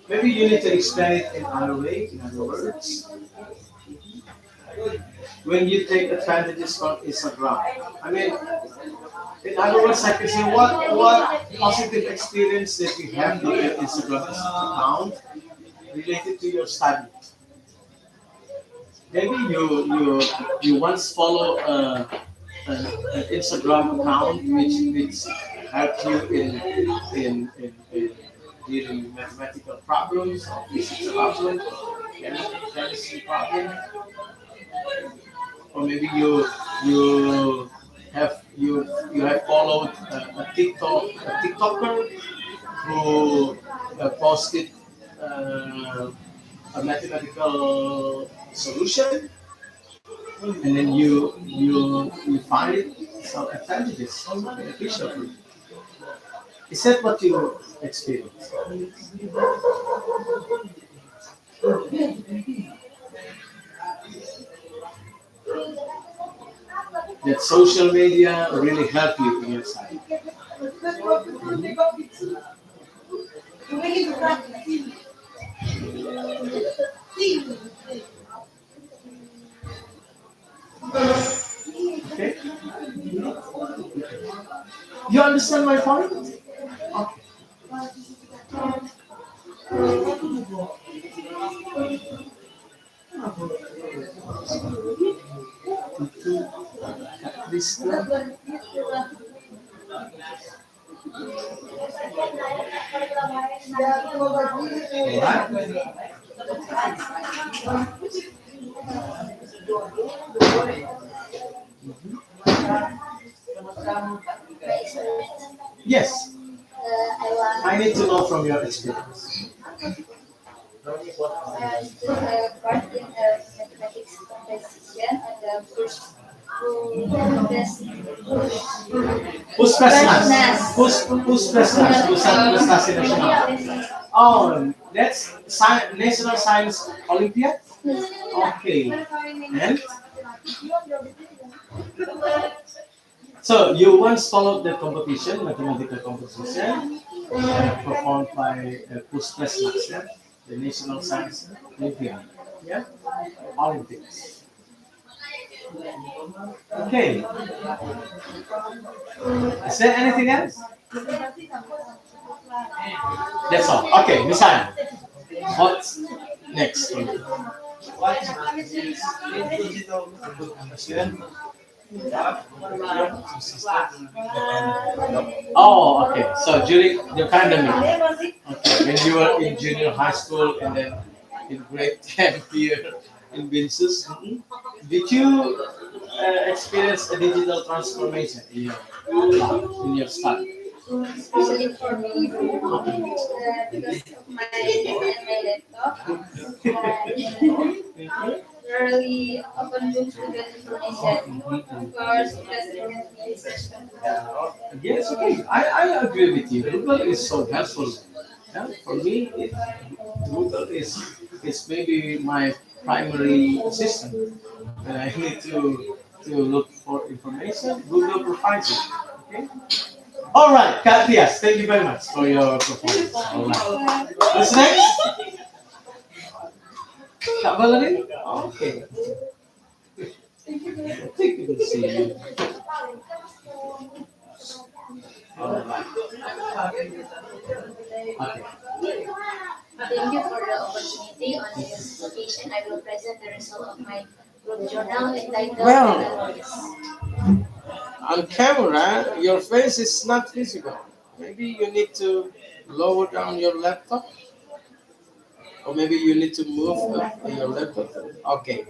Maybe you need to explain it in other way, in other words. When you take advantages of Instagram. I mean, in other words, I can say what positive experience that you have with your Instagram account related to your study. Maybe you once follow an Instagram account which helped you in dealing mathematical problems or physics problems or chemistry problems, or maybe you have followed a TikToker who posted uh, a mathematical solution, and then you find it some advantages, some beneficial for you. Is that what you experience? That social media really help you in your side? Okay, you understand my point? Okay. This Alright. Yes, I need to know from your experience. I took a part in a mathematics competition and the first who best Puspesnas. Puspesnas. Pusat Prestasi Nasional. Oh, that's National Science Olympiad? Okay. And so you once followed the competition, mathematical competition, performed by Puspesnas, yeah? The National Science Olympiad. Yeah? Olympics. Okay. Is there anything else? That's all. Okay, Misan. What's next? Oh, okay. So during the pandemic, okay, when you were in junior high school and then in grade 10 here in BINSUS, did you experience a digital transformation in your study? especially for me because of my and my laptop. Really open books to get information. Of course, that's the research. Yes, okay. I agree with you. Google is so helpful. Yeah, for me, Google is maybe my primary assistant. When I need to look for information, Google provides it. Okay. All right, Kathias, thank you very much for your performance. All right. What's next? Kak Valerie? Okay. Thank you to see you. All right. Okay. Thank you for the opportunity. On this occasion, I will present the result of my group journal entitled Well, Metabolism. on camera, your face is not visible. Maybe you need to lower down your laptop, or maybe you need to move up your laptop. Okay.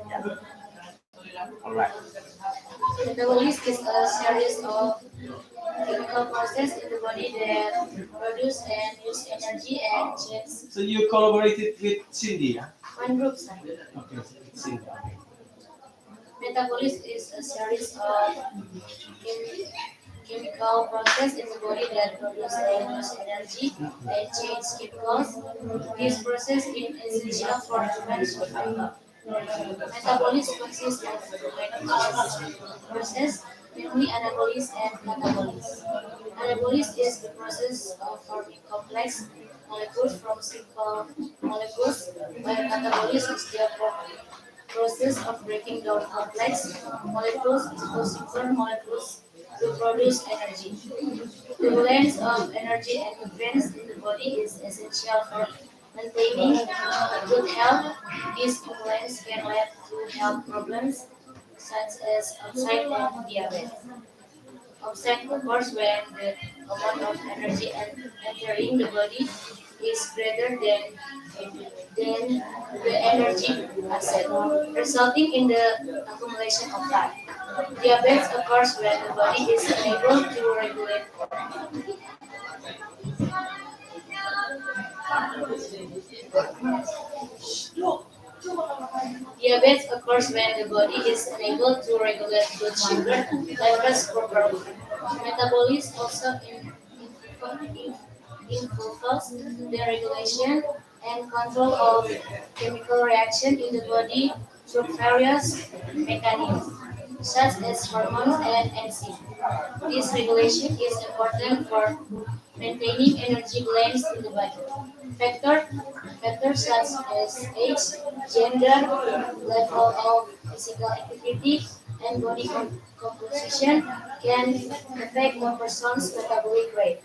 All right. Metabolism is a series of chemical process in the body that produce and use energy and change So you collaborated with Cindy, yeah? one group side. Okay, Cindy. Metabolism is a series of chemical process in the body that produce and use energy and change chemicals. This process is essential for human survival. Metabolism consists of two main processes, namely anabolism and catabolism. Anabolism is the process of forming complex molecules from simple molecules, while catabolism is the process of breaking down complex molecules into simpler molecules to produce energy. The balance of energy and nutrients in the body is essential for maintaining good health. This imbalance can lead to health problems such as outside and diabetes. Outside occurs when the amount of energy entering the body is greater than the energy asset, resulting in the accumulation of fat. Diabetes occurs when the body is unable to regulate. Diabetes occurs when the body is unable to regulate blood sugar levels properly. Metabolism also involves the regulation and control of chemical reaction in the body through various mechanisms, such as hormones and enzymes. This regulation is important for maintaining energy balance in the body. Factor, Factors such as age, gender, level of physical activity, and body composition can affect a person's metabolic rate.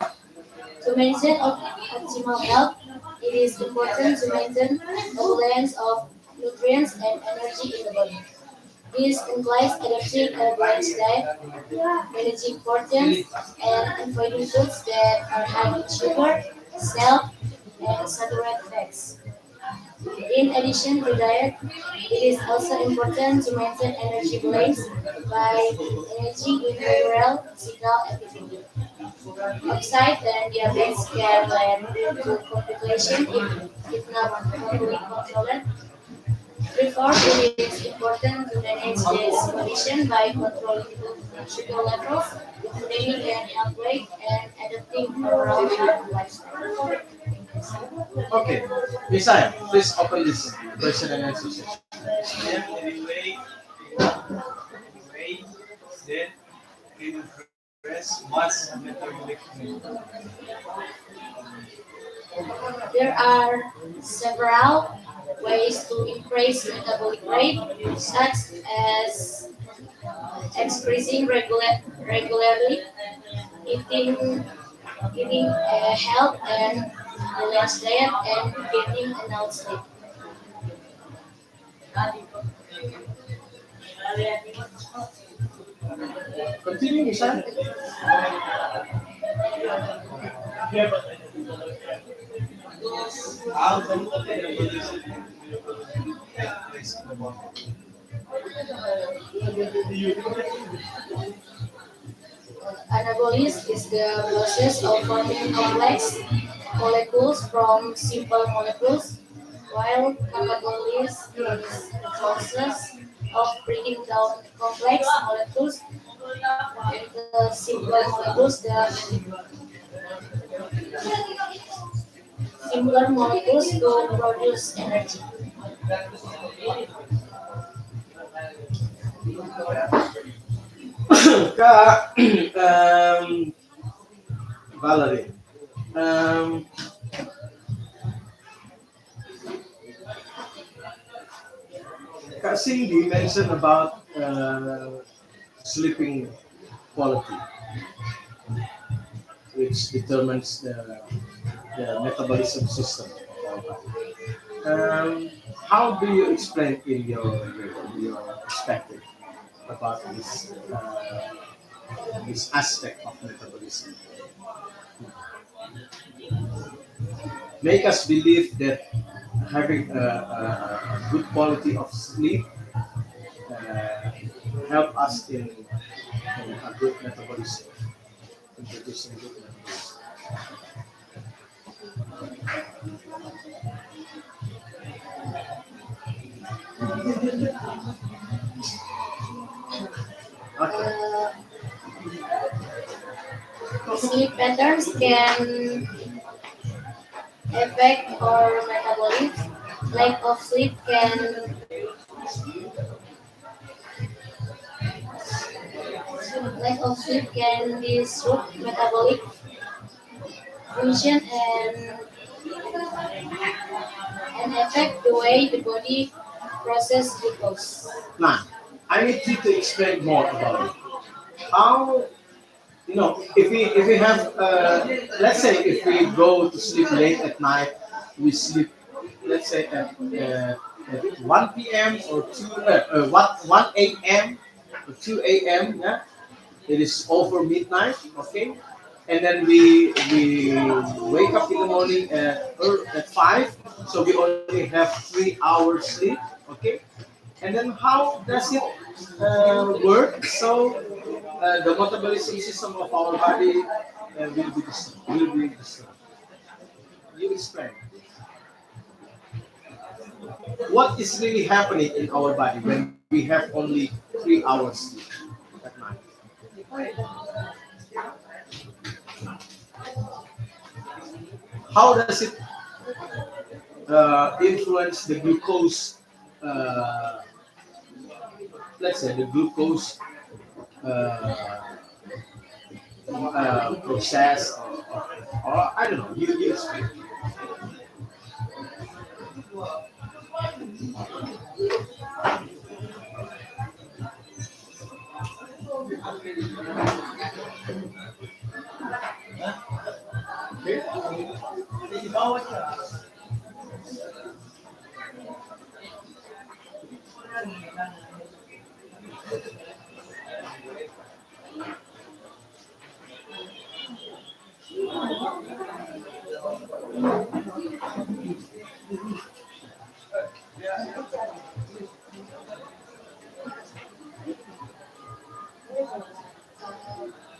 To maintain optimal health, it is important to maintain a balance of nutrients and energy in the body. This implies adopting a balanced diet, managing portions, and avoiding foods that are high in sugar, salt, and saturated fats. In addition to diet, it is also important to maintain energy balance by engaging in regular physical activity. Oxide and diabetes can lead to complications if not properly controlled. Therefore, it is important to manage this condition by controlling blood sugar levels, maintaining a health weight, and adopting overall healthy lifestyle. Okay, Isaiah, please open this question and answer session. Explain any way that can increase one's metabolic rate. There are several ways to increase metabolic rate, such as expressing regularly, eating eating a health and balanced diet, and getting enough sleep. Continue, Isaiah. How can metabolism take place in the body? Anabolism is the process of forming complex molecules from simple molecules, while catabolism is the process of breaking down complex molecules into simpler molecules to produce energy. Kak, Valerie, um, Kak Cindy mentioned about sleeping quality, which determines the metabolism system. How do you explain in your perspective about this aspect of metabolism? Make us believe that having a good quality of sleep uh, help us in a good metabolism, in producing good metabolism. Okay. Sleep patterns can affect our metabolism. Lack of sleep can Lack of sleep can disrupt metabolic function and affect the way the body processes glucose. Now, I need you to explain more about it. How, if we have, let's say, if we go to sleep late at night, we sleep, let's say, at 1 p.m. or 2, 1 a.m. or 2 a.m. Yeah, it is over midnight. Okay, and then we wake up in the morning at 5, so we only have 3 hours sleep. Okay, and then how does it work? So the metabolism system of our body will be disturbed. You explain what is really happening in our body when we have only 3 hours sleep at night. How does it influence the glucose? Uh, let's say the glucose uh, process, or I don't know. You explain.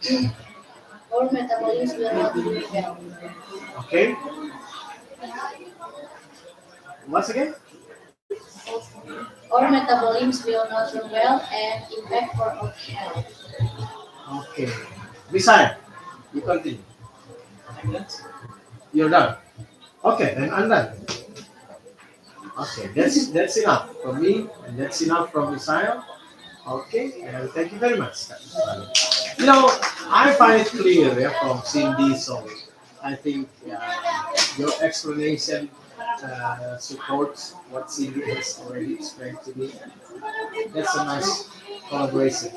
Okay. Our metabolism will not do well. Okay. Once again. Our metabolism will not do well and impact for our health. Okay. Messiah, you continue. You're done. Okay, then I'm done. Okay, that's enough from me, and that's enough from Messiah. Okay, and thank you very much. You know, I find it clear, yeah, from Cindy, so I think your explanation supports what Cindy has already explained to me. That's a nice collaboration.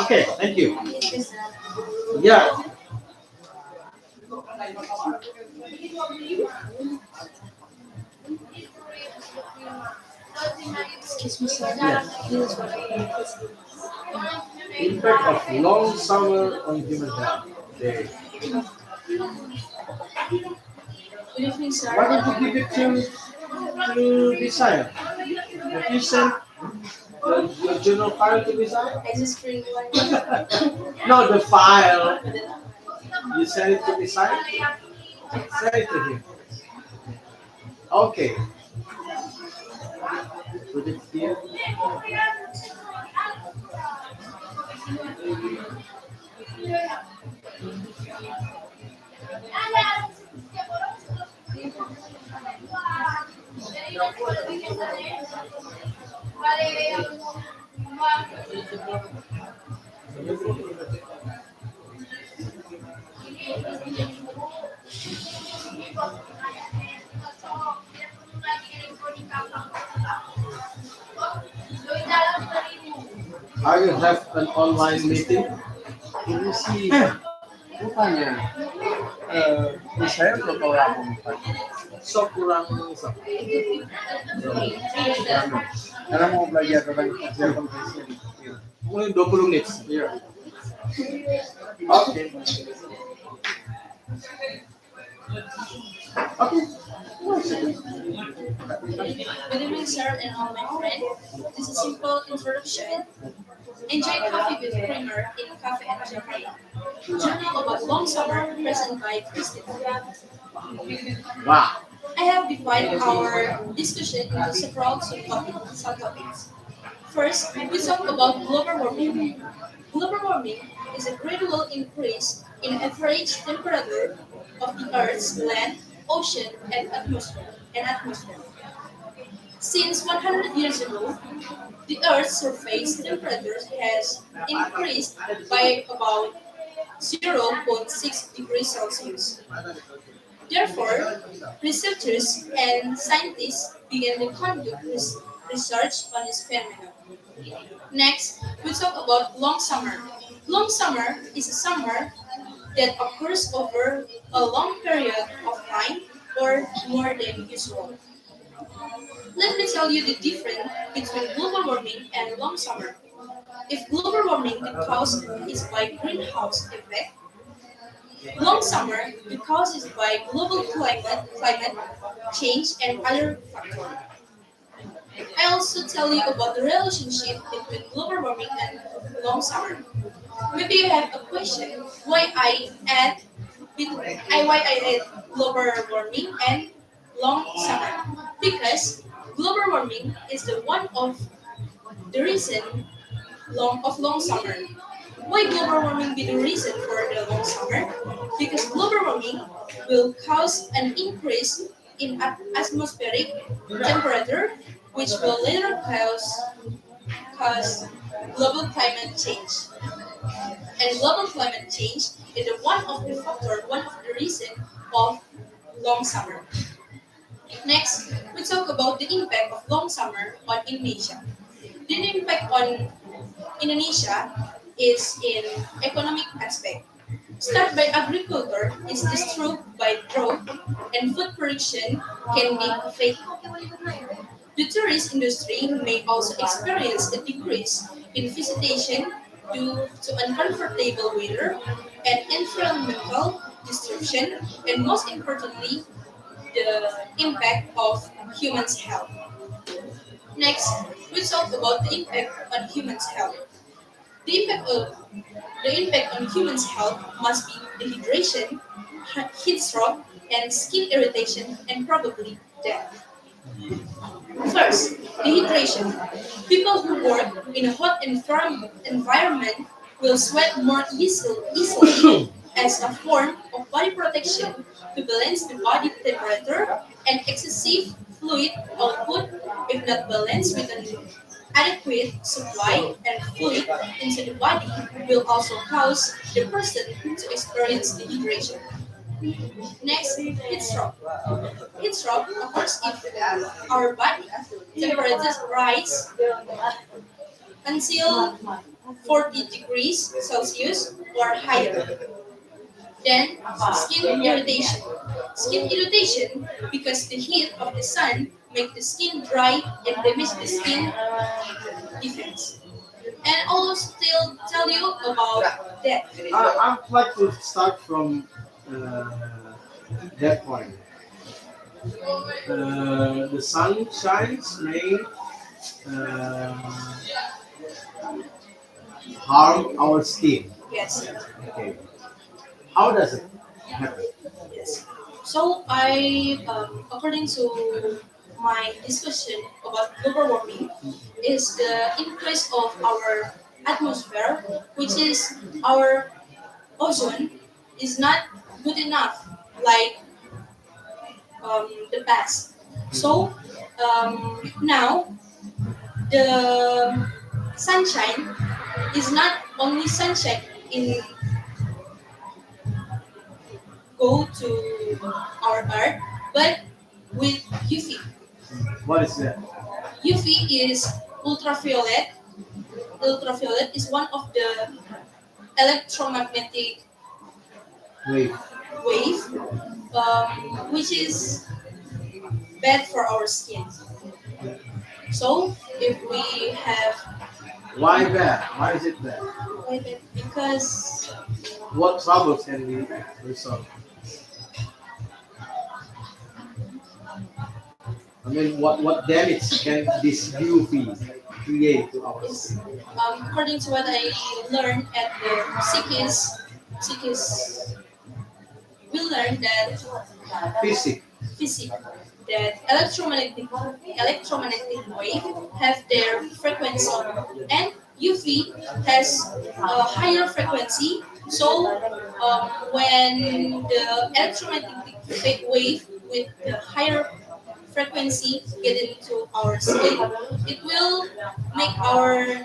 Okay, thank you. Yeah, Excuse me, sir. yes. Impact of long summer on human health. Okay. Good evening, sir. Why don't you give it to Desire? Have you sent your journal file to Desire? I just bring one. No, the file. You send it to Desire? Send it to him. Okay. Put it here. I will have an online meeting. Ini sih bukannya saya belum tahu apa mukanya. So kurang Karena mau belajar tentang kerja konvensi di kecil. mungkin 20 menit. Iya. Oke. Oke. Good evening, sir, and all my friends. This is a simple introduction. Enjoy coffee with creamer in Cafe and Jakarta. Journal about long summer, present by Kristen. Wow. I have divided our discussion into several subtopics. First, we talk about global warming. Global warming is a gradual increase in average temperature of the Earth's land, ocean, and atmosphere. Since 100 years ago, the Earth's surface temperature has increased by about zero point 0.6 degrees Celsius. Therefore, researchers and scientists began to conduct research on this phenomenon. Next, we talk about long summer. Long summer is a summer that occurs over a long period of time or more than usual. Let me tell you the difference between global warming and long summer. If global warming the cause is by greenhouse effect, long summer the cause is by global climate change and other factors. I also tell you about the relationship between global warming and long summer. Maybe you have a question why I add global warming and long summer. Because global warming is the one of the reason long summer. Why global warming be the reason for the long summer? Because global warming will cause an increase in atmospheric temperature, which will later cause global climate change. And global climate change is one of the reason of long summer. Next, we talk about the impact of long summer on Indonesia. The impact on Indonesia is in economic aspect. Start by agriculture is destroyed by drought and food production can be affected. The tourist industry may also experience a decrease in visitation due to uncomfortable weather and environmental disruption, and most importantly, the impact of humans' health. Next, we talk about the impact on humans' health. The impact, of, the impact on humans' health must be dehydration, heat stroke, and skin irritation, and probably death. First, dehydration. People who work in a hot environment will sweat more easily as a form of body protection to balance the body temperature, and excessive fluid output, if not balanced with an adequate supply and fluid into the body, will also cause the person to experience dehydration. Next, heat stroke. Heat stroke occurs if our body temperatures rise until 40 degrees Celsius or higher. Then, skin irritation. Skin irritation because the heat of the sun makes the skin dry and damage the skin defense. And I'll still tell you about that. I'd like to start from uh, that point. The sun shines may uh, harm our skin. Yes. Okay. How does it happen? Yes. So according to my discussion about global warming, is the increase of our atmosphere, which is our ozone, is not good enough like the past. So now the sunshine is not only sunshine in go to our earth, but with UV. What is that? UV is ultraviolet. Ultraviolet is one of the electromagnetic Wait. wave, which is bad for our skin. So if we have Why bad? Why is it bad? because What troubles can we resolve? I mean, what damage can this UV create to our is skin? according to what I learned at the Sikis, we learned that Physics. physics that electromagnetic wave have their frequency, and UV has a higher frequency. So when the electromagnetic wave with the higher frequency get into our skin, it will make our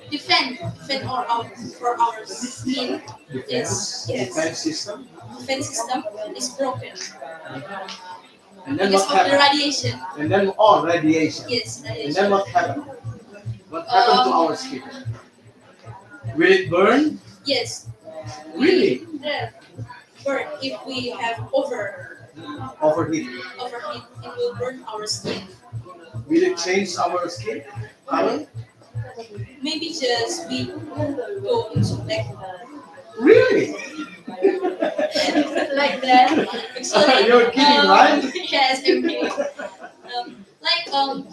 defend for our skin is Defense system. defense system is broken And then because what of the happened? radiation. And then radiation. Yes, And radiation. then what happened? What happened to our skin? Will it burn? Yes, Really? yeah, burn if we have Overheat. overheat, it will burn our skin. Will it change our skin color? Maybe just we go into black Really? like that. Actually, You're kidding, right? Yes, I'm kidding.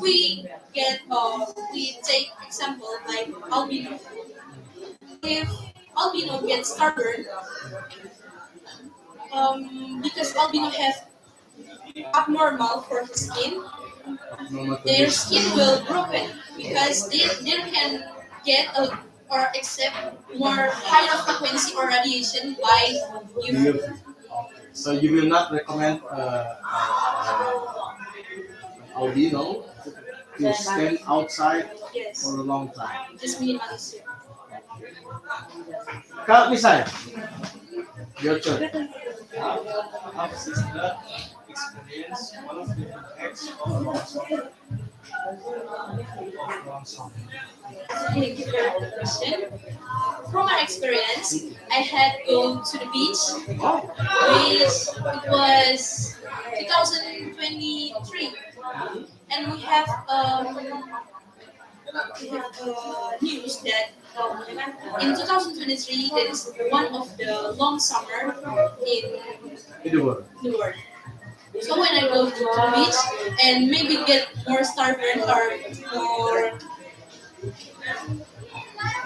We take example like albino. If albino gets starboard, because albino have abnormal for his skin, Normal their condition. skin will broken because they can get or accept more higher frequency or radiation by UV. So you will not recommend albino to stand outside Yes, for a long time. just minimize it. Kak Misai, your turn. How sister experience one of the effects of long summer? Thank you for the question. From my experience, I had go to the beach, which it was 2023, and news that in 2023 there is one of the long summer In the world. in the world. So when I go to the beach and maybe get more starburn or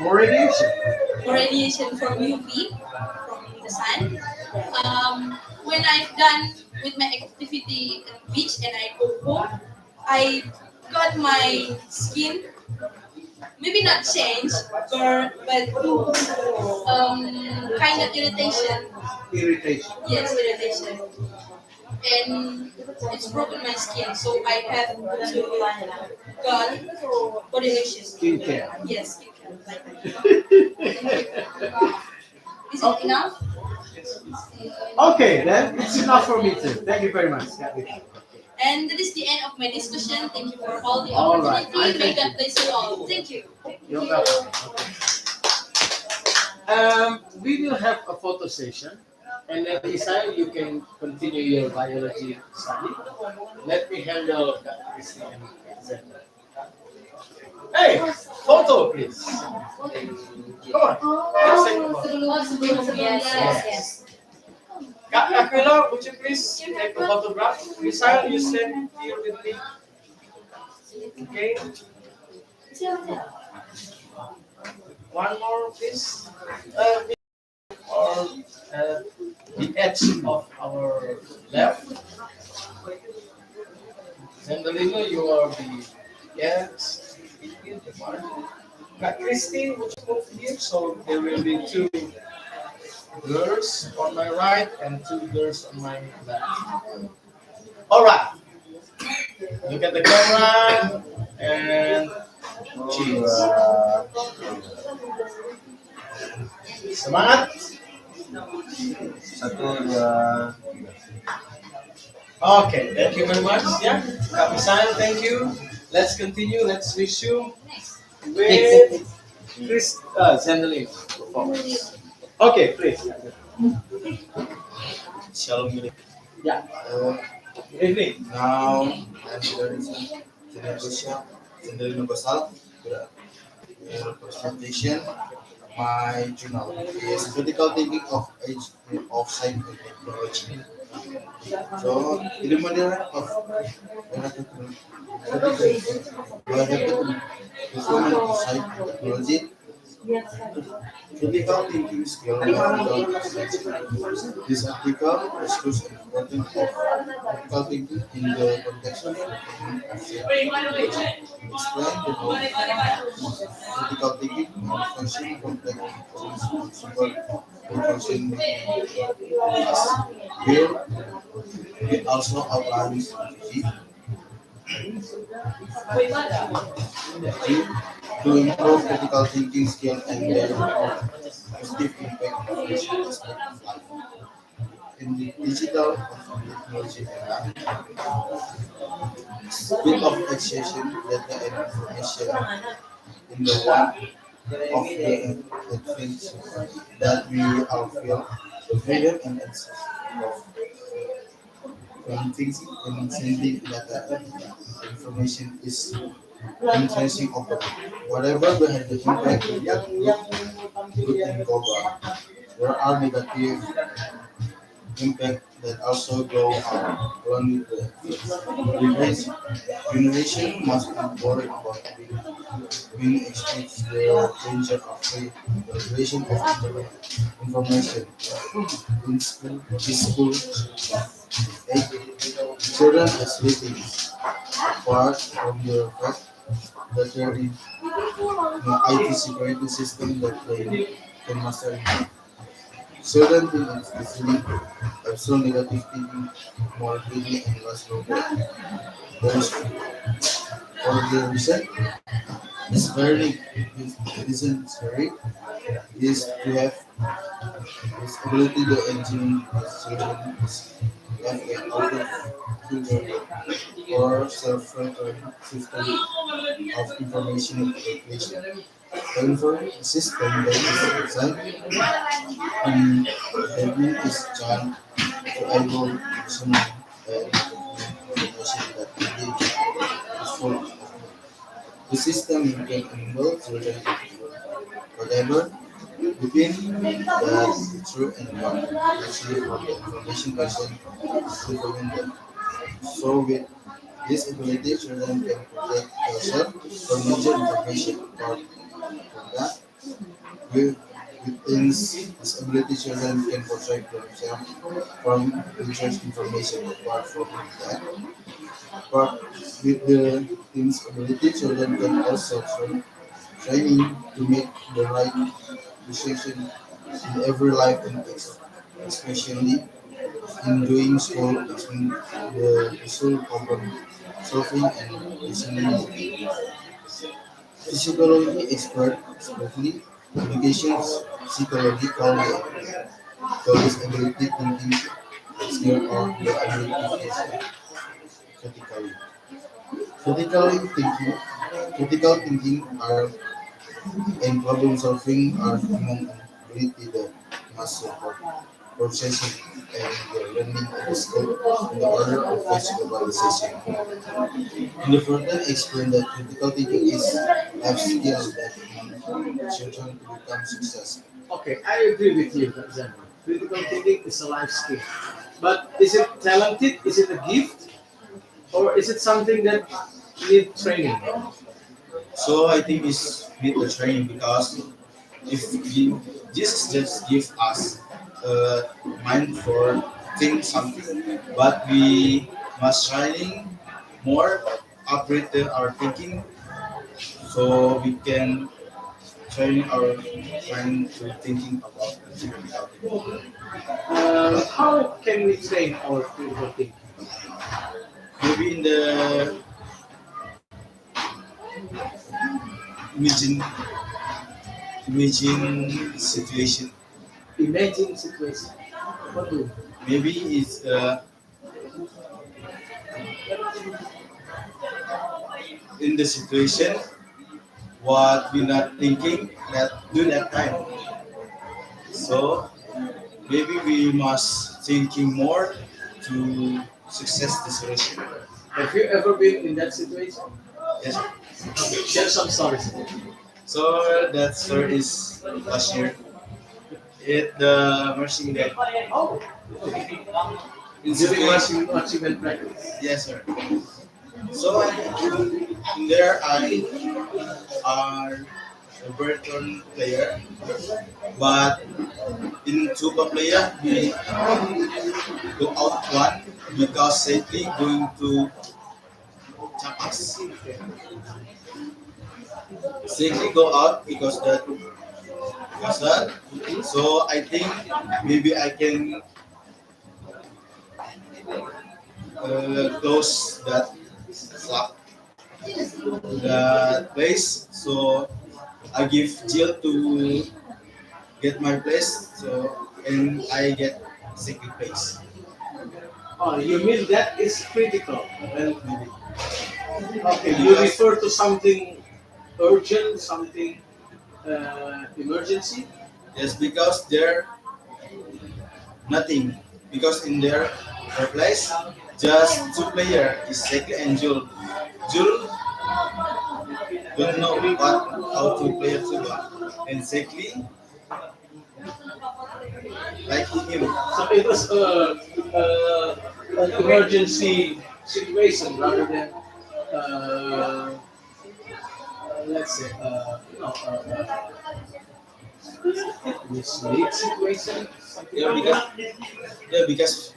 More radiation. radiation from UV from the sun, when I've done with my activity at the beach and I go home, I got my skin maybe not change, but kind of irritation. Irritation. Yes, irritation. And it's broken my skin, so I have to got body lotion. Skincare. Yes, skincare. Is it enough? Okay, then it's enough for me too. Thank you very much. And that is the end of my discussion. Thank you for all the All right. opportunity. May God bless you all. Thank you. You're welcome. We will have a photo session, and then Isai, you can continue your biology study. Let me handle Kristen and Zenda. Hey, photo, please. Come on. Let's take a photo. Yes. Aquila, would you please take a photograph? Isai, you stand here with me. Okay. One more, please. Or the edge of our left. Zendelino, you are the yes. Now, Christine, would you move here? So there will be two girls on my right and two girls on my left. All right. Look at the camera and cheers. Semangat. 1, 2, 3. Okay, thank you very much. Yeah, Kapisan, thank you. Let's continue. Let's resume with Zendelin performance. Okay, please. Shalom. Yeah. Good evening. Now, I'm going to Indonesia, Sendiri Basal, presentation. My journal is critical thinking of age of science and technology. So, ini model of development of science and technology. Critical thinking skill. This article discusses the importance of critical thinking in the context of explain the role of critical thinking and function complex function build also outlines strategy to improve critical thinking skill and their positive impact on each aspect of life. In the digital technology era, speed of accessing data and information in the one of the things that we all feel the freedom and access of thinking and sending data and information is increasing open. Whatever we have the impact, good and global, there are negative impact that also go along with the generation. Generation must be worried about being exposed to the danger of free manipulation of information in school. Children as ratings apart from the fact that there is no IT security system that they can master. Children think it's easily absorb negative thinking more quickly and less longer. There is for the reason it's very necessary is to have this ability to engine as children is have an open filter or self-filtering system of information calculation. The information system that is designed in enabling this child to able to and information that engage is full of the system can enable children whatever within the true and what actually from the information person to prevent them. So with this ability, children can protect themselves from major information. Apart from that, with within this ability, children can protect themselves from major information. Apart from that, but with the team's ability, children can also training to make the right decision in every life context, especially in doing school, between the school problem solving and listening. Psychology expert, especially education psychology, call this ability thinking skill or the ability to think critically. Critical thinking are and problem solving are human ability that must support processing and the learning of the skill in the order of face globalization. In the further explain that critical thinking is life skill that children to become successful. Okay, I agree with you, for example. Critical thinking is a life skill. But is it talented? Is it a gift? Or is it something that need training? So I think it's need the training because if we, Jesus just give us a mind for think something, but we must training more upgrade our thinking so we can train our mind to thinking about the How can we train our critical thinking? maybe in the imagine imagine situation. Imagine situation. What do? Maybe it's in the situation what we not thinking that do that time. So maybe we must thinking more to success the solution. Have you ever been in that situation? Yes. Okay, share some stories. So that story is last year. It the nursing day. Oh, In during situation. watching and practice. Yes, sir. So in there I are a Burton player, but in Tuba player we go out one because safely going to Chapas. Safely go out because that. So I think maybe I can close shop, that place. So I give Jill to get my place. So and I get second place. Oh, you mean that is critical? Well, okay, you refer to something urgent, something emergency? Yes, because there nothing. Because in their place, just two player is Seki and Jul. Jul don't know how to play tuba, and Seki like him. So it was an emergency situation rather than, let's say, mislead situation. Yeah, because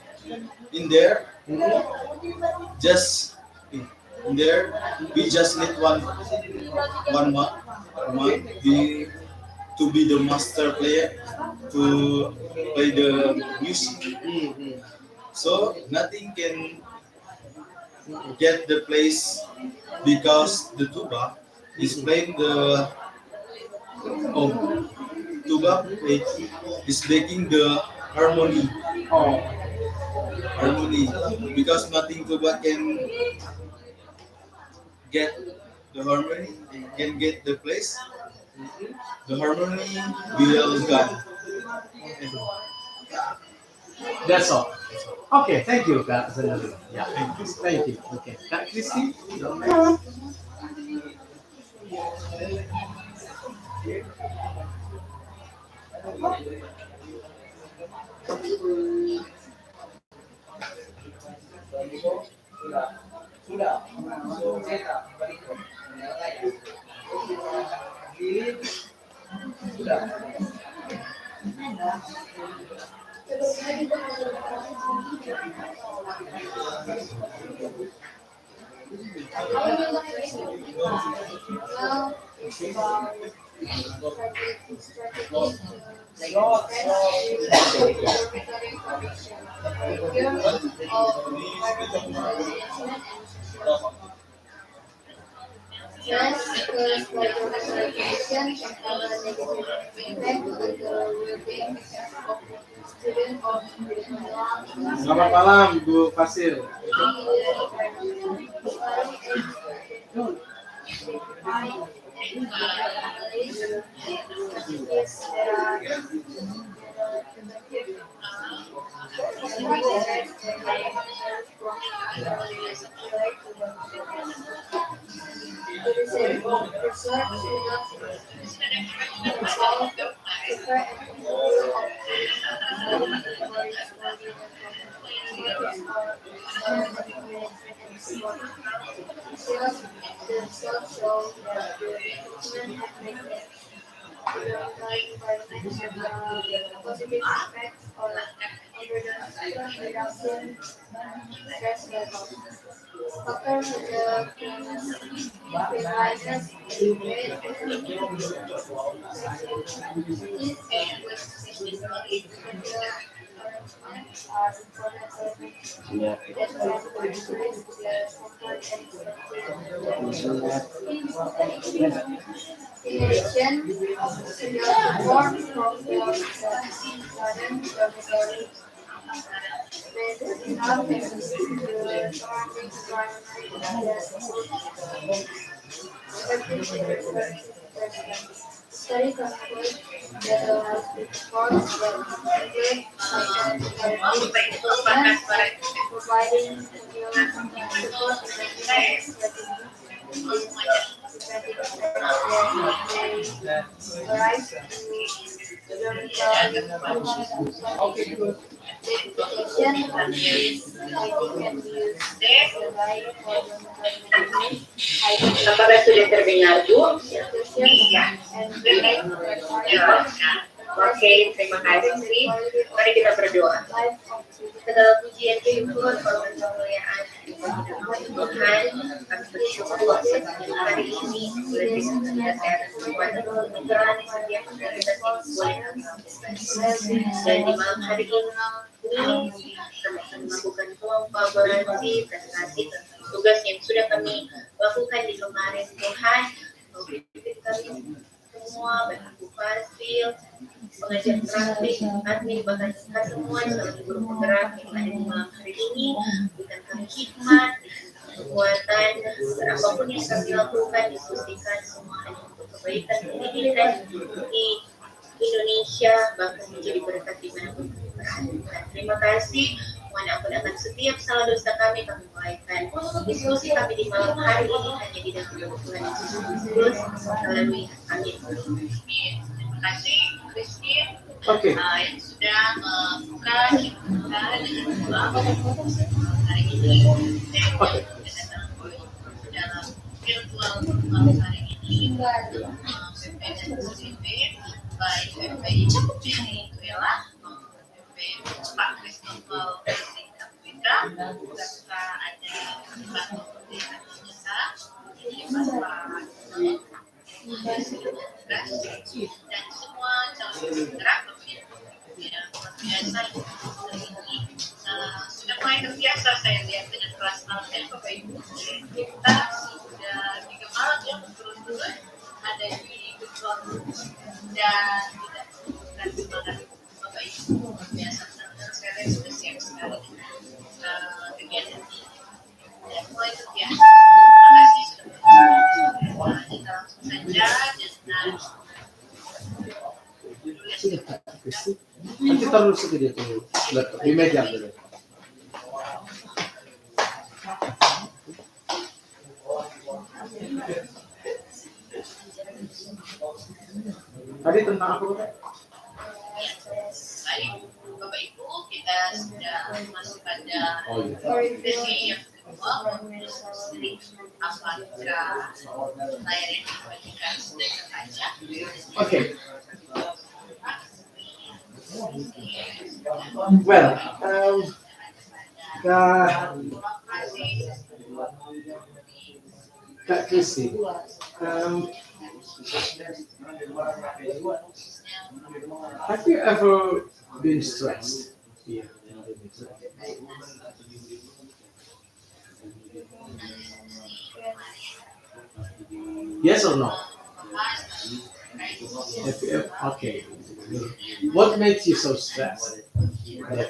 in there just in there we just need one month we to be the master player to play the music. Mhm. So nothing can get the place because the tuba is playing the oh tuba is making the harmony Oh, harmony because nothing tuba can get the harmony can get the place the harmony will gone. that's all. Okay, thank you, Kak Zanali. Yeah, thank you. Okay, Kak Christy, you're next. Well, about strategies stress caused by domestic conditions can have a negative impact on the well-being of students of Selamat malam, Bu Fasil. Themselves show that the human affected environment have positive effects on reduction stress levels. Factors such as cleanliness, in addition, support from the garden dormitory may help assist the surrounding environment. Study concludes that the sports that include providing support arise to education and is hiking can be used as a guide for Apakah sudah terdengar, Bu? and Oke, terima kasih. Mari kita berdoa. Segala puji dan syukur hormat kemuliaan Tuhan, kami bersyukur hari ini boleh bisa kita Pembukaan setiap prioritas yang boleh kami lakukan. Dan di malam hari ini, kami akan melakukan kolaborasi, presentasi tentang tugas yang sudah kami lakukan di kemarin. Tuhan, objektif kami semua, baik ibu Farsil, pengajar praktik, admin, bahkan kita semua sebagai guru penggerak yang ada di malam hari ini, berikan kami hikmat, kekuatan, dan apapun yang kami lakukan, diskusikan semua hanya untuk kebaikan pendidikan di Indonesia, bahkan menjadi berkat dimanapun kami berada. Terima kasih. Mohon ampun akan setiap salah dosa kami mulaikan diskusi kami di malam hari ini hanya di dalam nama Tuhan Yesus Kristus. Melalui amin. Terima kasih Kristen yang sudah membuka kita dengan doa hari ini dan datang dalam virtual malam hari ini PP dan CP baik PP Venezuela Pak Christopher Putra serta ada Pak Desa Pak dan semua calon penggerak yang biasa ini sudah mulai terbiasa saya lihat dengan kelas malamnya Bapak Ibu kita sudah 3 malam yang berturut-turut ada di virtual dan tidak bukan semangat Bapak Ibu biasa saya sudah siap sekali kegiatan ini dan mulai terbiasa. Terima kasih sudah kita langsung saja dan Nanti taruh situ dia tuh laptop di meja dulu. Tadi tentang apa Pak? Baik, Bapak Ibu, kita sudah masuk pada sesi yang kedua. Jadi, apakah layar yang dibagikan sudah terbaca? Oke. Well, Kak Kristen, have you ever been stressed? Yeah. Yes or no? Okay. What makes you so stressed? Yeah.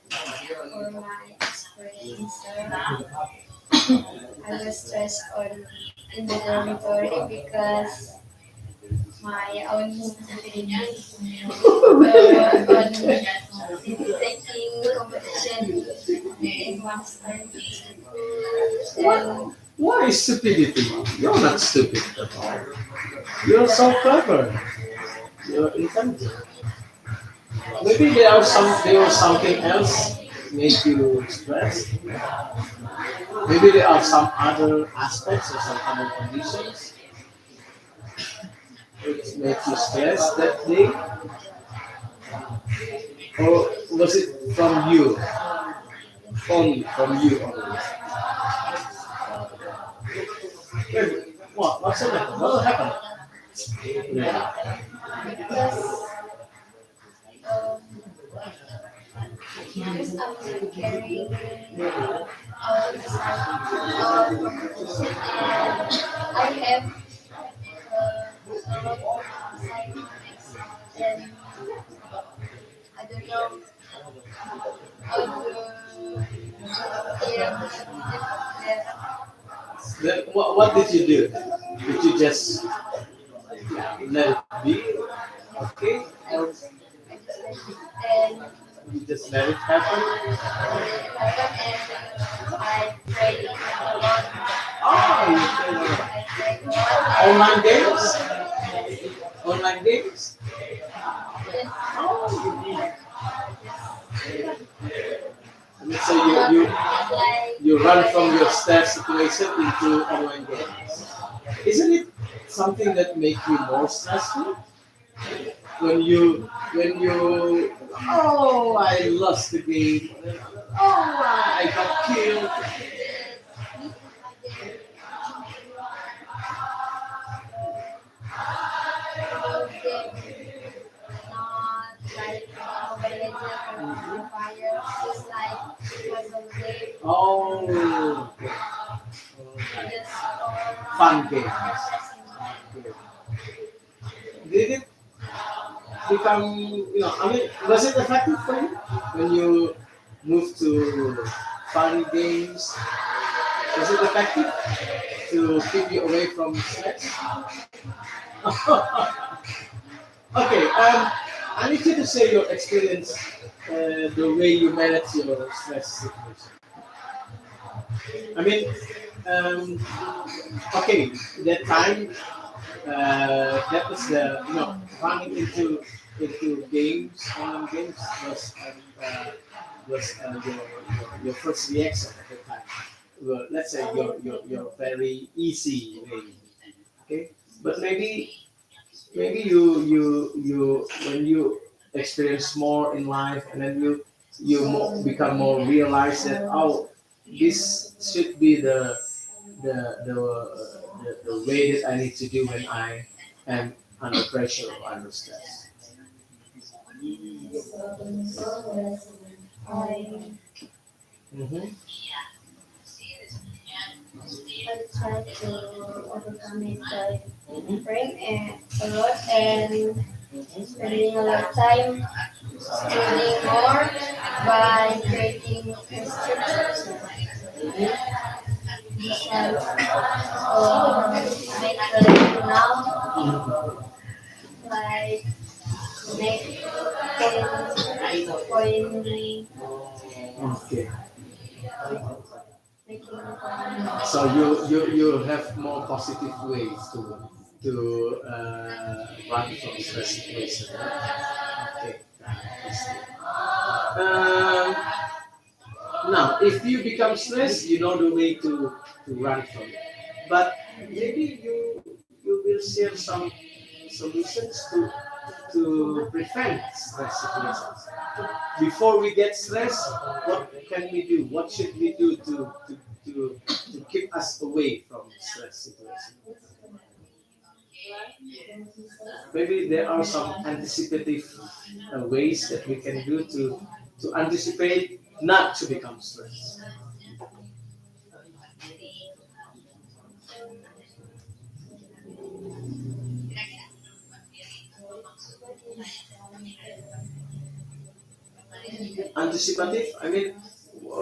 For my experience, I was stressed in the dormitory because my own opinion on taking competition in master. And Why stupidity? You're not stupid at all. You're so clever. You're intelligent. Maybe there was something else make you stressed. Maybe there are some other aspects or some other conditions which make you stressed that day. Or was it from you? Only from you only. Wait, what? What's the matter? What happened? Yeah. because I'm carrying all the competition and I have a lot of assignments and I don't know how to deal with that. Then what did you do? Did you just let it be? Okay? Or And you just let it happen? I pray a lot. Oh, you play I pray a lot. online games? Online games? Oh, you did. So you run from your stress situation into online games. Isn't it something that makes you more stressful? When you I lost the game, I got killed. not like Mobile Legends or Free Fire. Just like puzzle game. Oh, okay. Just Fun games. refreshing. Did it become, I mean, was it effective for you when you moved to fun games? Was it effective to keep you away from stress? Okay, I need you to say your experience, the way you manage your stress situation. I mean, um, okay, that time, that was the, running into games, online games was your first reaction at the time. Well, let's say your very easy way, okay? But maybe you when you experience more in life, and then become more realize that, oh, this should be the the, the way that I need to do when I am under pressure or under stress. I Mm-hmm. I try to overcome it by praying a lot and spending a lot of time studying more by creating structures besides make like now like make point Okay. making point. So you have more positive ways to run from stress situation. Okay. Um, Now, if you become stressed, you know the way to run from it. But maybe you will share some solutions to prevent stress situations. Before we get stressed, what can we do? What should we do to keep us away from stress situations? Maybe there are some anticipative ways that we can do to anticipate not to become stressed. Anticipative, I mean,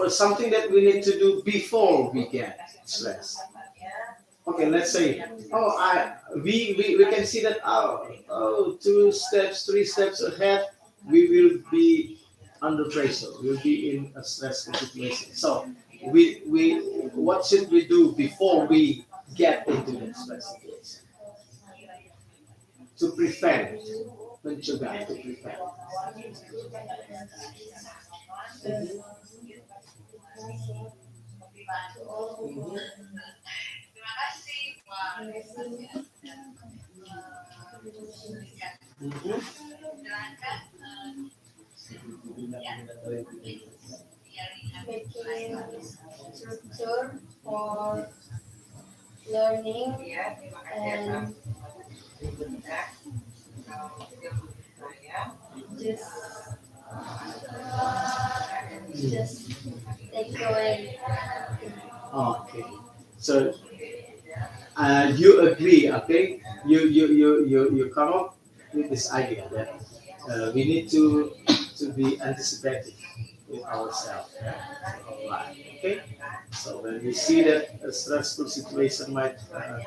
something that we need to do before we get stressed. Okay, let's say, oh, we can see that, oh, 2 steps, 3 steps ahead, we will be under pressure. We'll be in a stressful situation. So, we what should we do before we get into that stress situation to prevent, mencegah, to prevent. Mhm. Mhm. Making structure for learning and just just take away. Okay. So you agree, okay? You come up with this idea that we need to be anticipative with ourselves, of life, okay? So when we see that a stressful situation might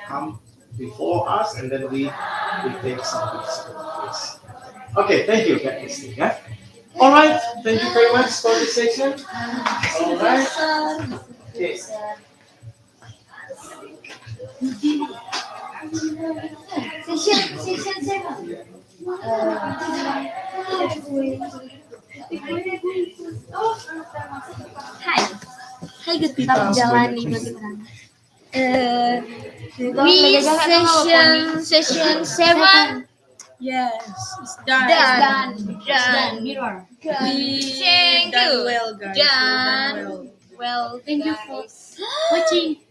come before us, and then we take some steps. Okay, thank you, Kak Christine. Yeah. All right, thank you very much for this session. All right. Okay. Section 7. Hi. Hi good people. Jalan lima orang. We session 7. Yes, it's done. Done. Mirror. We Thank done you. well, guys. Done. We done well. Well, thank you for watching.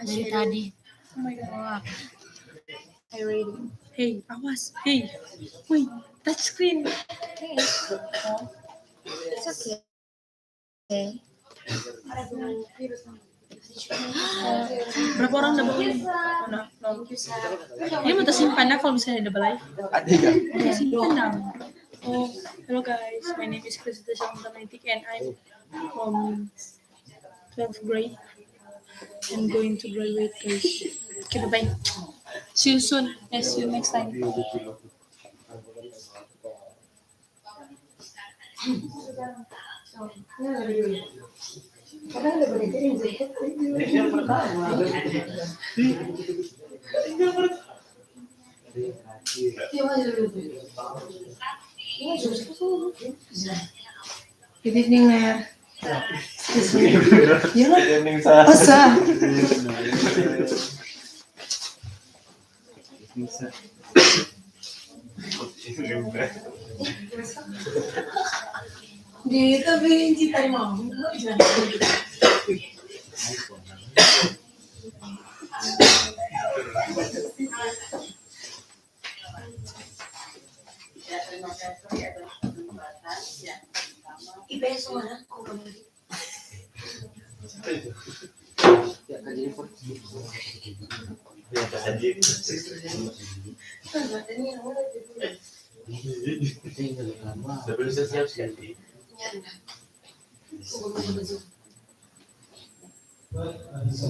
Dari tadi. Oh my god. Wah. I ready. Hey, awas. Hey, wait, touch screen. It's okay. Berapa orang double live? Oh, no, no. Ini mau tersimpan nah kalau misalnya double live. Ada kan? Tersimpan nah. Oh, hello guys. My name is Kristen and I'm from 12th grade. I'm going to graduate, guys. Okay, bye-bye. See you soon. See you next time. Good evening, Mayor. Di tapi kita mau.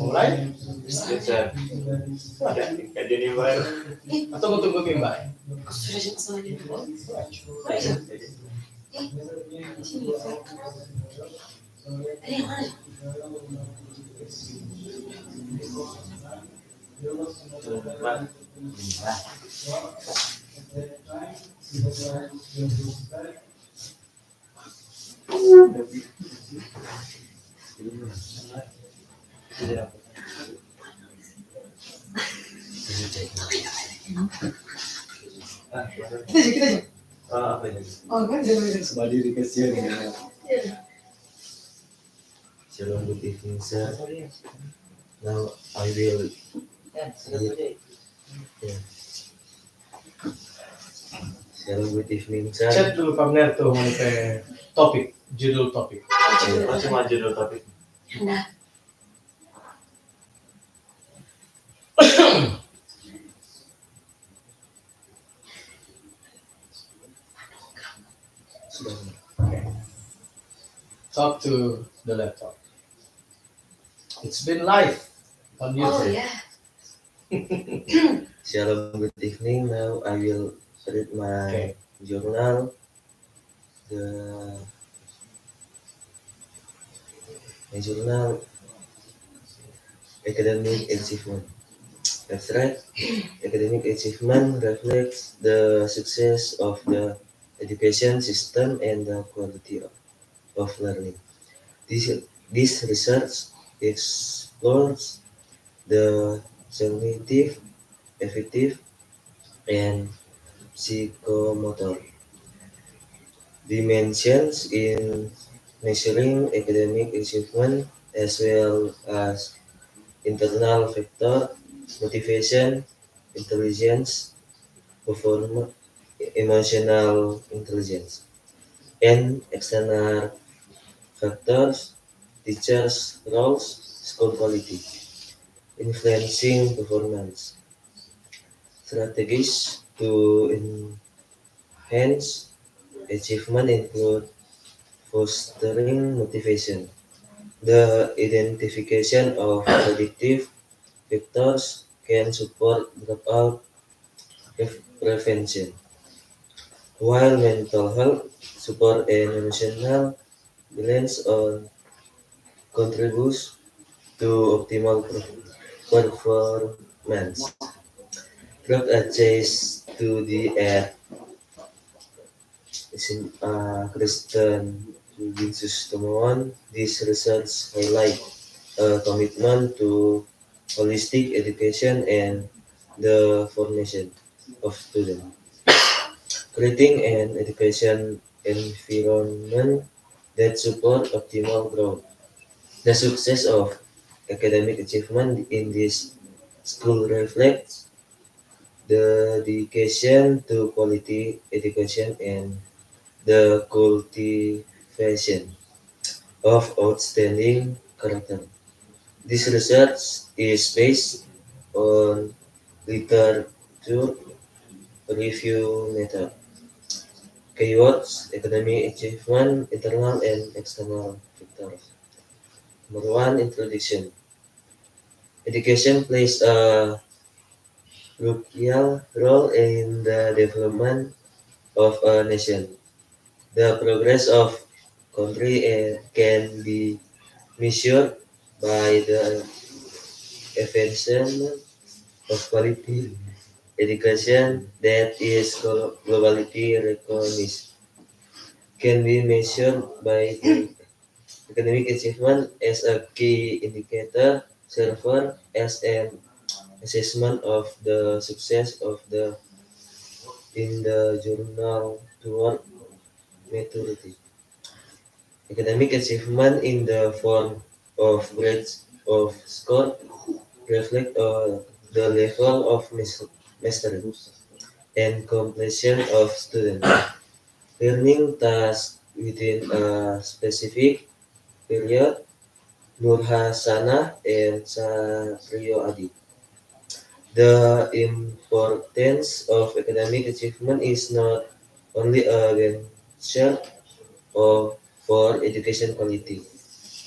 Mulai? Bisa. Kajian yang baru. Atau mau tunggu Mbak? Badi dikasih Shalom, good evening, sir. Now I will read. Yeah. Shalom, good evening, sir. Chat dulu Pamner tuh mau ke topik, judul topik. Masih mau judul topik. Talk to the laptop. It's been live on YouTube. Shalom, good evening. Now I will read my journal. My journal academic achievement. That's right. Academic achievement reflects the success of the education system and the quality of learning. This research explores the cognitive, affective, and psychomotor dimensions in measuring academic achievement, as well as internal factor, motivation, intelligence, performance, emotional intelligence, and external factors, teachers' roles, school quality, influencing performance. Strategies to enhance achievement include fostering motivation, the identification of predictive factors can support dropout prevention, while mental health support and emotional balance contributes to optimal performance. Drug adjacent to the Kristen BINSUS Tomohon, this research highlight a commitment to holistic education and the formation of students, creating an education environment that support optimal growth. The success of academic achievement in this school reflects the dedication to quality education and the cultivation of outstanding character. This research is based on literature review method, keywords, academic achievement, internal and external factors. Number one, introduction. Education plays a crucial role in the development of a nation. The progress of country can be measured by the advancement of quality education that is globally recognized. Can be measured by the academic achievement as a key indicator, server as an assessment of the success of the in the journal toward maturity. Academic achievement in the form of grades of score reflect the level of mastery and completion of student learning tasks within a specific period. Nurhasana and Satrio Adi. The importance of academic achievement is not only a venture or for education quality,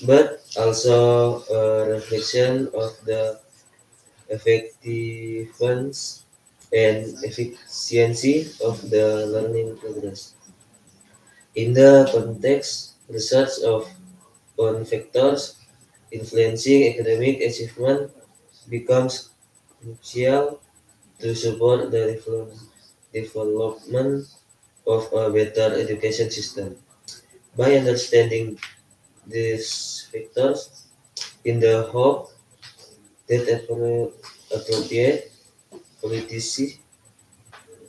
but also a reflection of the effectiveness and efficiency of the learning progress. In the context, research of on factors influencing academic achievement becomes crucial to support the development of a better education system. By understanding these factors in the hope that appropriate policy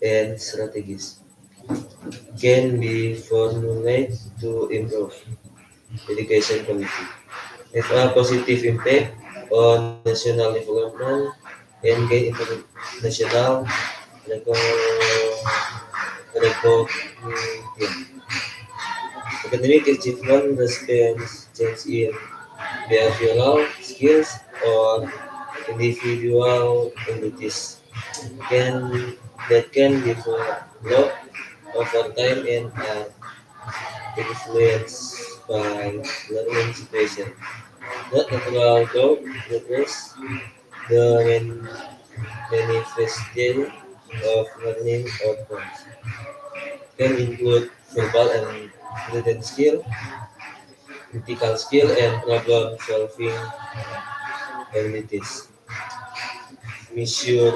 and strategies can be formulated to improve education quality, have a positive impact on national development, and gain international recognition. Academic achievement represents change in behavioral skills or individual abilities can that can develop over time and are influenced by learning situation. Not natural growth progress, the manifestation of learning outcomes can include verbal and written skill, critical skill, and problem solving abilities. Measure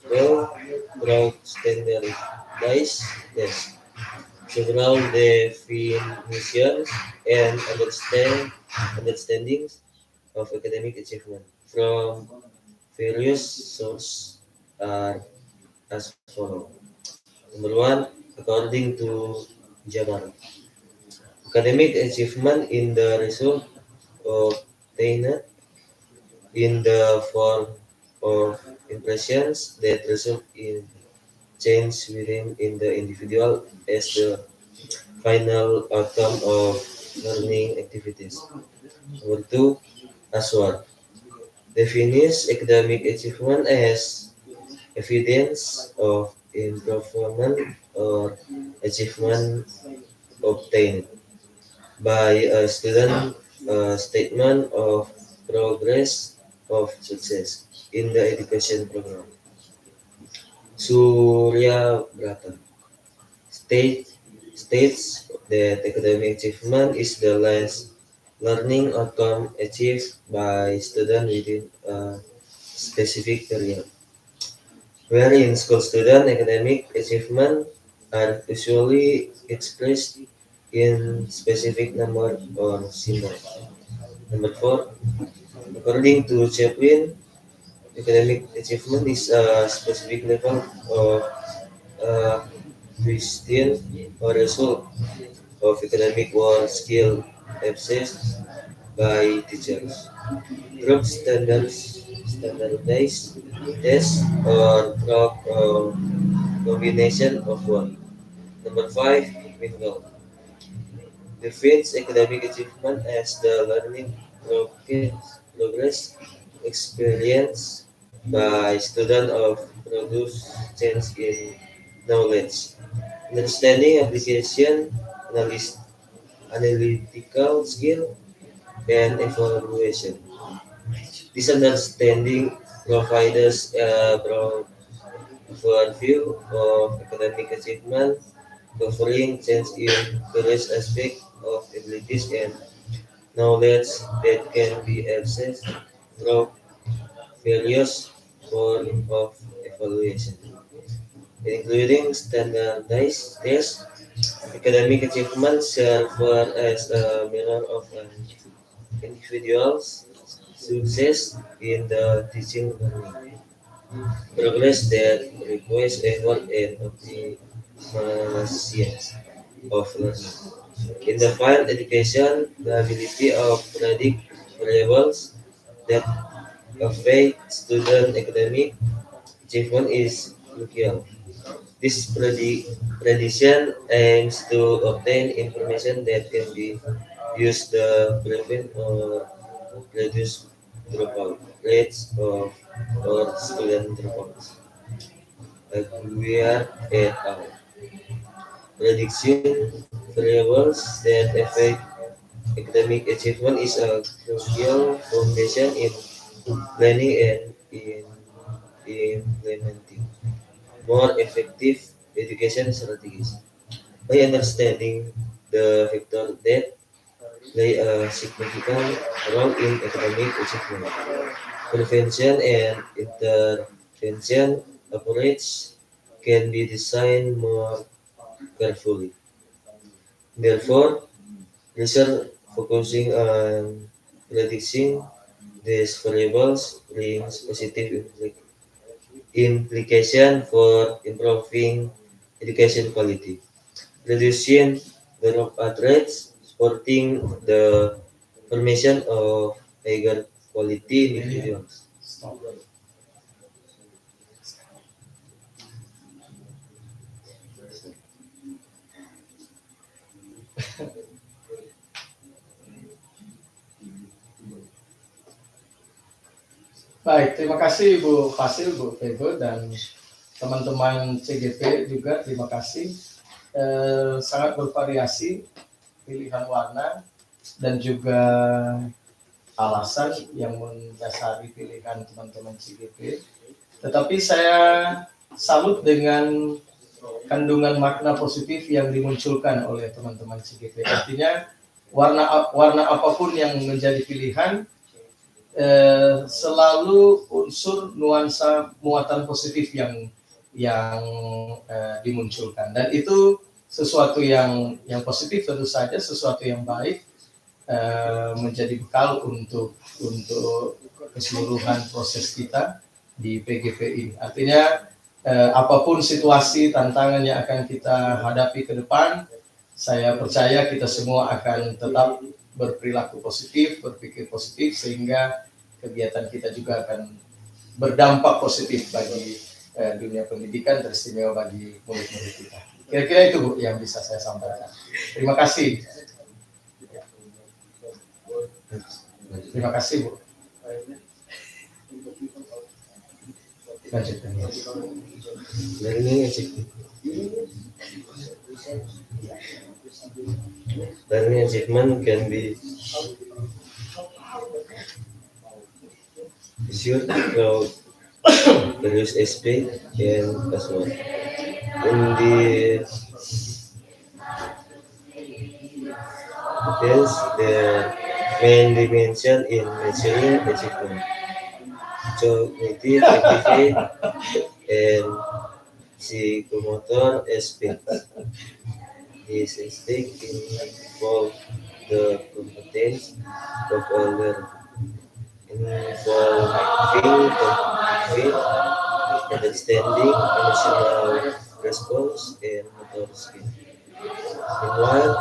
well through standardized tests. Several definitions and understandings of academic achievement from various sources are as follows. Number one, according to Jabar, academic achievement in the result obtained in the form of impressions that result in change within in the individual as the final outcome of learning activities. Number two, Aswad defines academic achievement as evidence of improvement or achievement obtained by a student, a statement of progress of success in the education program. Surya Brata state, states that academic achievement is the last learning outcome achieved by student within a specific period. Where in school student academic achievement are usually expressed in specific number or symbol. Number four, according to Chaplin, academic achievement is a specific level of uh, Christian or result of academic work skill assessed by teachers. Group standards standardized test or through a combination of one. Number five, minimal. Defines academic achievement as the learning progress experience by student of produce change in knowledge, understanding, application, analytical skill, and evaluation. This understanding provides a broad overview of academic achievement, covering change in various aspects of abilities and knowledge that can be accessed through various forms of evaluation, including standardized tests. Academic achievements serve as a mirror of an individual's success in the teaching learning progress that requires effort and optimization of learning. In the field education, the ability of predict variables that affect student academic achievement is crucial. This prediction aims to obtain information that can be used to prevent or reduce dropout rates of or student dropouts. Aguirre et al. Prediction variables that affect academic achievement is a crucial foundation in planning and in implementing more effective education strategies. By understanding the factors that play a significant role in academic achievement, prevention and intervention approach can be designed more carefully. Therefore, research focusing on predicting these variables brings positive implication for improving education quality, reducing the dropout rates, supporting the formation of higher quality individuals. Baik, terima kasih Bu Fasil, Bu Febo, dan teman-teman CGP juga terima kasih. Sangat bervariasi pilihan warna dan juga alasan yang mendasari pilihan teman-teman CGP. Tetapi saya salut dengan kandungan makna positif yang dimunculkan oleh teman-teman CGP. Artinya warna apapun yang menjadi pilihan selalu unsur nuansa muatan positif yang dimunculkan, dan itu sesuatu yang positif, tentu saja sesuatu yang baik, menjadi bekal untuk keseluruhan proses kita di PGP ini. Artinya apapun situasi tantangan yang akan kita hadapi ke depan, saya percaya kita semua akan tetap berperilaku positif, berpikir positif, sehingga kegiatan kita juga akan berdampak positif bagi dunia pendidikan, teristimewa bagi murid-murid kita. Kira-kira itu Bu yang bisa saya sampaikan. Terima kasih. Terima kasih Bu. Lanjutkan. Learning achievement can be measured through various aspects and as well. In the details, the main dimension in measuring achievement, cognitive activity, and psychomotor aspects. These aspects involve the competence of a learner, involving conflict, understanding, emotional response, and motor skill. Meanwhile,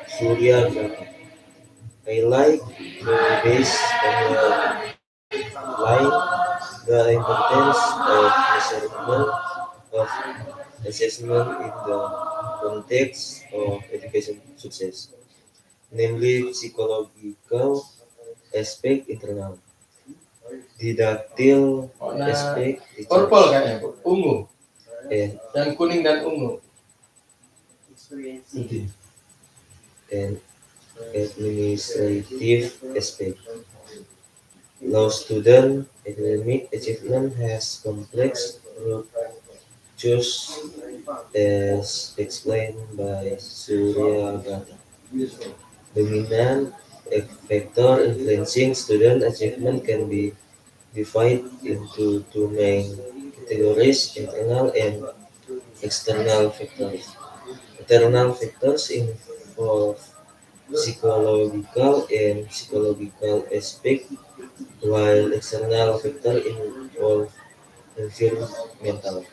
Surya Graph, I like to base on the line the importance of measurement of assessment in the context of education success, namely psychological aspect internal, didactile Warna aspect purple teachers, kayaknya, Bu. Ungu. and, Yang kuning dan ungu. Putih. and administrative aspect. Law student academic achievement has complex root choose as explained by Suryagata. Dominant factor influencing student achievement can be divided into two main categories, internal and external factors. Internal factors involve psychological and psychological aspect, while external factors involve environmental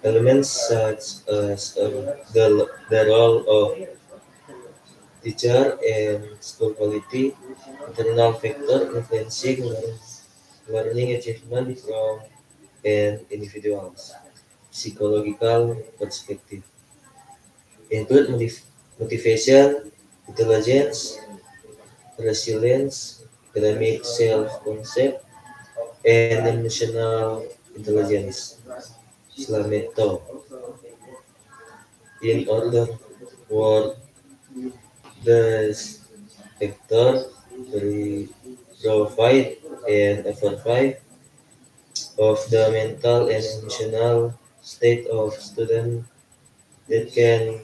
elements such as the role of teacher and school quality, internal factor influencing learning achievement from an individual's psychological perspective include motivation, intelligence, resilience, academic self-concept, and emotional intelligence. Slameto. In other words, the factor provide an overview of the mental and emotional state of student that can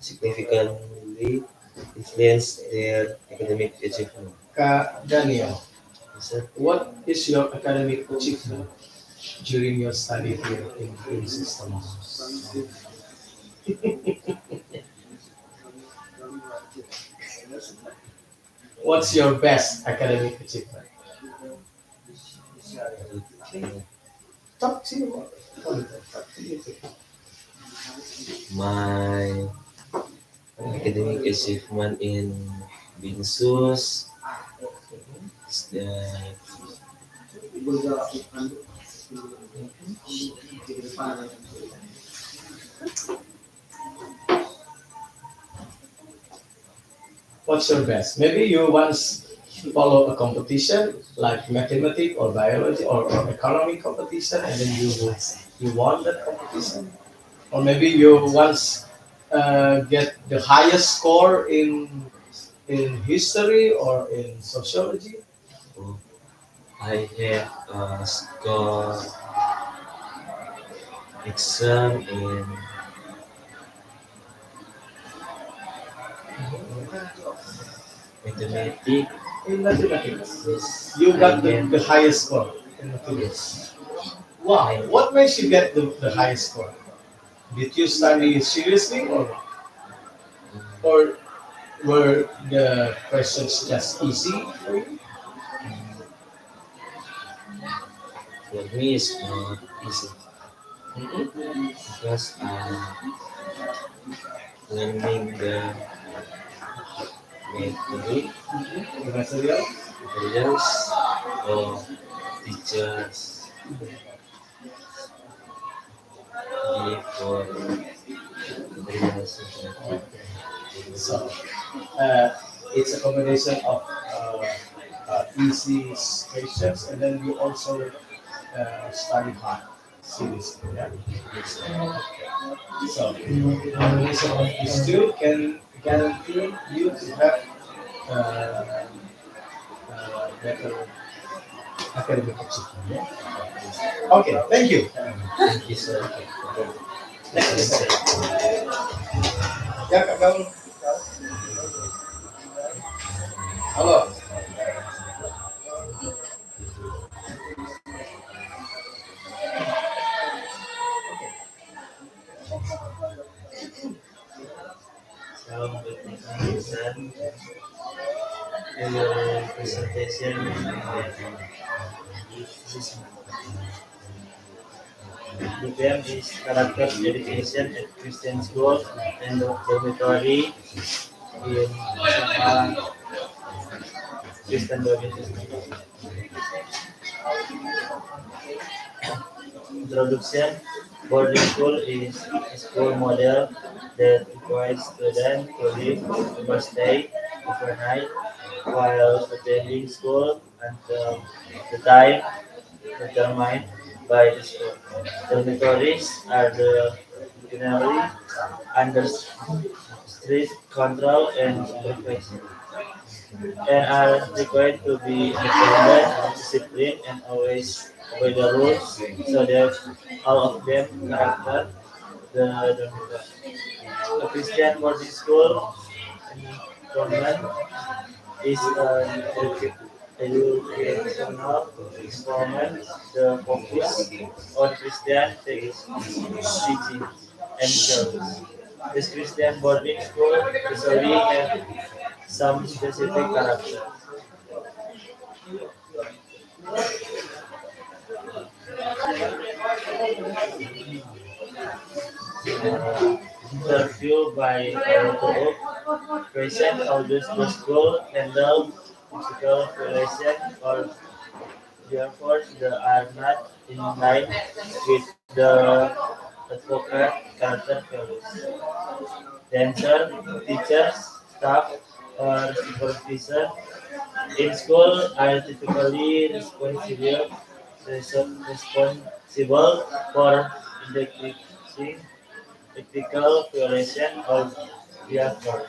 significantly influence their academic achievement. Kak Daniel, Yes, sir. what is your academic achievement during your study here in BINSUS Tomohon? What's your best academic achievement? Talk to you. Talk to you. My academic achievement in BINSUS is that What's your best? Maybe you once follow a competition like mathematics or biology or economic competition, and then you won that competition, or maybe you once get the highest score in history or in sociology. oh, I have score exam in mathematics. In mathematics, Yes, you I got the have. highest score in mathematics. Yes, Wow, I what makes you get the highest score? Did you study seriously, or were the questions just easy for you? for me it's not easy Mhm. because learning the method The material. materials of teachers give for materials. So uh, it's a combination of easy questions, and then you also study hard, seriously. Yeah. So combination of these two can guarantee you to have better academic achievement. Yeah? Okay, thank you. Thank you, sir. Next. Ya, Kak Gaul. Halo. So, listen to your presentation program is character education at Christian school and dormitory in Christian dormitory. Introduction. Boarding school is a school model that requires students to live or stay overnight while attending school until the time determined by the school. Dormitories are generally under strict control and supervision and are required to be independent, disciplined, and always obey the rules so that all of them character the dormitory. A Christian boarding school environment is an educational experiment. The focus on Christian teaching and service. This Christian boarding school usually have some specific character. Interview by group. Question: how does the school handle physical violation or therefore they are not in line with the advocate character values? The answer: teachers, staff, or supervisor in school are typically responsible for detecting ethical violation of behavior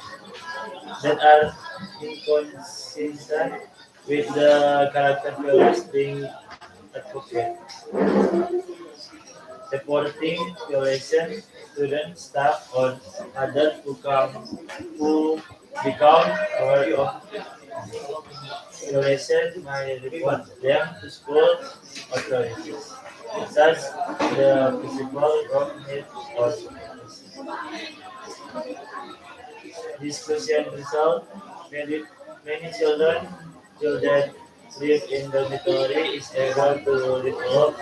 that are inconsistent with the character values being advocated. Reporting violation, students, staff, or others who become aware of violation may report them to school authorities, such the principal, head, or discussion result. Many children live in dormitory is able to develop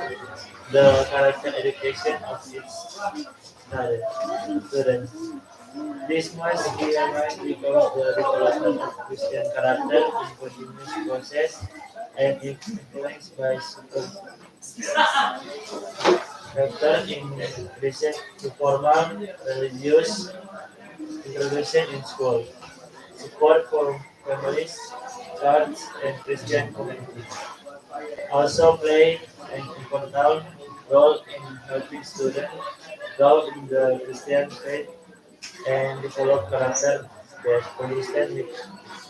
the character education of its students. This must be aligned because the development of Christian character is a continuous process and influenced by super factors in addition to formal religious introduction in school, support for families, church, and Christian communities. Also play an important role in helping students grow in the Christian faith and develop character that consistent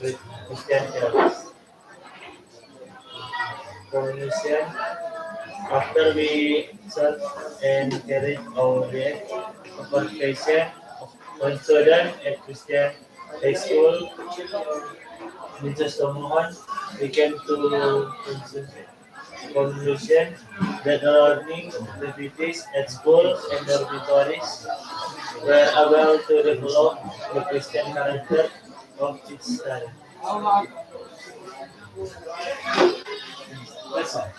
with Christian values. Communication after we serve and carry our react conversation on student at Christian high school BINSUS Tomohon, we came to conclusion that the learning activities at school and dormitories were able to develop the Christian character of each student. That's all.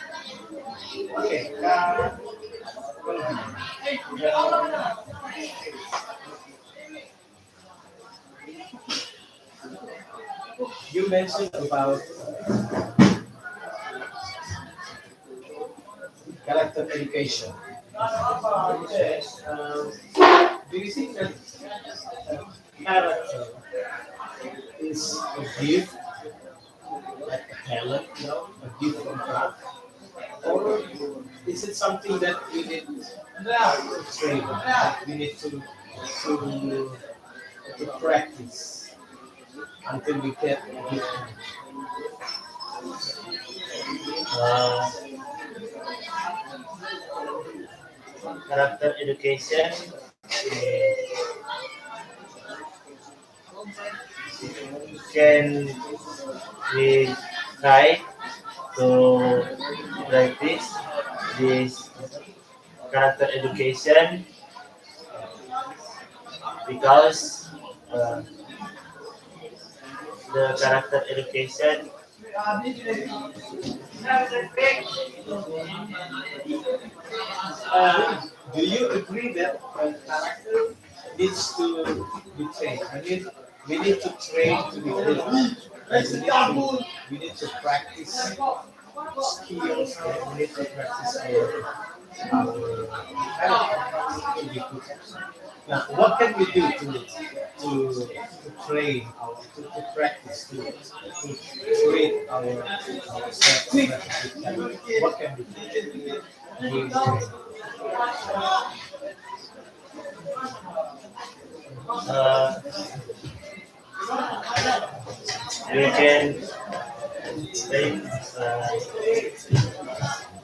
Okay. You mentioned about character education. Yes. Do you think that character is a gift, like a talent, a gift from God, or is it something that we need to train, that we need to practice until we get a gift? Uh, Character education can we try to practice this character education because the character education Do you agree that character needs to be trained? I mean, we need to train to be good. We need to practice skills and we need to practice our our health will be good. Now, what can we do to train our to practice to treat ourselves better? What can we do? We train. Uh, we can take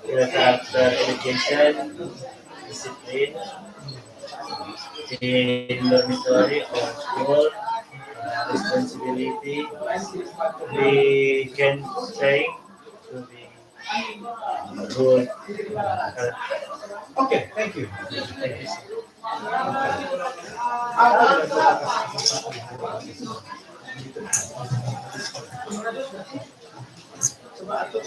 the character education, discipline in dormitory or school, responsibility. We can train to be good character. Okay, thank you. Thank you, sir. Apa yang kita kasih coba atur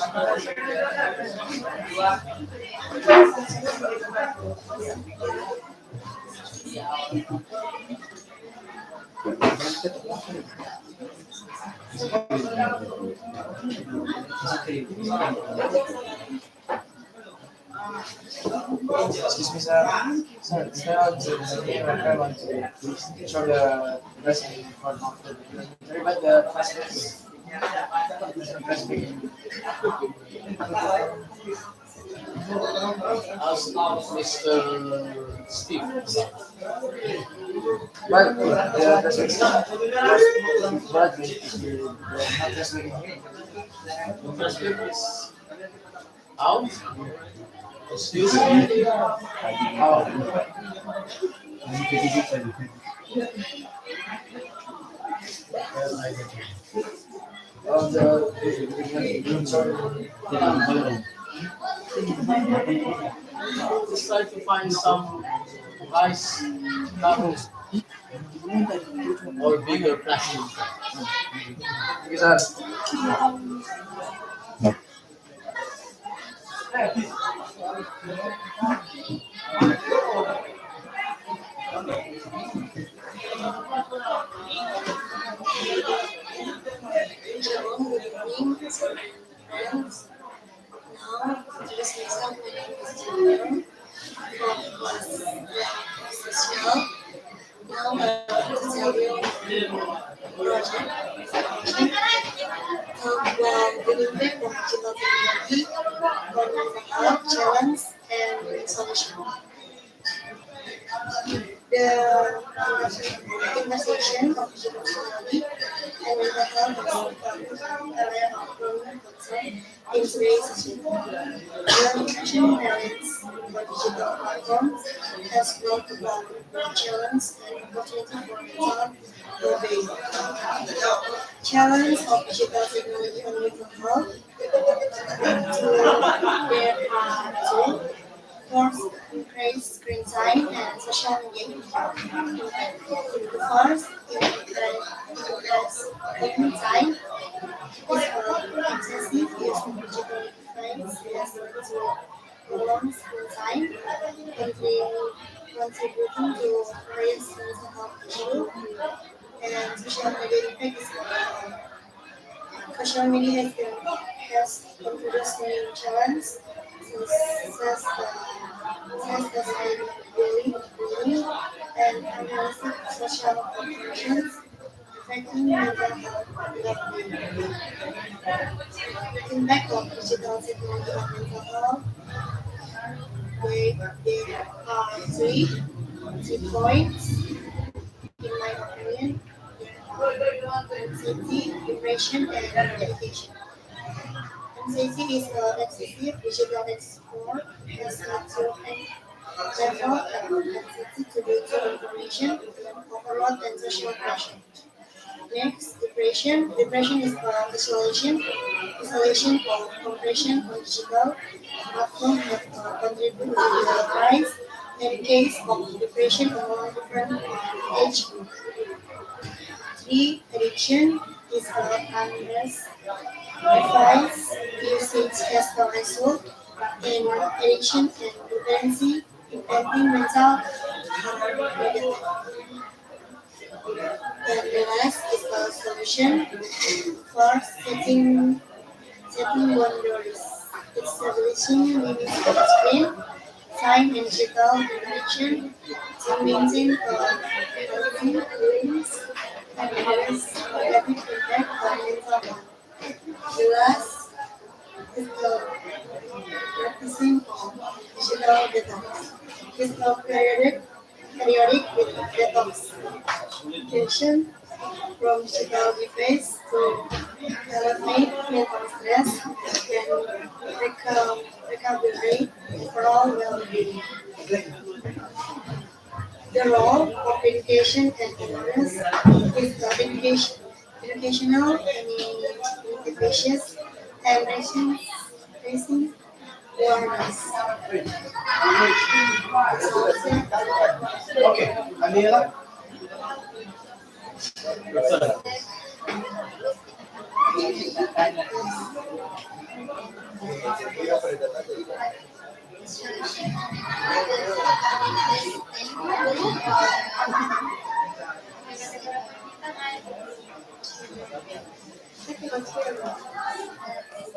Excuse me, sir. Sir, I want to show the recipe for after the documentary, but the president how's Mr. Steve? but the president but the not just making here. The first week is out. Excuse me. How? The Just try to find some ice towels or bigger plastic. because Hello, good evening, friends. Now, introduce myself. My name is Jennifer from class social. Now, I want to tell you project talk about the impact of digital technology on mental health, challenge, and solution. The conversation of digital technology and mental health is an area of growing concern in today's society. The interaction parents for digital platforms has brought about challenge and opportunity for mental well-being. Challenge of digital technology on mental health. There are two. First, increase screen time and social media engagement. The first, increase screen time is excessive use of digital devices has led to prolonged screen time, contributing to various mental health issues and social media impact is social media has introduced new challenges such as bullying and unrealistic social interactions affecting mental health and well-being. Impact of digital technology on mental health, there are three points in my opinion. There are anxiety, depression, and education. Anxiety is excessive digital exposure has led to an level of anxiety to due to information overload and social pressure. Next, depression. Depression is isolation or compression on digital platform have contributed to the rise in case of depression among different age groups. Three, addiction is unless device usage has the result in addiction and dependency impacting mental health negatively. The last is a solution for setting boundaries. Establishing limits on screen, time and digital interaction to maintain healthy balance and reduce negative impact on mental health. The last is the practicing of digital detox. Is a periodic detoxification from digital device to elevate mental stress and recovery overall well-being. The role of education and awareness is the educational and motivations and raising awareness. Okay, Aniela.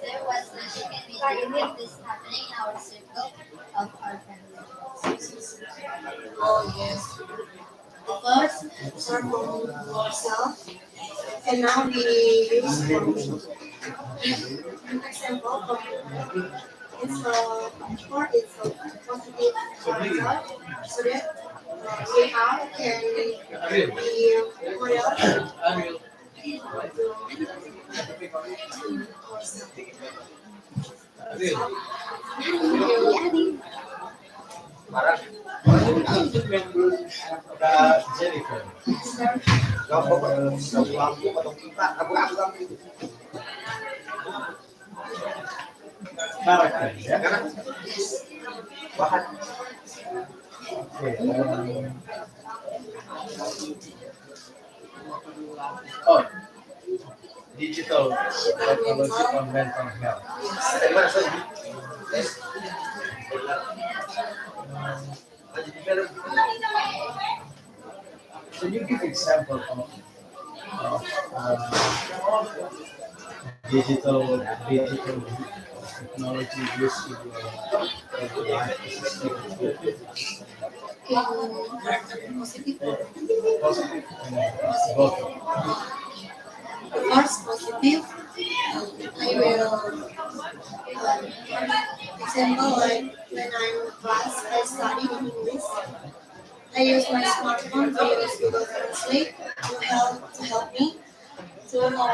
There was nothing can we do with this happening in our circle of our family. Oh yes. First, start from yourself, and now we use an example from it's a or it's a positive result, so that we have can be model Jennifer. Character, yeah? Okay, oh, digital technology on mental health. Can you give example of digital technology used in your life as a student? Positive and both. first positive. I will example like when I'm in class, I study in English. I use my smartphone to use Google Translate to help me to what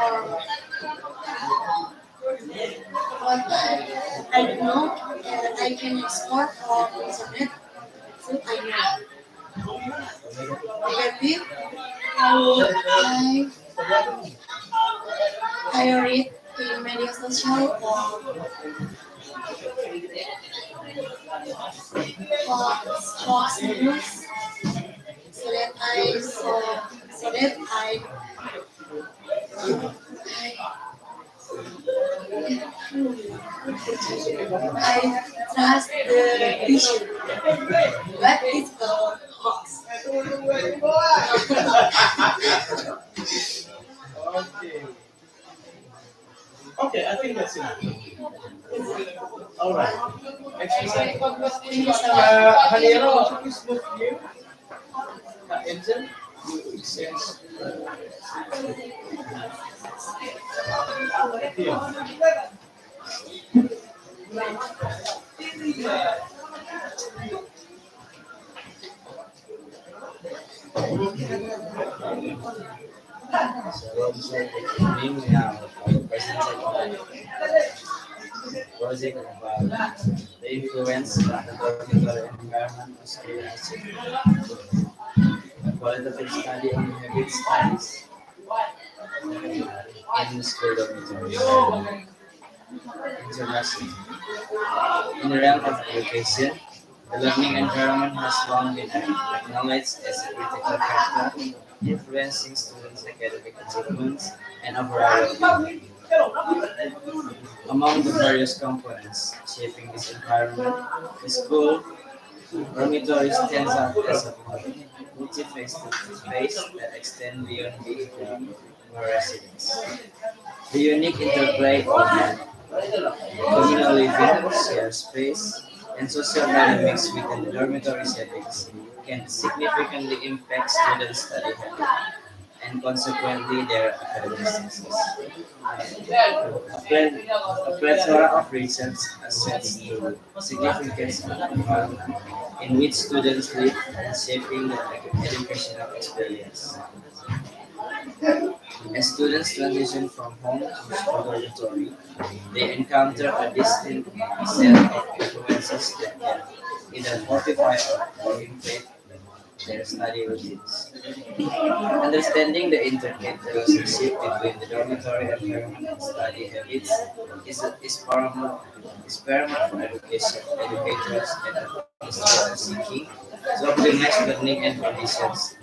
I don't know, and I can explore on internet. So I know. Negative. I read in media social or Fox News so that I I trust the vision. What is the Fox? Okay. Okay, I think that's enough. All right. Next example. Haniela, would you please move here? Engine. It says here. So also evening we have our presentation project about the influence of the tropical environment on school achievement. A qualitative study on habit studies in school dormitory environment. Introduction. In the realm of education, the learning environment has long been acknowledged as a critical factor influencing students' academic achievements and overall well-being. Among the various components shaping this environment, the school dormitory stands out as a multifaceted space that extends beyond being the residence. The unique interplay of communal living, shared space, and social dynamics within the dormitory settings can significantly impact students' study habits and consequently their academic success. A plethora of research assets the significance of the environment in which students live in shaping their educational experience. As students transition from home to school dormitory, they encounter a distinct set of influences that can either fortify or impact their study routines. Understanding the intricate relationship between the dormitory environment and study habits is paramount for educators and administrators seeking to optimize learning and conditions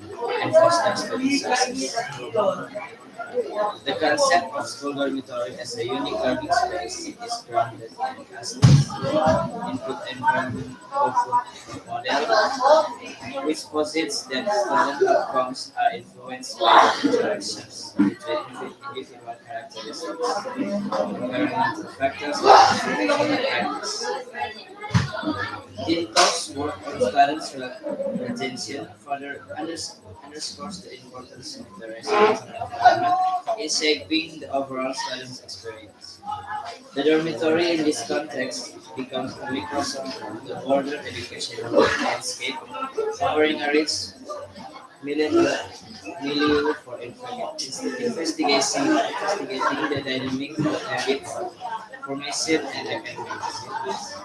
and foster student success. The concept of school dormitory as a unique learning space is grounded in Castle's input environment output model, which posits that student outcomes are influenced by the interactions between individual characteristics, environmental factors, and social practice. Tinto's work on students' retention further underscores the importance of the residential environment in shaping the overall student's experience. The dormitory in this context becomes a microcosm of the broader educational landscape, offering a rich milieu for investigating the dynamic of habits, formation, and academics.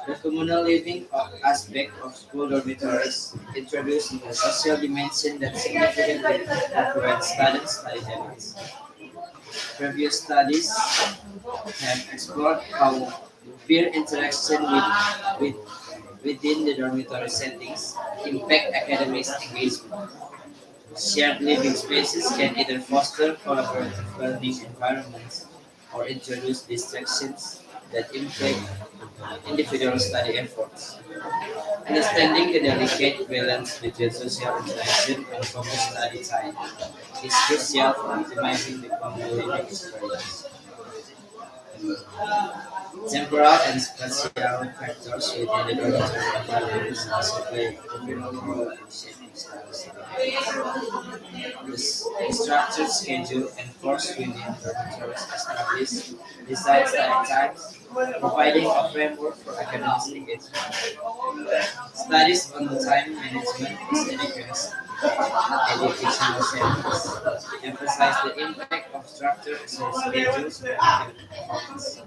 The communal living aspect of school dormitories introduced a social dimension that significantly influenced students' study habits. Previous studies have explored how peer interaction with, within the dormitory settings impact academic engagement. Shared living spaces can either foster collaborative learning environments or introduce distractions that impact individual study efforts. Understanding the delicate balance between social interaction and focused study time is crucial for optimizing the communal living experience. Temporal and spatial factors within the dormitory environment also play a pivotal role in shaping studies. The structured schedule enforced within dormitories establish desired study times, providing a framework for academic engagement. Studies on time management is educational settings emphasize the impact of structured schedules on academic performance.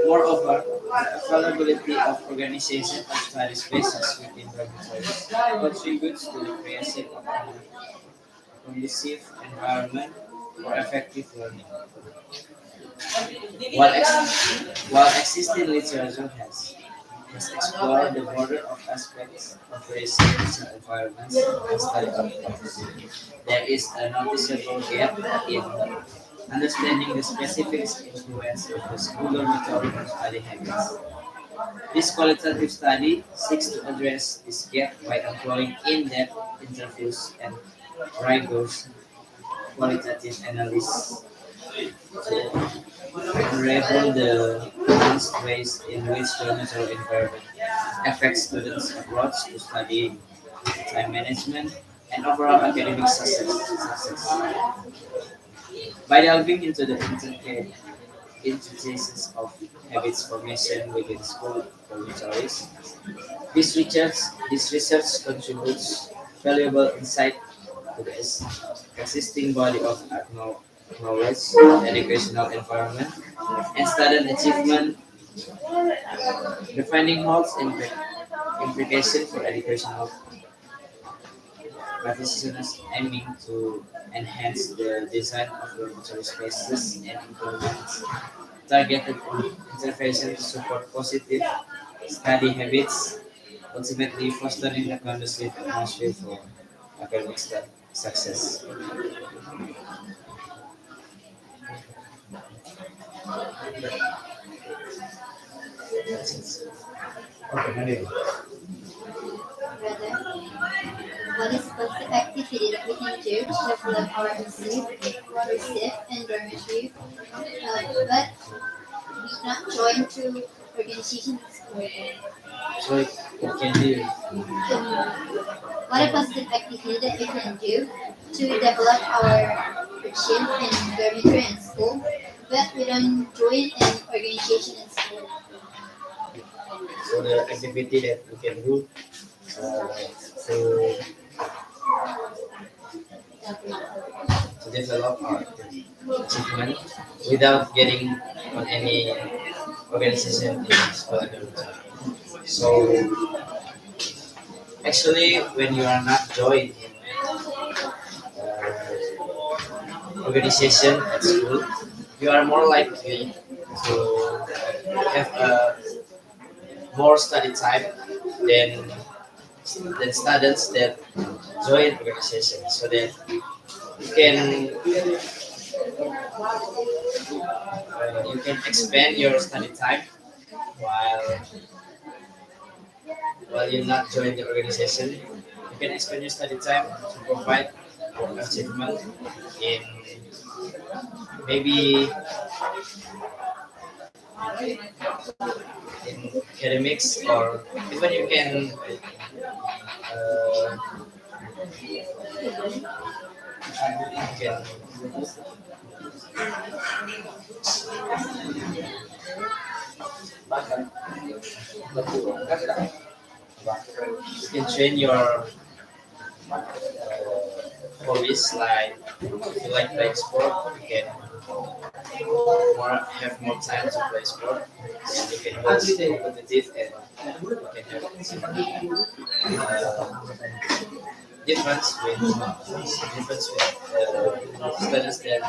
Moreover, the availability of organization of study spaces within dormitories contributes to the creation of a conducive environment for effective learning. While existing literature has explored the border of aspects of residential environments and study outcomes, there is a noticeable gap in understanding the specific influence of the school dormitory on study habits. This qualitative study seeks to address this gap by employing in-depth interviews and rigorous qualitative analysis to unravel the nuanced ways in which dormitory environment affects students' approach to study, time management, and overall academic success. By delving into the intricate intricacies of habits formation within school dormitories, this research contributes valuable insight to the existing body of knowledge, educational environment, and student achievement. The finding holds implication for educational practitioners aiming to enhance the design of dormitory spaces and implement targeted intervention to support positive study habits, ultimately fostering a conducive atmosphere for academic success. Okay, Nadia. Rather, what is cost effective that we can do to develop our safe and dormitory, but we cannot join to organization in school? So it can be What a positive activity that we can do to develop our friendship and dormitory in school, but we don't join an organization in school. so the activity that we can do to develop our achievement without getting on any organization in school academy. So actually, when you are not joined in organization at school, you are more likely to have a more study time than students that join organization, so that you can expand your study time while you're not joining the organization. You can expand your study time to provide your achievement in maybe in academics, or even you can uh, you can train your hobbies, like if you like playing sport, you can have more time to play sport, and you can be competitive, and you can have difference with students that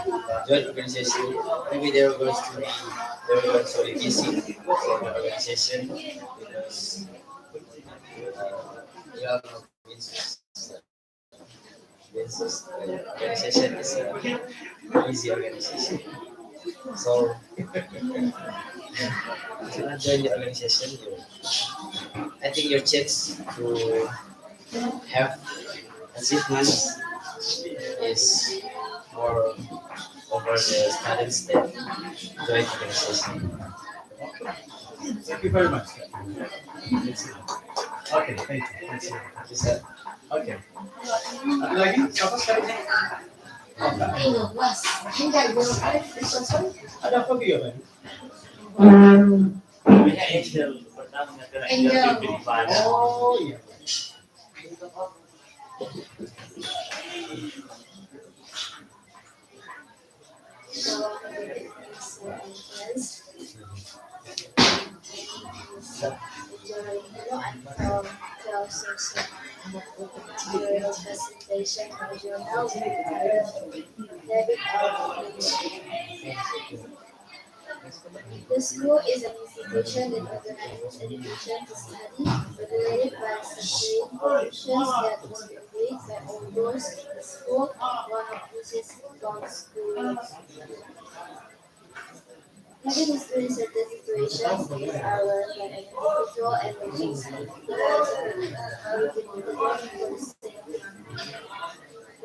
join organization. Maybe they were going to be busy for the organization, because we all know BINSUS organization is a busy organization. So if you not join the organization, I think your chance to have achievements is more over the students that join the organization. Thank you very much. Okay, thank you. Thank you. Bisa. Okay. Ada lagi? Siapa sekarang? Ada apa dia kan? Namanya Angel. Pertama kena Angel Angel. di Padang. Oh iya. Presentation of journal David The school is an institution that organizes education to study, regulated by separate institutions that must be obeyed by all those in the school, one of which is called school rules. Having experienced certain situations, these are learned by an individual and reaching because we can do for the same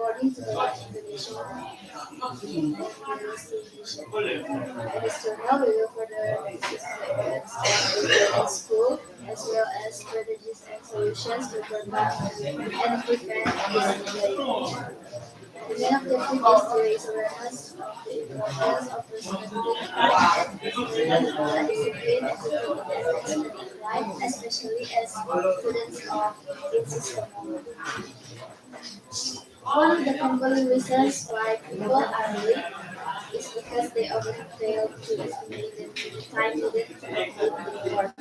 according to the international investigation. And this journal will further assist in school as well as strategies and solutions to combat and prevent discrimination. The main objective is to raise awareness of the importance of respecting and discipline as a component of life, especially as students of the system. One of the common reasons why people are late is because they often fail to estimate the time needed to complete the work.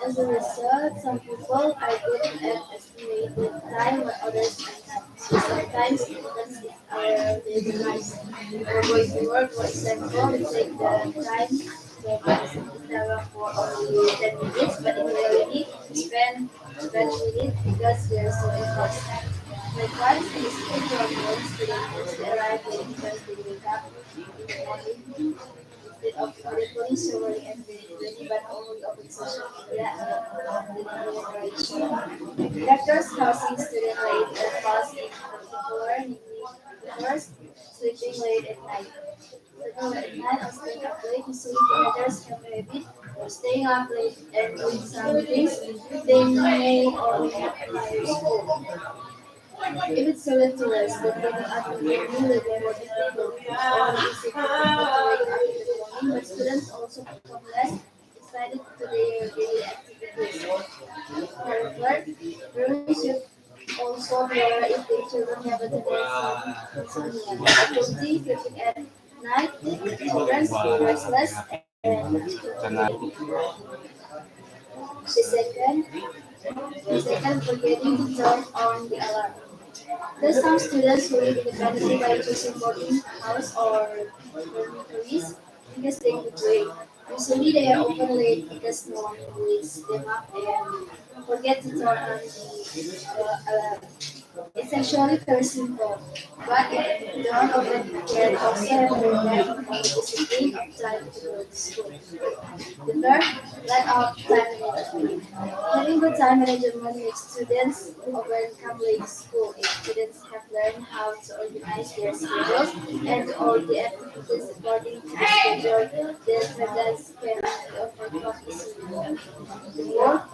As a result, some people are good at estimating time while others are not. So sometimes it happens in our daily lives. We're going to work, for example, we take the time to pass the for only 10 minutes, but in reality, we spend 20 minutes because we are so fast. Likewise, in the school program, students arrive late because they wake up in the morning instead of auditory showering and being ready, but only open social media and generation. Factors causing student late falls in particular, namely the first, sleeping late at night. at night or staying up late, usually teenagers have a habit of staying up late and doing some things they may or may not require school. If it's so late to rest, then getting up in the morning will be more difficult. Only easy for people to wake up in the morning, but students also become less excited to their daily activities. However, parents should also be aware if their children have a tendency to difficulty sleeping at night, children feel restless and difficulty. The second, the second, forgetting to turn on the alarm. There's some students who live independently by choosing boarding house or dormitories because they could wait. Usually they are open late because no one wakes them up and forget to turn on the alarm. It's actually very simple, but if done often it can also have an impact on the discipline of time to go to school. The third, lack of time management. Having good time management makes students overcome late school. If students have learned how to organize their schedules and do all the activities according to the schedule, their attendance can be overcome easily. The fourth,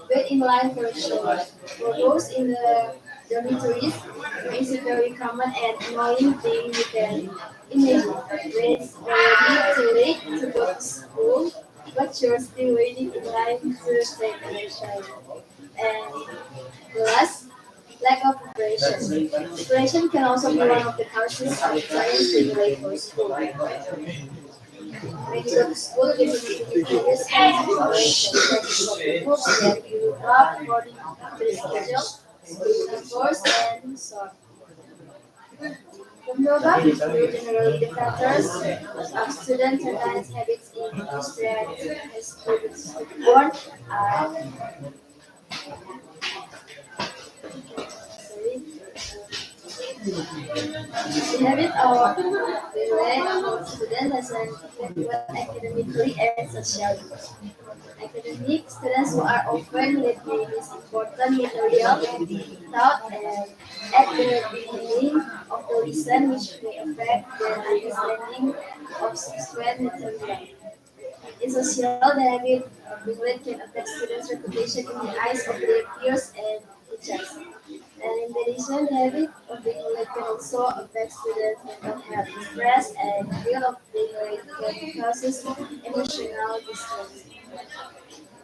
wait in line for a shower. For those in the dormitories, it's a very common and annoying thing you can imagine. When it's already too late to go to school, but you're still waiting in line to take a shower. And the last, lack of preparation. Preparation can also be one of the causes of parents being late for school. When you go to school, you need to be previous kinds of preparation, like books that you have according to the schedule, school uniforms, and so on. From yoga, through generally the factors of student attendance habits in history as previously born are sorry, the habit of the way of students has an effect both academically and socially. Academic students who are often late may miss important material taught at the beginning of the lesson, which may affect their understanding of subsequent material. In social, the habit of being late can affect students' reputation in the eyes of their peers and teachers. And in addition, the habit of being late can also affect students' mental health. Stress and fear of being late can causes emotional distress.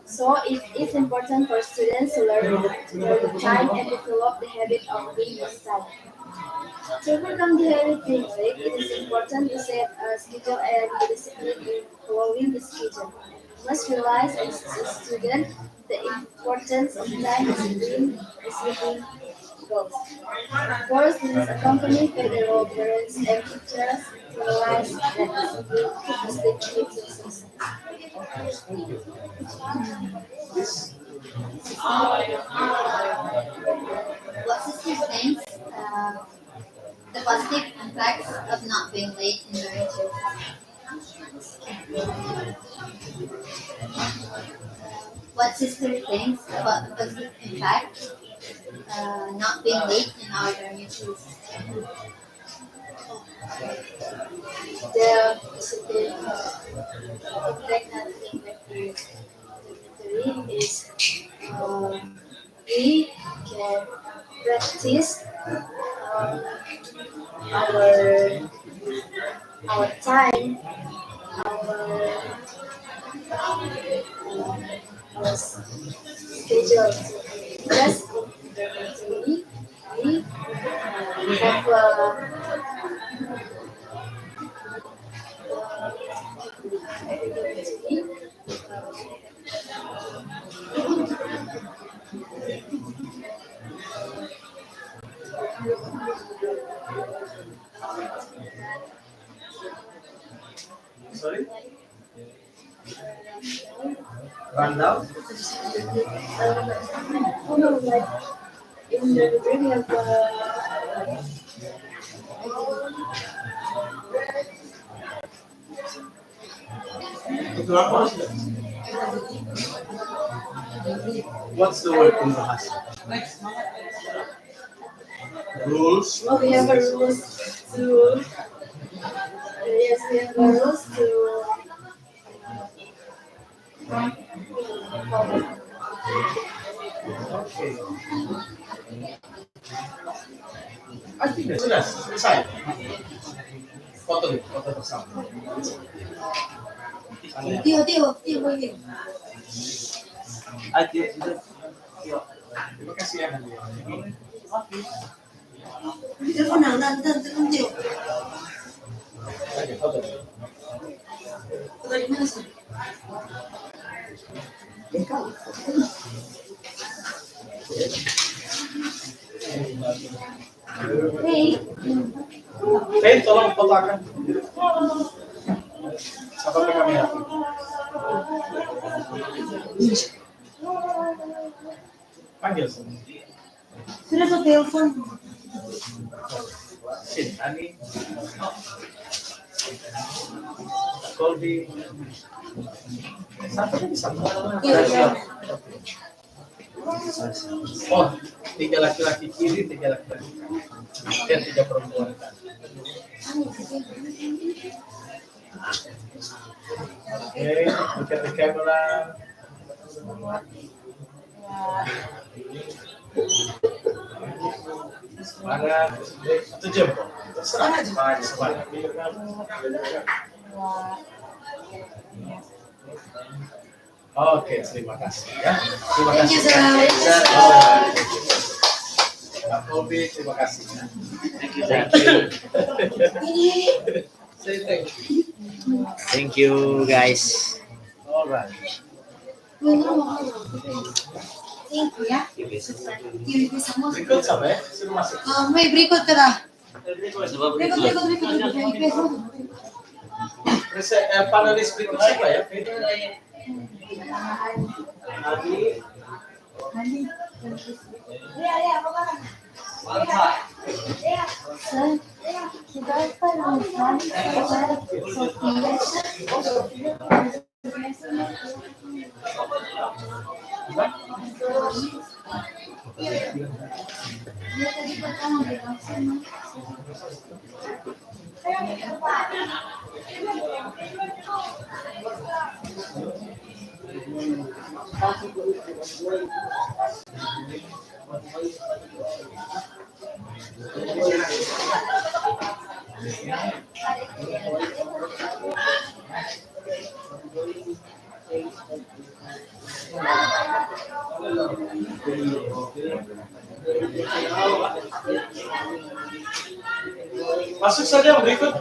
So it is important for students to learn the time and develop the habit of being on time. To overcome the habit of being late, it is important to set a schedule and be disciplined in following the schedule. You must realize as a student the importance of time discipline achieving goals. Of course, this is accompanied by the role parents and teachers to realize that discipline is the key to success. What sister thinks the positive impacts of not being late in learning to what sister thinks about the positive impact not being late in our dormitories. The positive impact not being late in dormitory is we can practice um, our our time, our our schedule. Because in dormitory, we have Sorry? Rundown? oh no, like in the dormitory we have Ito ako. What's the word in Bahasa? Rules. we have a rules to pedestrian girls to Okay. I think sudah selesai. Foto nih, foto bersama. Tio, boleh. Terima kasih ya. Telepon nanti Tio. Oke, foto. Foto di mana sih? Hey, tolong fotokan. Apa kamera? Panggil semua. Sudah tuh telepon. Sini, Ani. Colby. Satu lagi sama. Iya. Oh, 3 laki-laki kiri, 3 laki-laki kanan. Dan 3 perempuan kanan. Oke, look at the camera. Semangat. Satu jam kok. Terserah aja. Semangat. Oke, terima kasih ya. Terima Thank kasih. you, sir. Pak Kobi, terima kasih. Thank you. Say thank you. Thank you guys. Alright. Thank you ya. Kirim semua. Berikut sama ya, sudah masuk. May berikut ka dah. Coba Berikut. Panelis berikut siapa ya? Masuk saja yang berikut.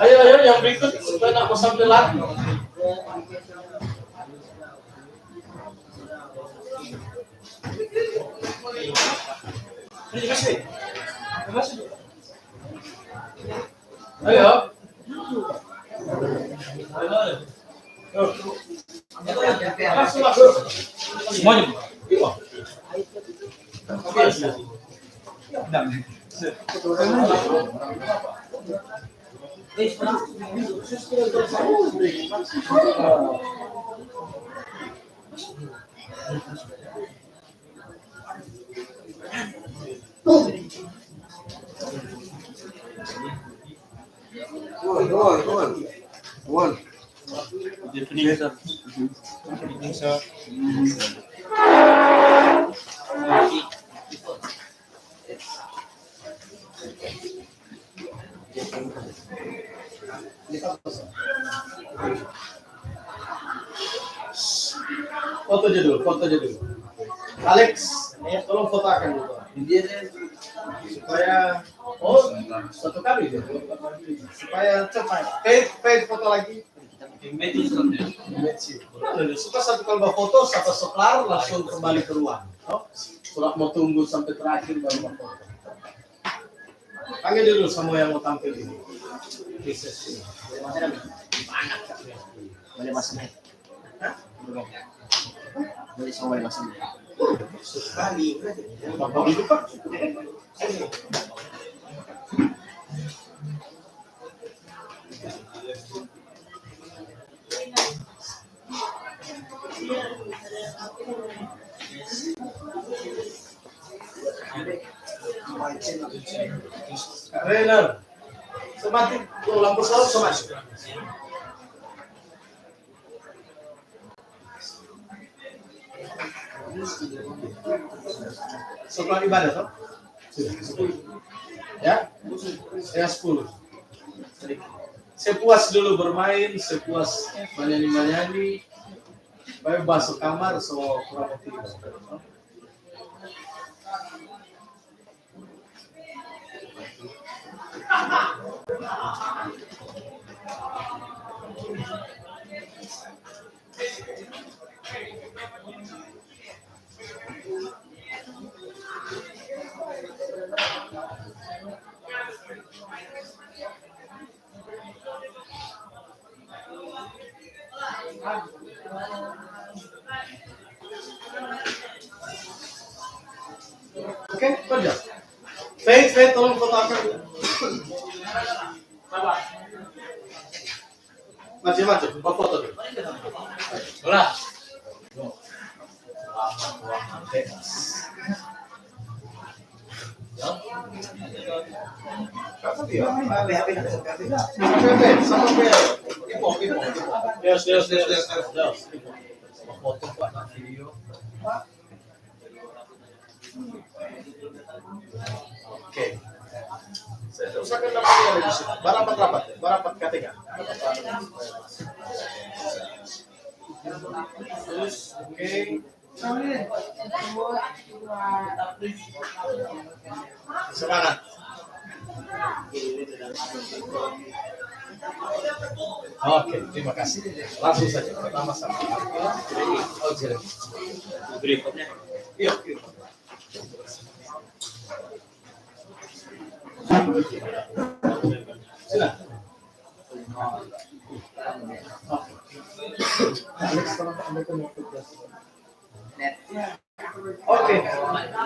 Ayo yang berikut supaya nak mau sampai lagi. Ayo. Masuk. Semuanya. One. Foto aja dulu. Alex, tolong fotokan dulu. Supaya satu kali deh. Supaya cepat. Fade foto lagi. Image you. Suka satu kali foto, satu seklar langsung kembali ke ruang. Kalau mau tunggu sampai terakhir baru mau foto. Panggil dulu semua yang mau tampil ini. Princess ini. Boleh masuk nih. Boleh semua masuk nih. Sekali. Bapak itu Pak. Renal. mati, tuh lampu sorot sama. Setelah ibadah toh? Ya? Ya 10. Sepuas dulu bermain, sepuas menyanyi-menyanyi, baru masuk kamar, so kurang tidur. Oke, kerja. Faith, tolong fotokan. Macam-macam, bawa foto dulu. Lah. Selamat uang bebas. Ya. Sama kayak Ipo. Yes. Foto Pak, video. Oke. Saya usahakan dapatnya di situ. Barapat ketiga. Terus, oke. Semangat. Oke, terima kasih. Langsung saja. Pertama sama. Oh, jadi. Berikutnya. Iya. Silakan. Oke.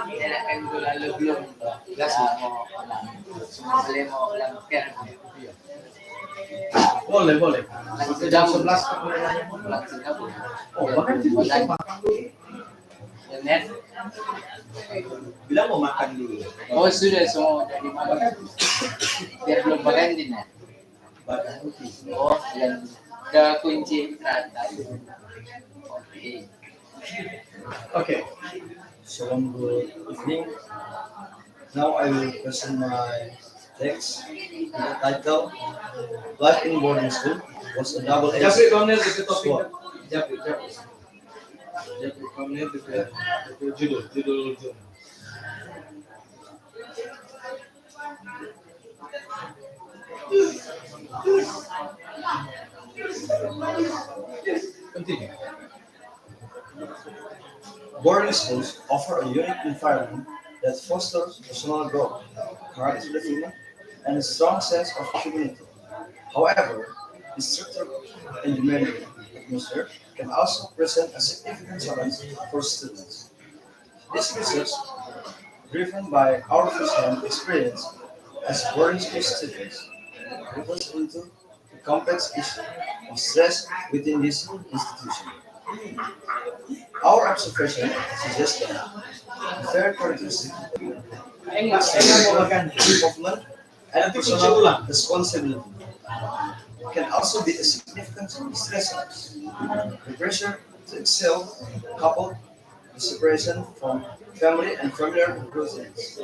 Silakan gula belum gas mau boleh mau lakukan. Boleh. Jam 11 Oh, bahkan itu Net. Bilang mau makan dulu. Oh sudah semua dari mana? Biar belum makan di net. Oh dan ke kunci rata. Oke. Shalom, good evening. Now I will present my text. The title, Life in Boarding School, was a double-edged Japri corner di topik. sword. Japri corner di judul. Continue. Boarding schools offer a unique environment that fosters personal growth, character development, and a strong sense of community. However, the structured and demanding atmosphere can also present a significant challenge for students. This research, driven by our first-hand experience as boarding school students, refers into the complex issue of stress within this institution. Our observation suggests that the third characteristic involvement and personal responsibility can also be a significant stressor. The pressure to excel, coupled with separation from family and familiar routines,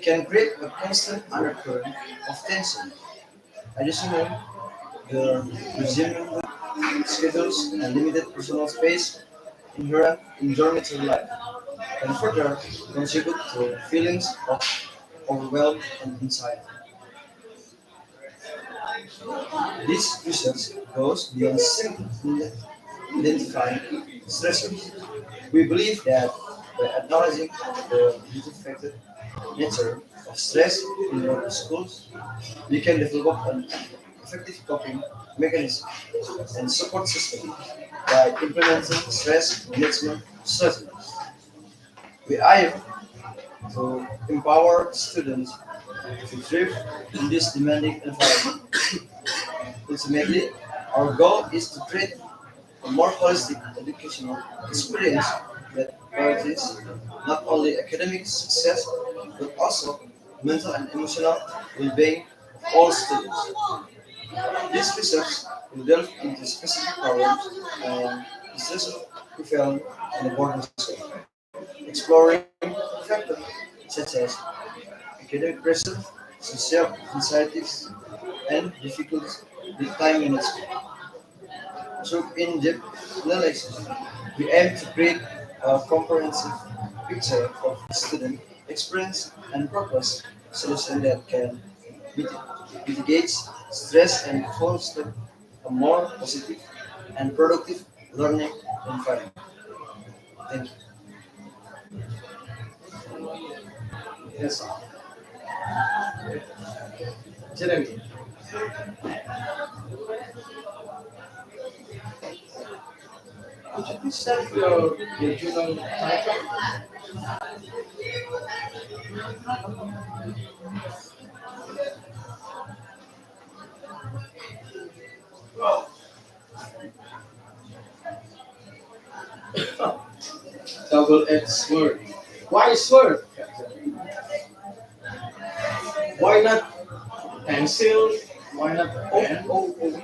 can create a constant undercurrent of tension. Additionally, the resuming schedules and limited personal space inherent in dormitory life can further contribute to feelings of overwhelm and anxiety. This research goes beyond simply identifying stressors. We believe that by acknowledging the multifaceted nature of stress in our schools, we can develop an effective coping mechanism and support system by implementing stress management strategies. We aim to empower students to thrive in this demanding environment. Ultimately, our goal is to create a more holistic educational experience that prioritizes not only academic success but also mental and emotional well-being all students. This research will delve into specific problems and stresses prevalent in the boarding school, exploring factors such as academic pressure, social anxieties, and difficulties with time management. Through in-depth analysis, we aim to create a comprehensive picture of the student experience and propose solution that can mitigate stress and foster a more positive and productive learning environment. Thank you. Yes. Jeremy. Could you please send your journal title? Double-edged sword. Why sword? Why not pencil? Why not pen? Okay.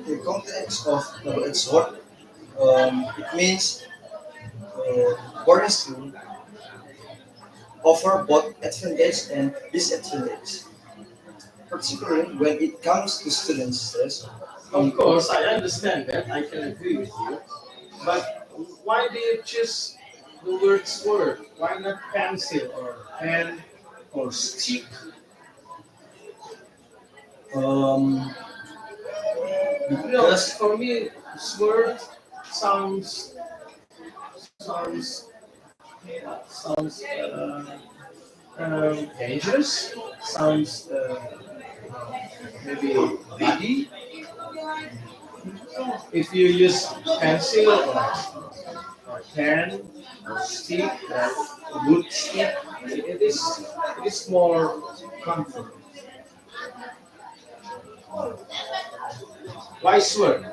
The context of double-edged sword, it means boarding school offer both advantage and disadvantage, particularly when it comes to student stress. Of course, I understand that. I can agree with you. But why do you choose the word sword? Why not pencil or pen or stick? Um, No, because for me, sword sounds sounds sounds dangerous. Sounds maybe bloody. If you use pencil or pen or stick, wood stick, it is more comfortable. Why sword?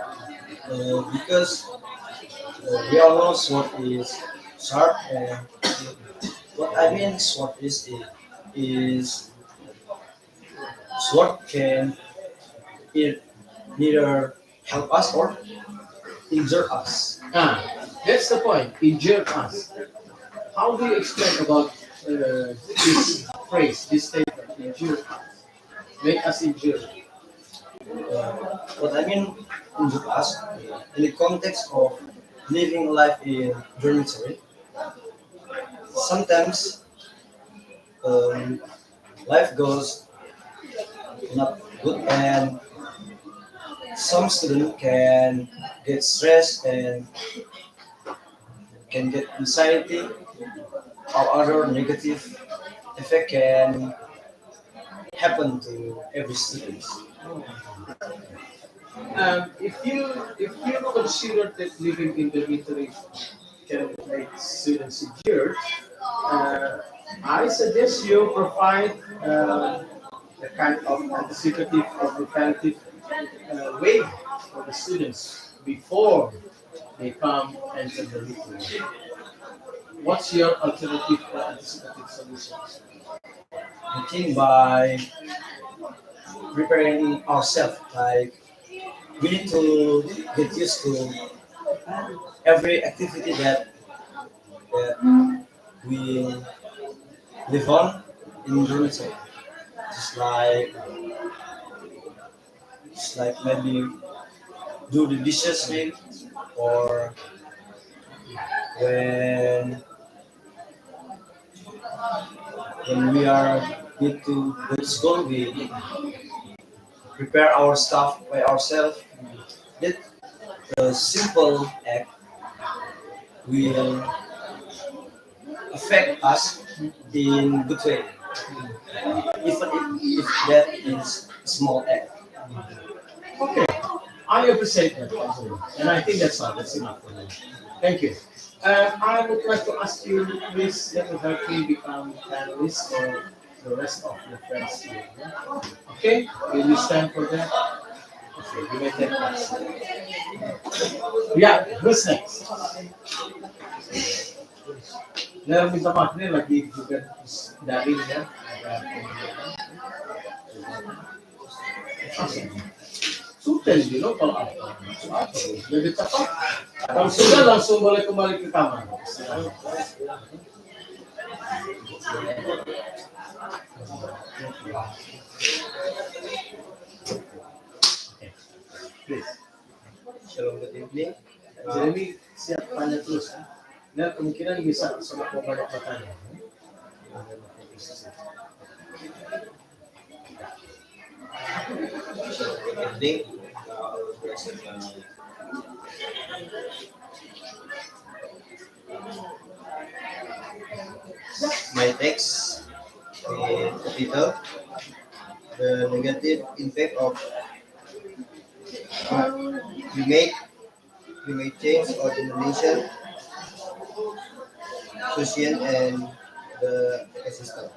because we all know sword is sharp, and what I mean sword is sword can it neither help us or injure us. Ah, that's the point. Injure us. How do you explain about this phrase, this statement? Injure us. Make us injured. What I mean injure us in the context of living life in dormitory. Sometimes um, life goes not good, and some student can get stressed and can get anxiety or other negative effect can happen to every student. If you consider that living in dormitory can make students injured, uh, I suggest you provide a kind of anticipative or preventive way for the students before they come enter the dormitory. What's your alternative or anticipative solutions? I think by preparing ourselves, like we need to get used to every activity that we live on in dormitory. Just like maybe do the dishes maybe, or when we are need to go to school, we prepare our stuff by ourselves. That simple act will affect us in good way, even if that is small act. Okay, I appreciate that, Councilor. And I think that's all. That's enough for me. Thank you. I would like to ask you, please, let me help me become panelist for the rest of the friends here. Yeah? Okay, will you stand for that? Okay, you may take this. Yeah, who's next? Nah, minta maaf nih lagi juga daring ya. Sudah dulu kalau apa? Jadi cepat. Kalau sudah langsung boleh kembali ke kamar. Please. Shalom, good evening. Jadi siap tanya terus. Nah, kemungkinan bisa sama banyak bertanya. Good evening. My text is titled The Negative Impact of Climate, climate Change on Indonesian Social and the Ecosystem.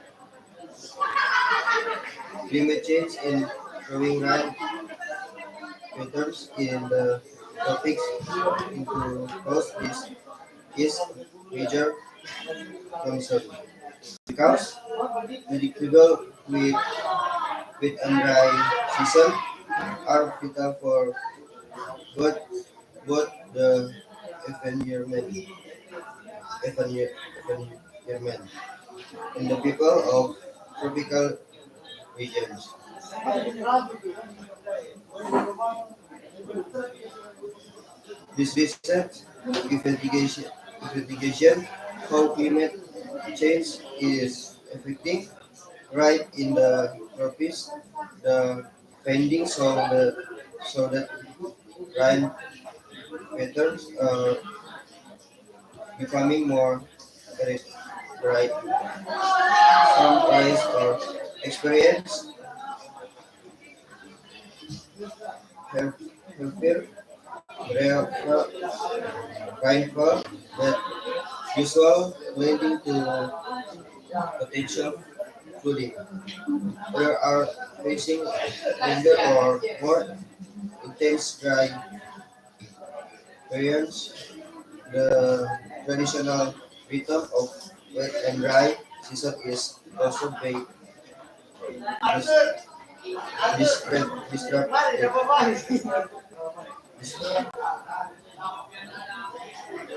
Climate change in growing rain patterns in the tropics into cause this is major concern because predictable with and dry season are vital for both both the environment, environment and the people of tropical regions. This research investigation how climate change is affecting right in the tropics. The findings show that rain patterns are becoming more right. Some areas or experience have heavier rainfall that usual leading to potential flooding. There are facing longer or more intense dry periods. The traditional rhythm of wet and dry season is also being disrupted.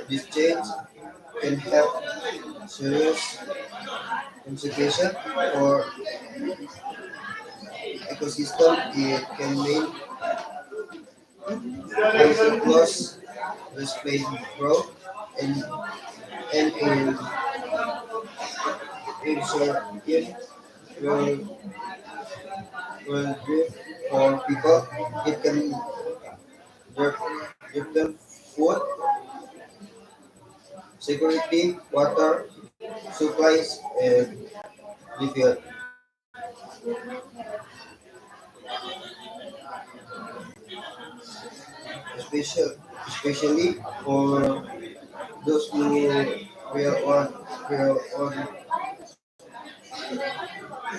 This change can have serious implications for ecosystem. It can mean loss, space growth, and in if will good for people. It can give them food security, water supplies, and livelihood. Special, especially for those who rely on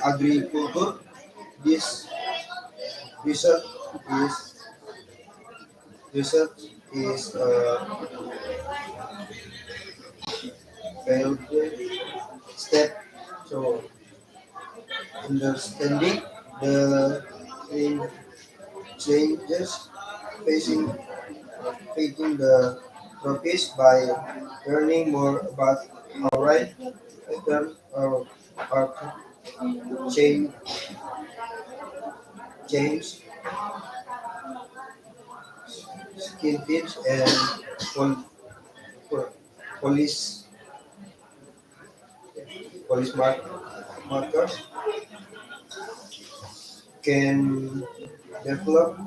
agriculture. This research is research is failed step so understanding the changes facing facing the tropics by learning more about how right patterns are change change skin tips and pol- pol- police police markers can develop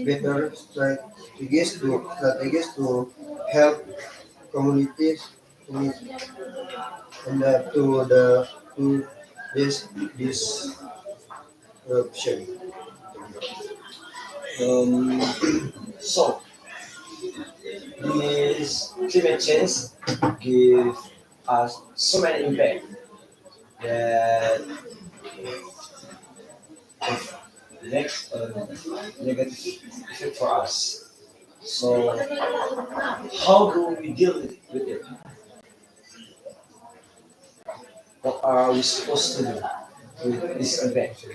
better strategies to help communities adapt to this disruption. Um, so, this climate change give us so many impact that makes a negative effect for us. So how do we deal with it? What are we supposed to do with this effect?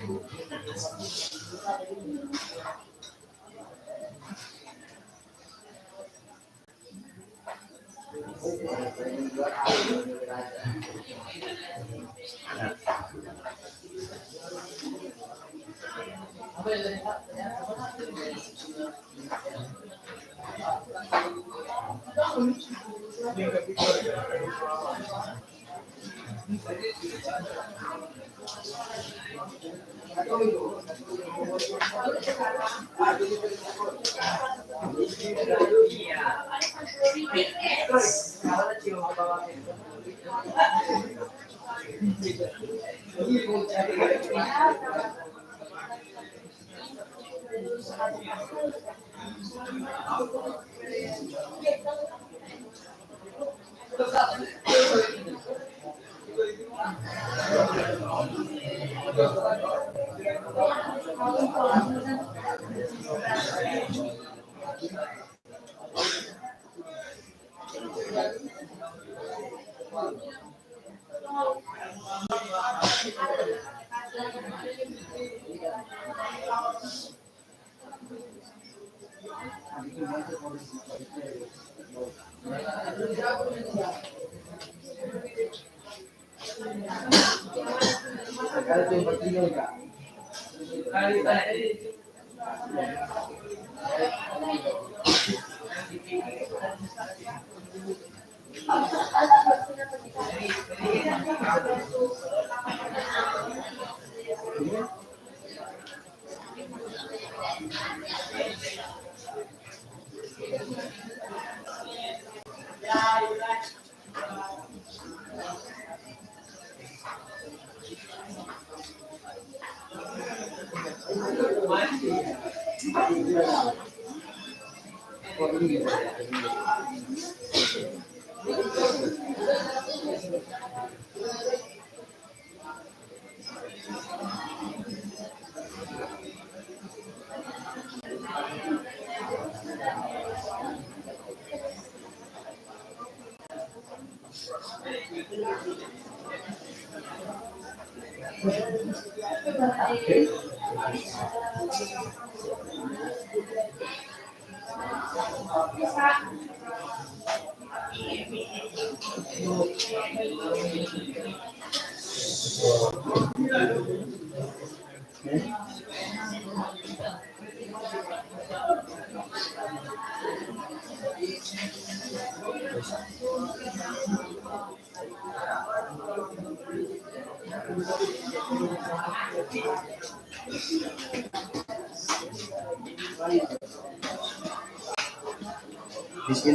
This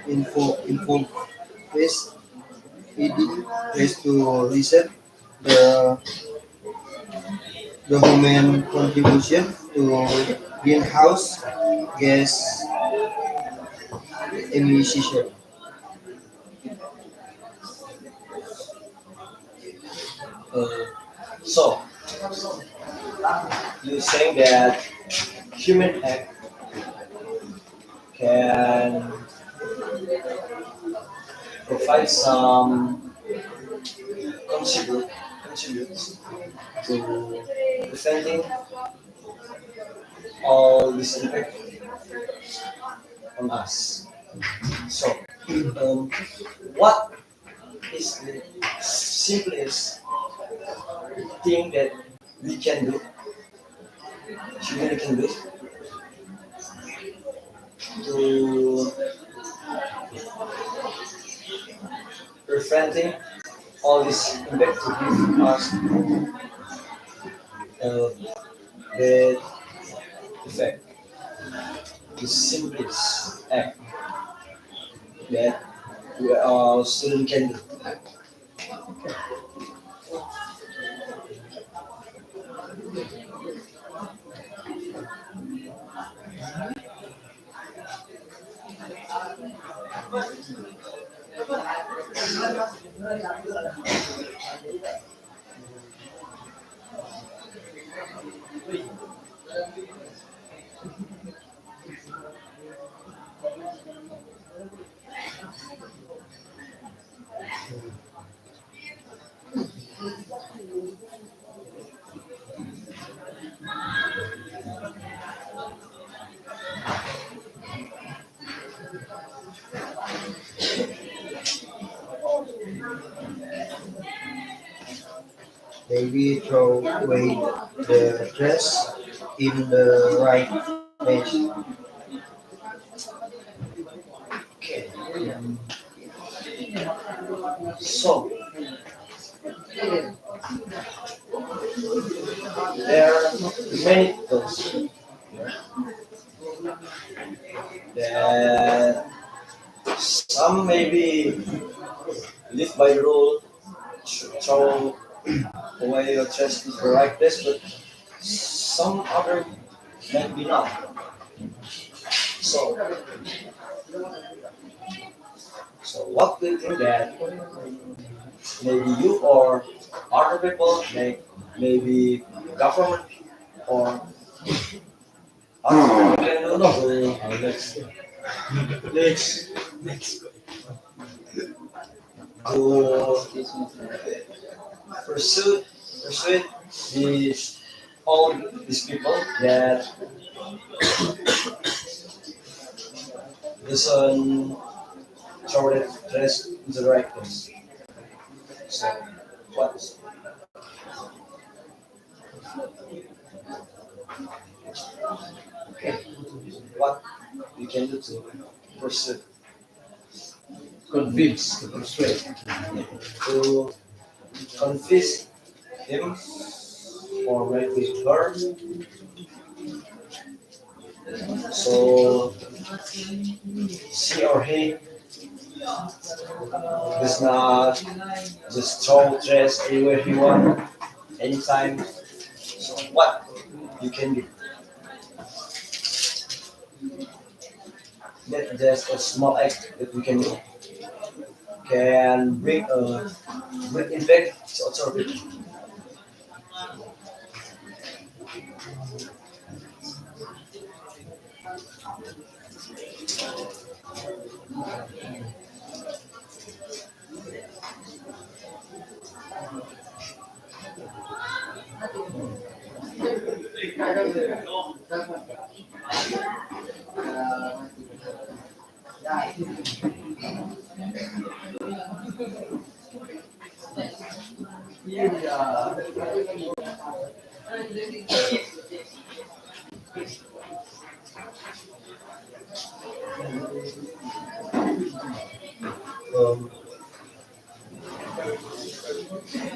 info face feeding ways to reset the human contribution to greenhouse gas emission. Uh, so you saying that human act can provide some contributes to preventing all this impact on us. So, what is the simplest thing that we can do, human can do, to preventing all this impact to give us the effect, the simplest act that we all student can do. maybe throw away the trash in the right place. Okay. So there are many things that some maybe live by the rule, throw away your trash in the right place, but some other maybe not. So, so what do you think that maybe you or other people, maybe government or other people can do to pursue pursue these all these people that doesn't throw the trash in the right place. So what okay, what you can do to pursue Convince, to persuade. to convince him or maybe her so she or he does not just throw trash anywhere he want anytime. So what you can do? That just a small act that we can do can bring a great impact to other people. Um,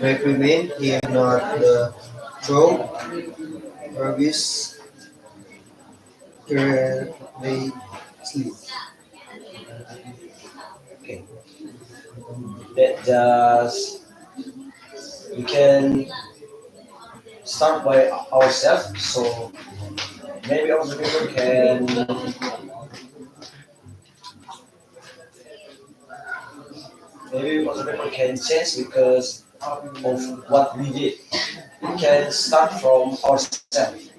Reprimand him not the throw rubbish carelessly. Okay, that just we can start by ourselves. So maybe other people can maybe other people can change because of what we did. We can start from ourselves.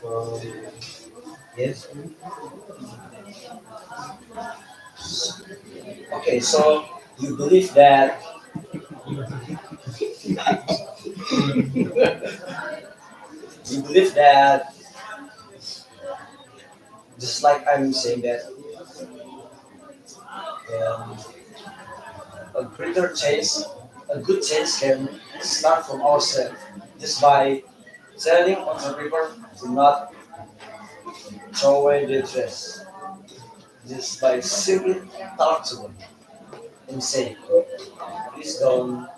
Um, yes. Okay, so you believe that you believe that just like I'm saying that um, a greater change, a good change can start from ourselves just by telling other people to not throw away their trash. Just by simply talk to them and say, please don't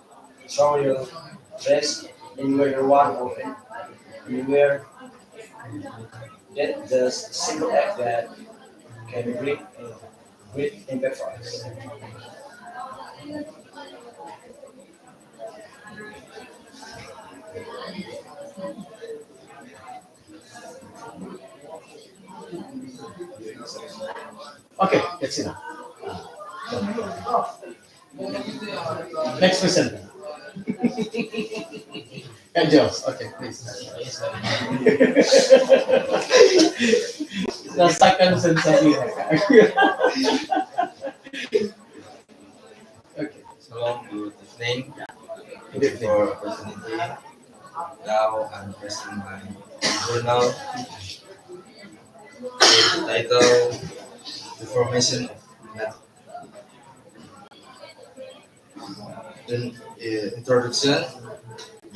throw your trash anywhere you want or anywhere. That just simple act that can bring a great impact for us. Okay, that's enough. Next question. Angels, okay, please. Rasakan sensasinya, Kak. Okay. Hello, good evening. Good Thank you evening. for opportunity. Now I'm presenting my journal with the title The Formation of NATO. The introduction.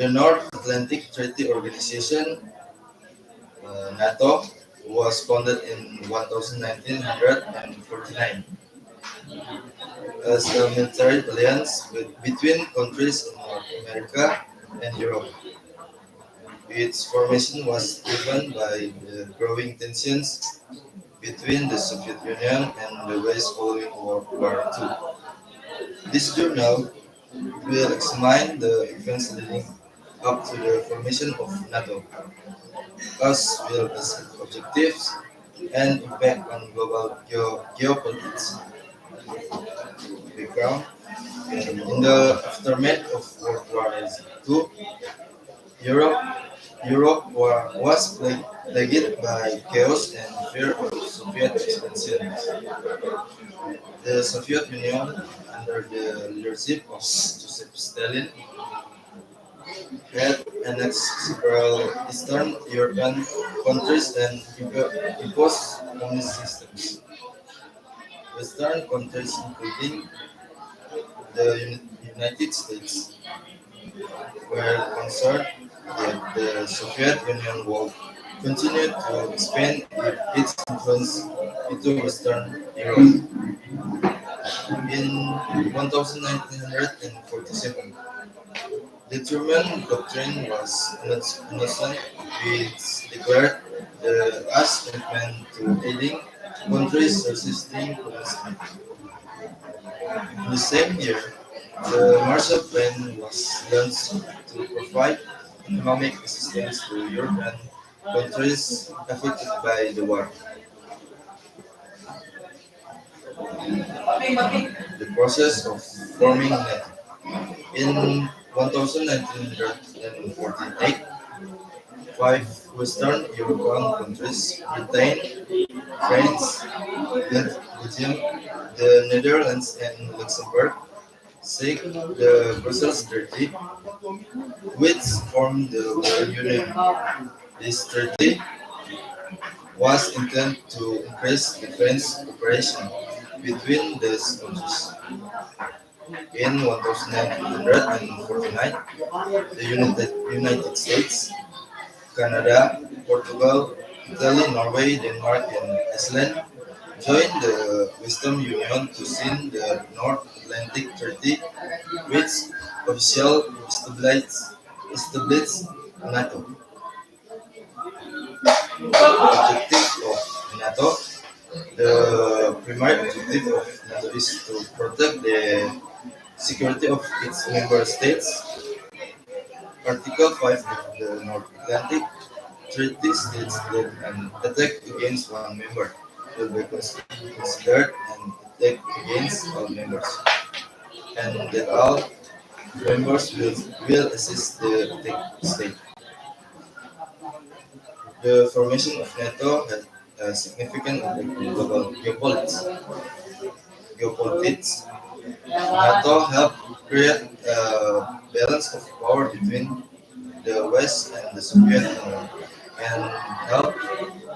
The North Atlantic Treaty Organization, NATO, was founded in 1949 as a military alliance between countries in North America and Europe. Its formation was driven by the growing tensions between the Soviet Union and the West following World War II. This journal will examine the events leading up to the formation of NATO, as well as its objectives and impact on global geopolitics. Background: in the aftermath of World War II, Europe was plagued by chaos and fear of Soviet expansion. The Soviet Union, under the leadership of Joseph Stalin, had annexed several Eastern European countries and imposed communist systems. Western countries, including the United States, were concerned that the Soviet Union would continue to expand its influence into Western Europe. In 1947, the Truman Doctrine was announced, which declared the US commitment to aiding countries resisting communism. In the same year, the Marshall Plan was launched to provide economic assistance to European countries affected by the war. The process of forming NATO. In 1948, five Western European countries, Britain, France, Belgium, the Netherlands, and Luxembourg, signed the Brussels Treaty, which formed the Western Union. This treaty was intended to increase defense cooperation between these countries. In 1949, the United States, Canada, Portugal, Italy, Norway, Denmark, and Iceland joined the Western Union to sign the North Atlantic Treaty, which officially established NATO. Objective of NATO. The primary objective of NATO is to protect the security of its member states. Article 5 of the North Atlantic Treaty states that an attack against one member will be considered an attack against all members, and that all members will assist the attack state. The formation of NATO has a significant impact on global geopolitics. NATO helped create a balance of power between the West and the Soviet Union and helped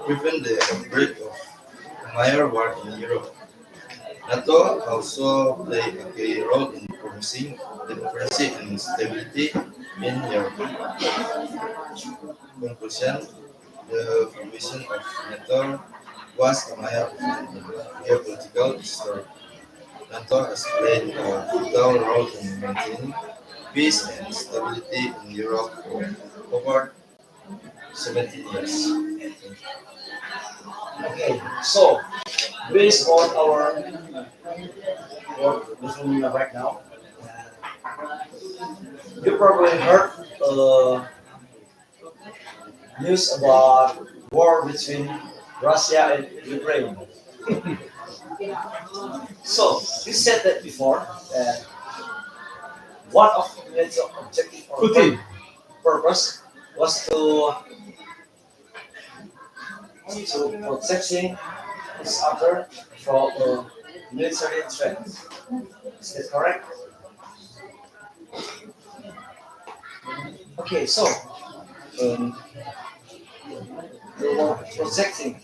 prevent the outbreak of a major war in Europe. NATO also played a key role in promoting democracy and stability in Europe. Conclusion: the formation of NATO was a major event in geopolitical history. NATO has played a vital role in maintaining peace and stability in Europe for over 70 years. Okay, so based on our work listening right now, you probably heard news about war between Russia and Ukraine. So we said that before that one of its objective or Putin. purpose was to protecting its other from military threat. Is that correct? Okay, so um, they were protecting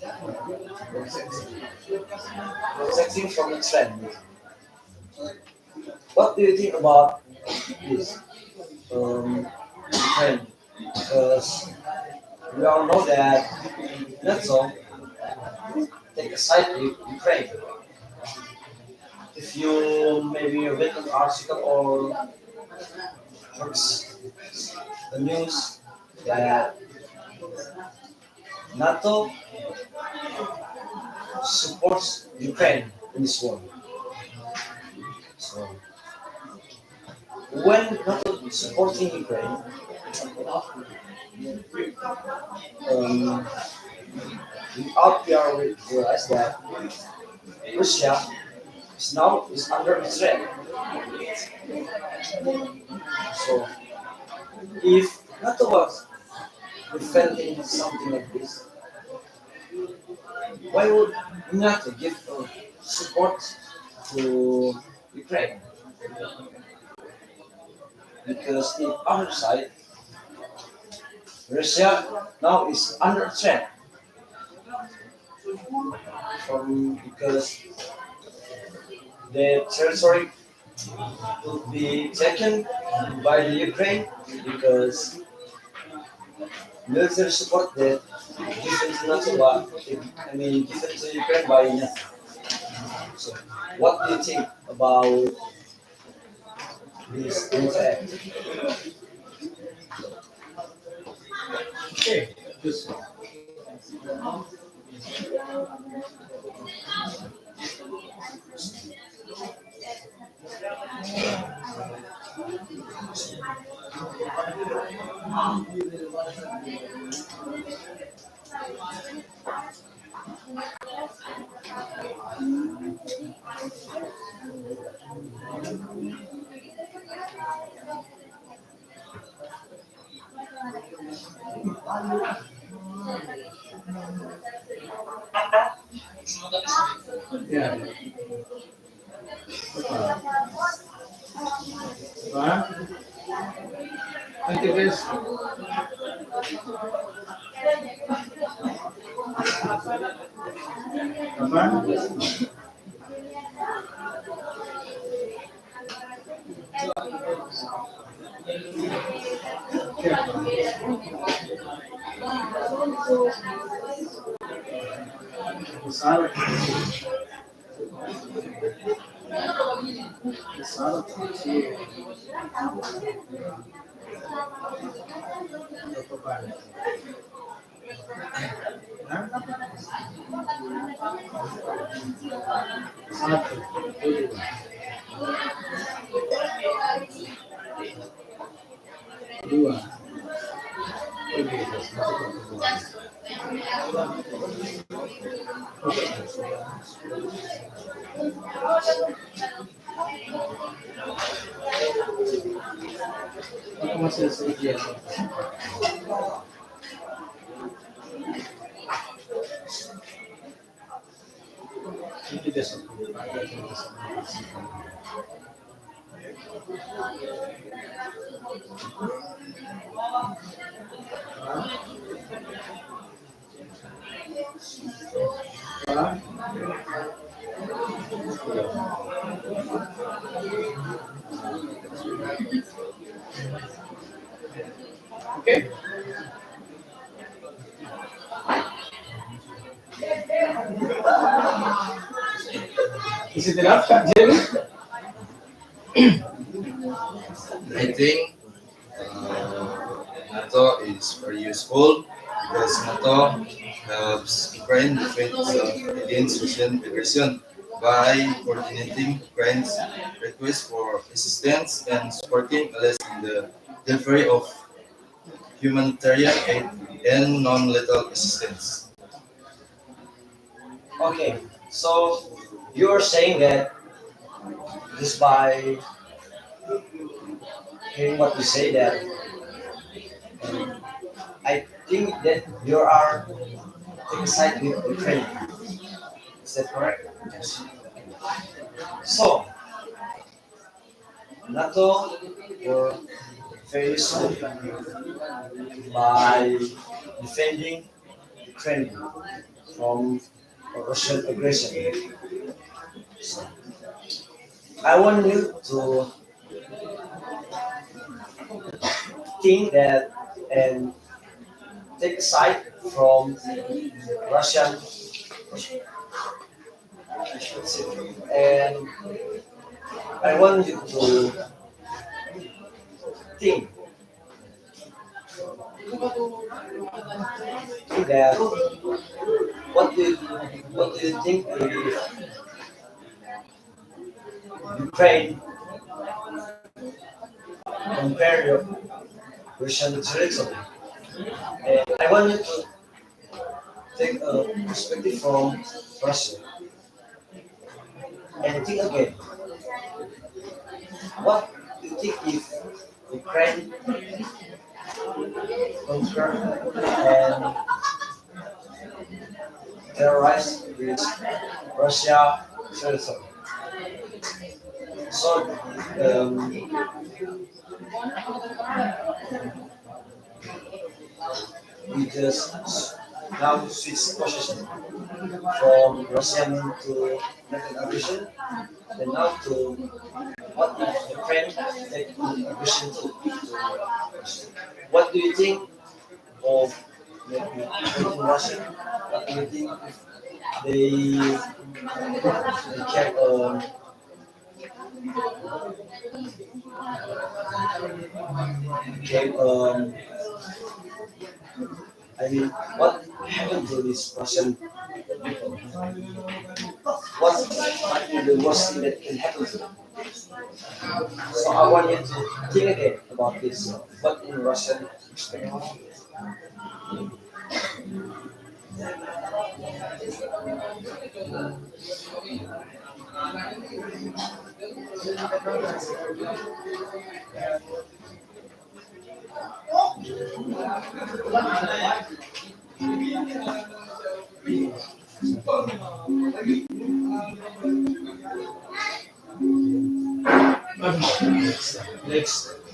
from the threat. What do you think about this trend? Because we all know that NATO take a side with Ukraine. If you maybe read an article or heard the news that NATO supports Ukraine in this war. So when NATO is supporting Ukraine, um, without we realize that Russia is under threat. So if NATO was defending something like this, why would NATO give support to Ukraine? Because in other side, Russia now is under threat from because the territory could be taken by the Ukraine because military support that given to NATO, given to Ukraine by NATO. So, what do you think about this interact? Okay, just yeah. Apa? Nanti guys. Apa? Besar. Besar. Kecil. Berapa banyak? Hah? Satu. Dua. Oke, aku masih sedikit. Ini tidak sempurna. Okay. Is it enough, Jerry? I think NATO is very useful because NATO helps Ukraine defend against Russian aggression by coordinating Ukraine's requests for assistance and supporting allies in the delivery of humanitarian aid and non-lethal assistance. Okay, so you're saying that just by hearing what you say that And I think that you are taking side with Ukraine. Is that correct? Yes. So NATO were very useful by defending Ukraine from Russian aggression. So I want you to think that and take a side from Russian and I want you to think that what do you think if Ukraine compare your Russian territory? And I want you to take a perspective from Russia and think again. What do you think if Ukraine conquer and terrorize this Russia territory? So we just now switch position from Russian to Latin aggression, and now to what if Ukraine take aggression to Russia? What do you think of maybe Russia? What do you think they they can I mean what happened to this Russian people? What's the worst thing that can happen to them? So I want you to think again about this, but in Russian perspective.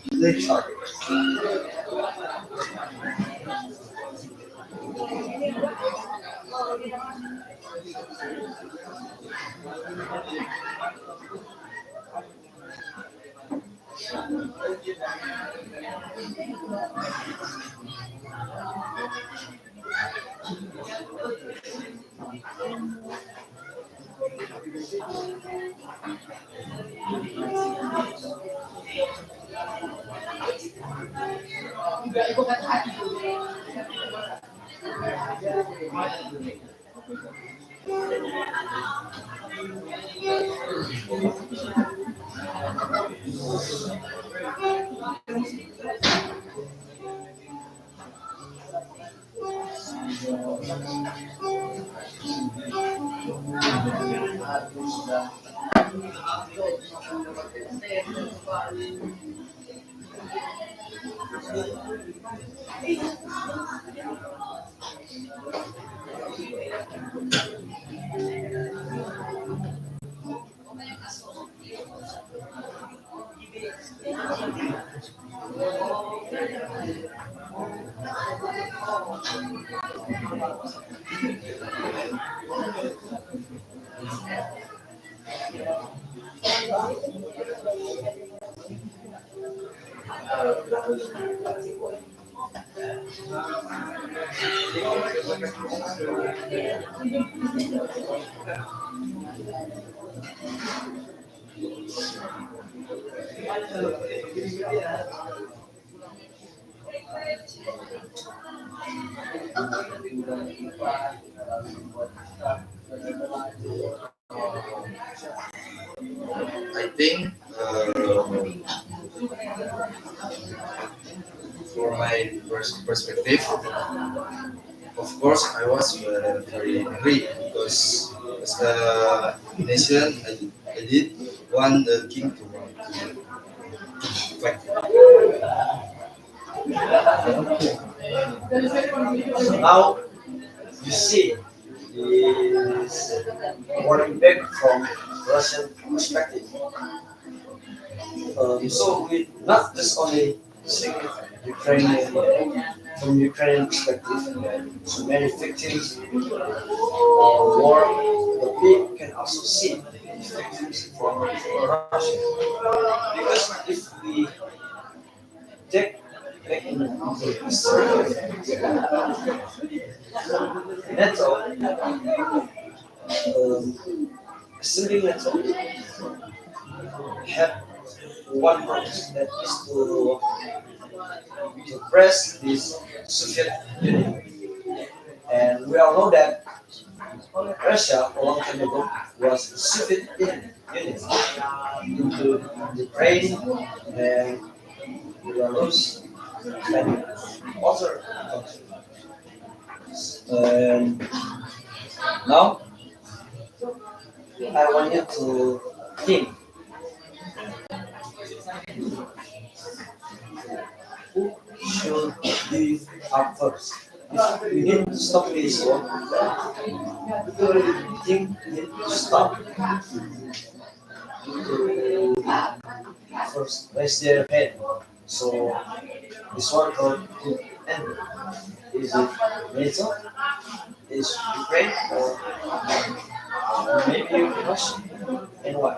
Next topic. I think for my first perspective, of course, I was very angry because as a nation, I did want the king to fight. So now you see this war impact from Russian perspective. So we not just only see Ukrainian from Ukrainian perspective, so many victims war, but we can also see victims from Russia. Because if we take back in the history of NATO, assembling NATO had one purpose, that is to press this Soviet Union. And we all know that Russia, a long time ago, was a Soviet Union into Ukraine and Belarus and other countries. Now, I want you to think who should be up first. If we need to stop this war, I think we need to stop to first raise their head. So this war could end. Is it NATO? Is Ukraine or maybe Russia? And why?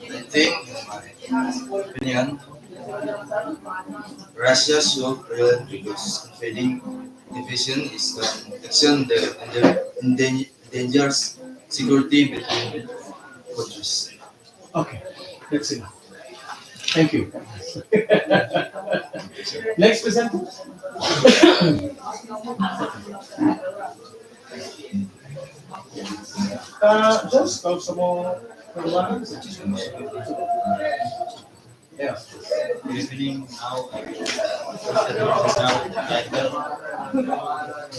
I think, in my opinion, Russia should prevent because invading division is an action that endangers security between countries. Okay, that's enough. Thank you. Next presenter. Just kalau semua keluar. Yeah. Good evening. Now, now title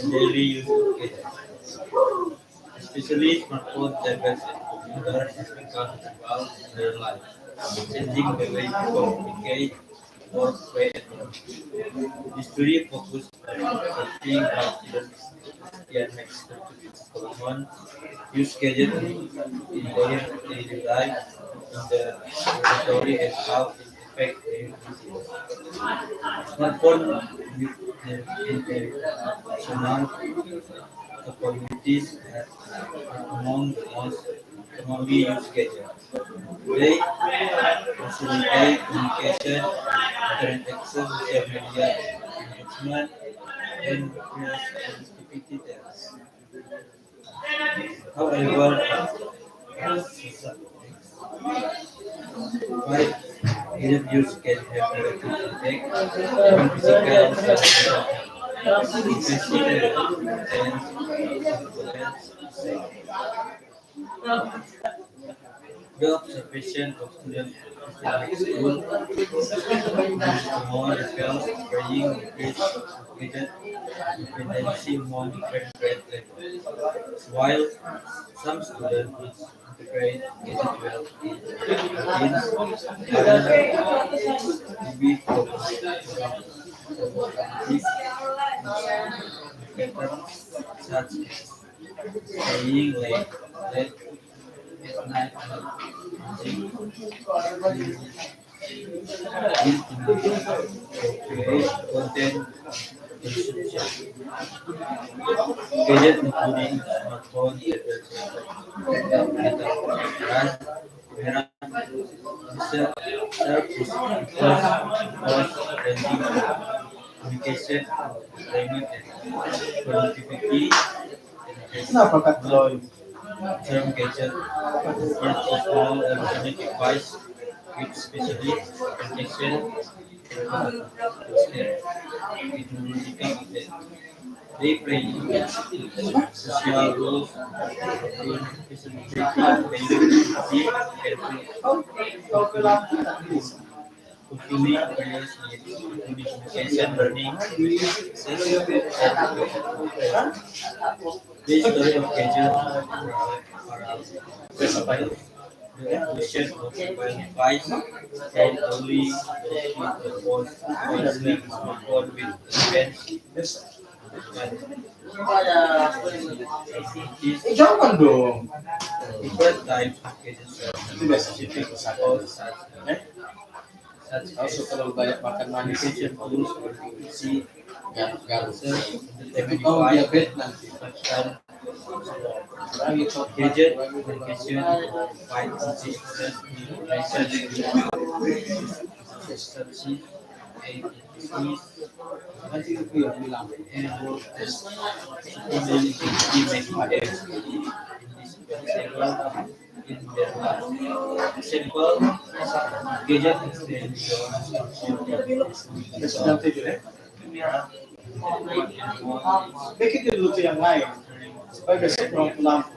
daily use occasion. Especially smartphone, tablets, and computers has become involved in their life, changing the way we communicate, work, play, and learn. History focused on searching how students can make Tomohon use gadgets in their daily life, in the laboratory, and how it affects their disease. Smartphone with their international capabilities are among the most commonly used gadgets. They facilitate communication, internet access, social media engagement, and creativity tasks. However, right, internet use can have negative impact on physical and mental health. increasing maintenance influence say. The observation of students at school Tomohon reveals varying degrees of gadget dependency among different grade levels. While some students integrate gadget well in routines, others maybe problematic indicators such as staying late at night and using inappropriate content consumption. Gadgets including smartphones, tablets, and metaverse serve because ranging communication, entertainment, and productivity Kenapa Kak enhance Chloe? term gadget refers to small electronic device with specific application and technological update. They play social roles in facilitating daily activity and fulfilling various needs, including communication, learning, access, and recreation. The story of gadget parallels the evolution of mobile device and only the kid that was wisely smartphone with advanced Jangan dong. different types of gadgets are Itu biasa specific usahakan. all such Also as terlalu banyak makan manis. communication tools or PC, Garuk-garuk. entertainment Oh, device, diabetes nanti. and gadget communication provide easy access to information, consistency, and efficiency, Nanti itu yang bilang. and work as supplementary making them indispensable in their life. Example, gadget extend Ada sedang tidur ya? Bikin dia dulu tuh yang lain. Supaya besok pulang lampu.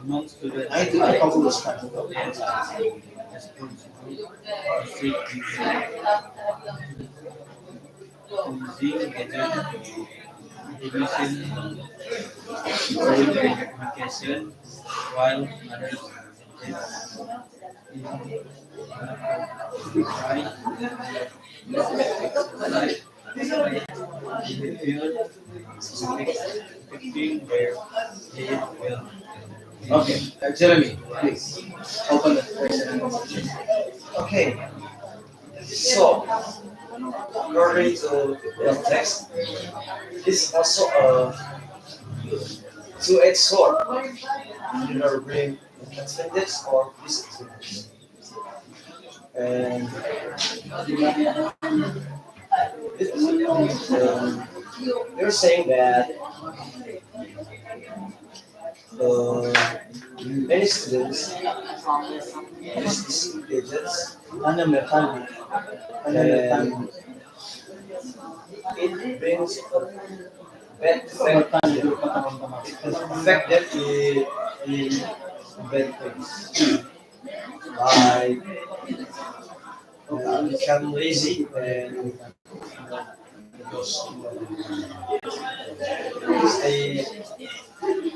among students Nah itu kita luruskan. using gadget reducing communication while others affecting their well. Okay, Jeremy, please open the question. Okay, so according to the text, this is also a two-edged sword. You never bring advantage or disadvantage. And they're saying that many students use these gadgets and it brings a bad effect. It affect them in bad ways. Like become lazy and stay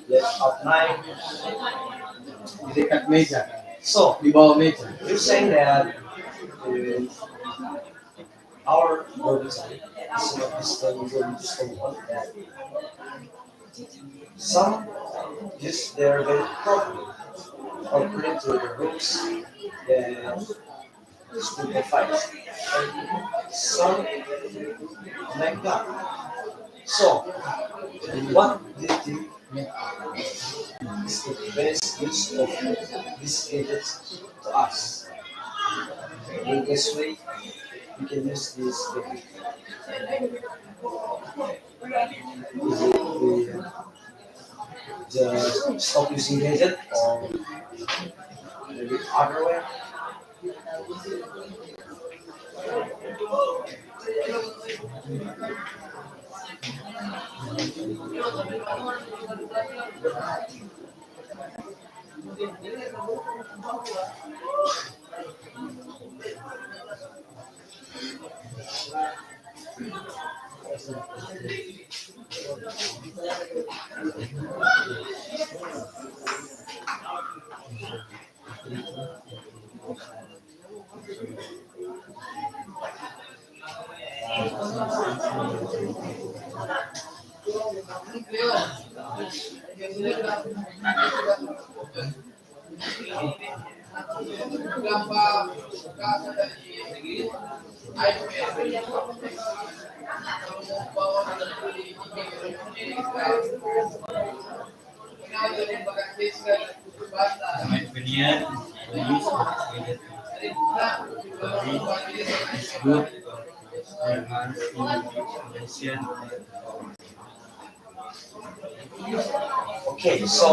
left at night. Di dekat meja. So Di bawah meja. you're saying that our bodies is not the same going to someone that some use their very properly according to the rules that school provides. And some like that. So what do you think is the best use of these gadgets to us? The best way we can use this gadget. Is it we just stop using gadget or maybe other way? In my opinion, the use of guided study is good because there are information. Okay, so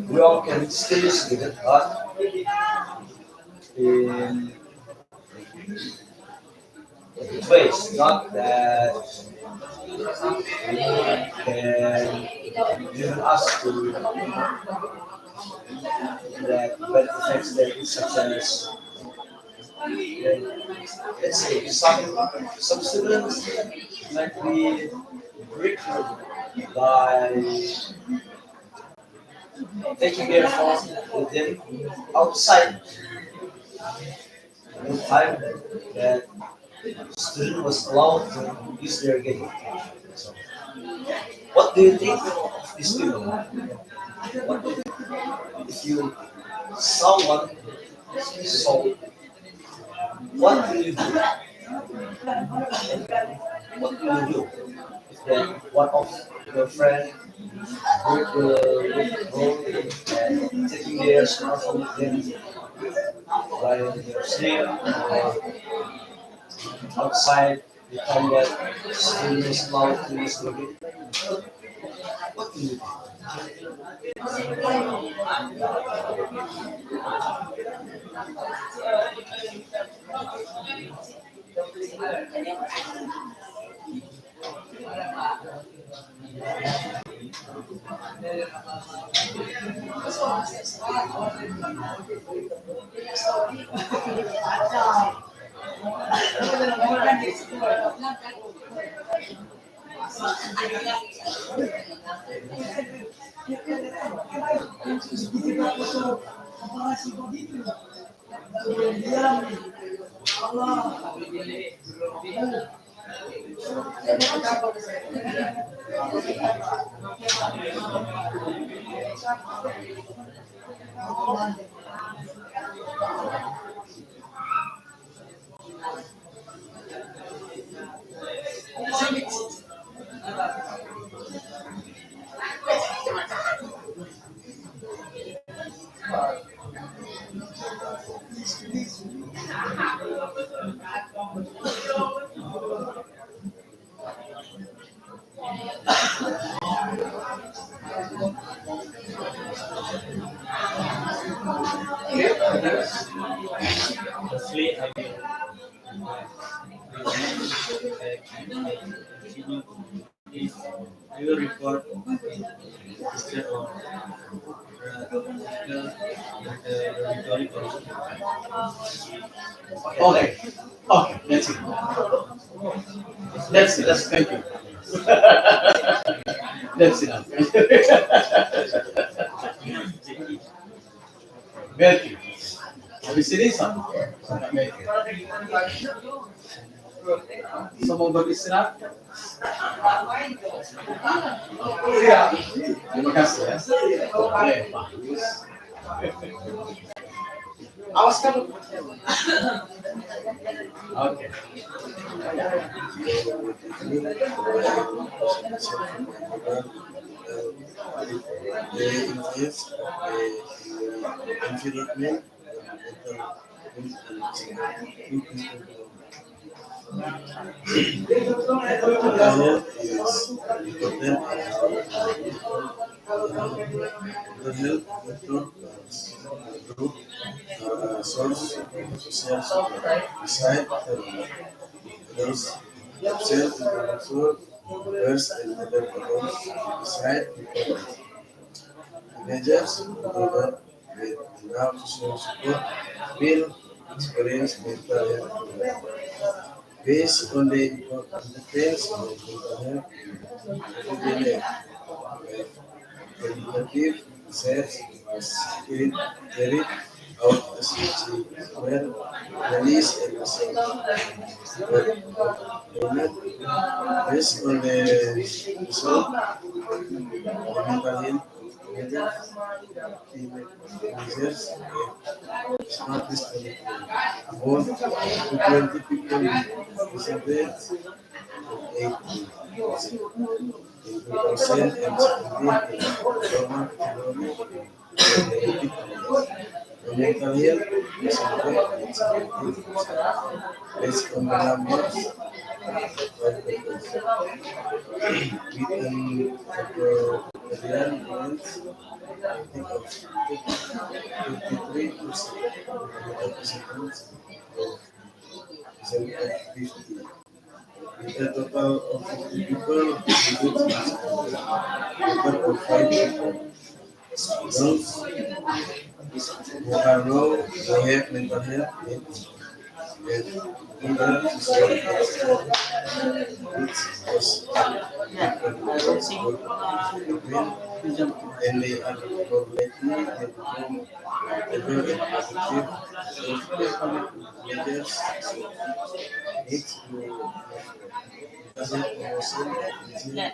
we all can still use it, but in ways not that can given us to that bad effects that is such as let's say some students might be breakthrough by taking their phone with them outside the time that student was allowed to use their game. So, what do you think of these people? What if you saw one so what will you do? What will you do if that one of your friend break the rule and taking their smartphone with them while they're sleep or outside the time that student is allowed to use the game? What will you do? Firstly, I will continue is I will report instead of the dormitory policy. Okay. Okay. That's it. That's it. That's thank you. That's enough. Merky. Habis ini sama. Merky. Semua beristirahat. Iya. Terima kasih ya. Oke, bagus. Awas kamu. Oke. The influence of the environment health is important. The health network group source social beside others absent intellectual workers and other adults decide before teenagers who do not get enough social support will experience mental health problems. Based on the importance of mental health in everyday life, educative research was carried out as well release and result of payment based on the result the mental health teenagers established on the more to 20 people presented with 8 in 2017 in global economic benefit the mental health is improved in 17% based on the numbers of with an authoritarian events rating of 53% medical percentage of 50 with a total of 50 people includes total of 5 people those who are low who have mental health needs and either social which was between and they are more likely to become able and productive measures needs to doesn't emotion and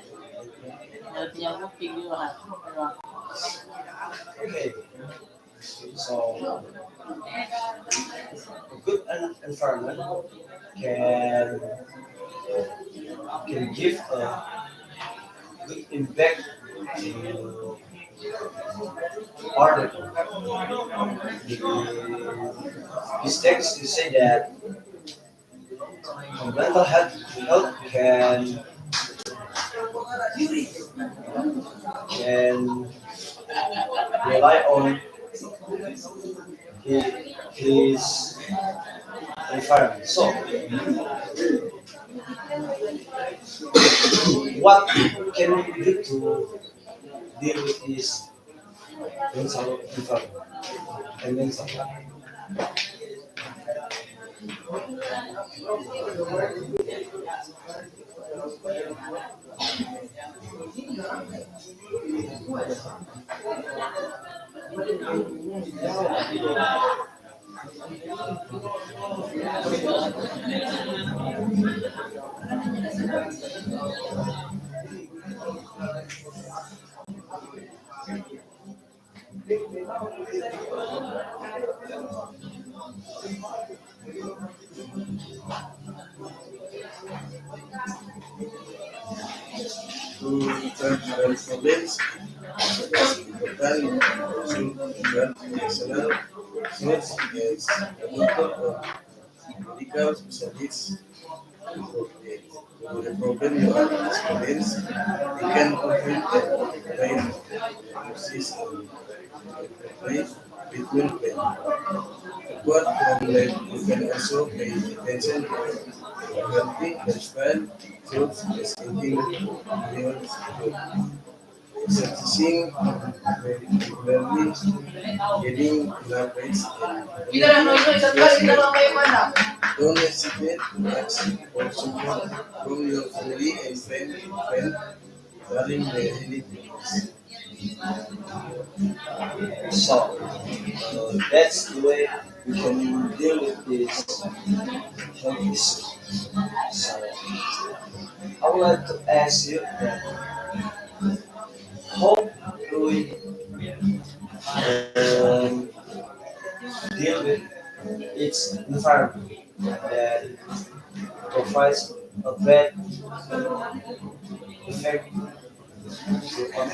Okay, so a good environment can give a good impact to other This text you say that mental health can rely on his environment. So, what can we do to deal with this mental environment and mental health? third world problems such as important social professional such as a doctor or medical specialist for the problem you are experiencing. You can often provide diagnosis and interpret between pain. Apart from that, you can also pay attention to a healthy lifestyle, foods as eating meals, exercising regularly, getting enough rest, and don't hesitate to ask for support from your family and friend during the anything. So, that's the way we can deal with this health issue. So, I would like to ask you how do we um, deal with its environment that provides a bad effect to us?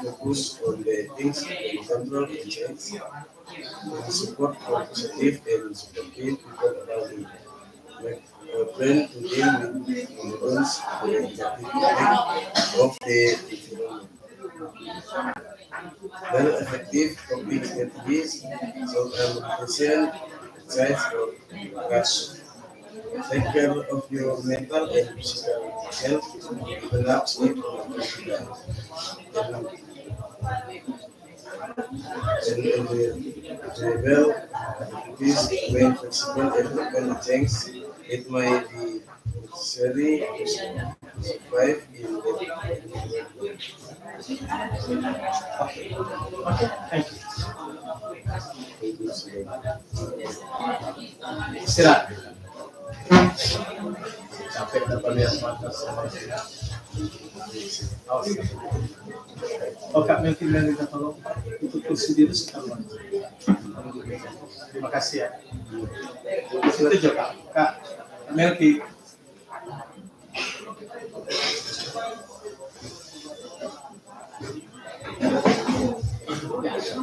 Focus on the things that can control and change, and support for positive and supportive people around me. Make a plan to deal with ignorance and the negative effect of the environment. Learn effective coping strategies, solve communication, exercise, or cash. Take care of your mental and physical health, relax, sleep, and enjoyable activities remain flexible and open to change. It might be necessary to survive in the Istirahat. Capek na pala yung mata sa Kak Melky bilang kita tolong tutup kursi dulu sekarang. Terima kasih ya. Itu juga Kak Melky.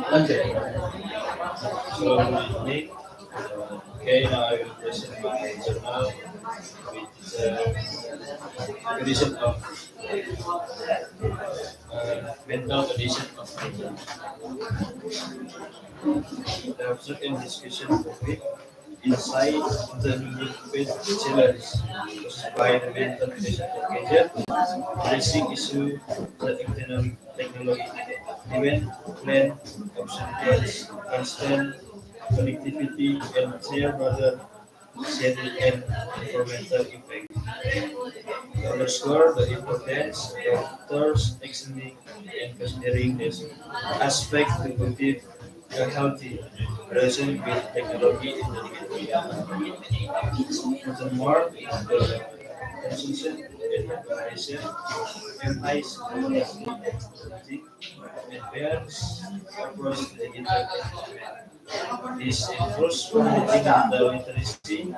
Lanjut. So, Nick, okay, now I will present my journal, which is a condition of mental condition of nature. The observed and discussion topic inside the with challenge caused by the mental condition of nature, addressing issue the economic technology, event plan, observations, constant connectivity, and share rather sharing and environmental impact. To underscore the importance of thirst examining and considering this aspect to cultivate a healthy relation with technology in the education. Furthermore, the consumption and operation implies technology and parents approach to digital environment. This involves promoting the literacy and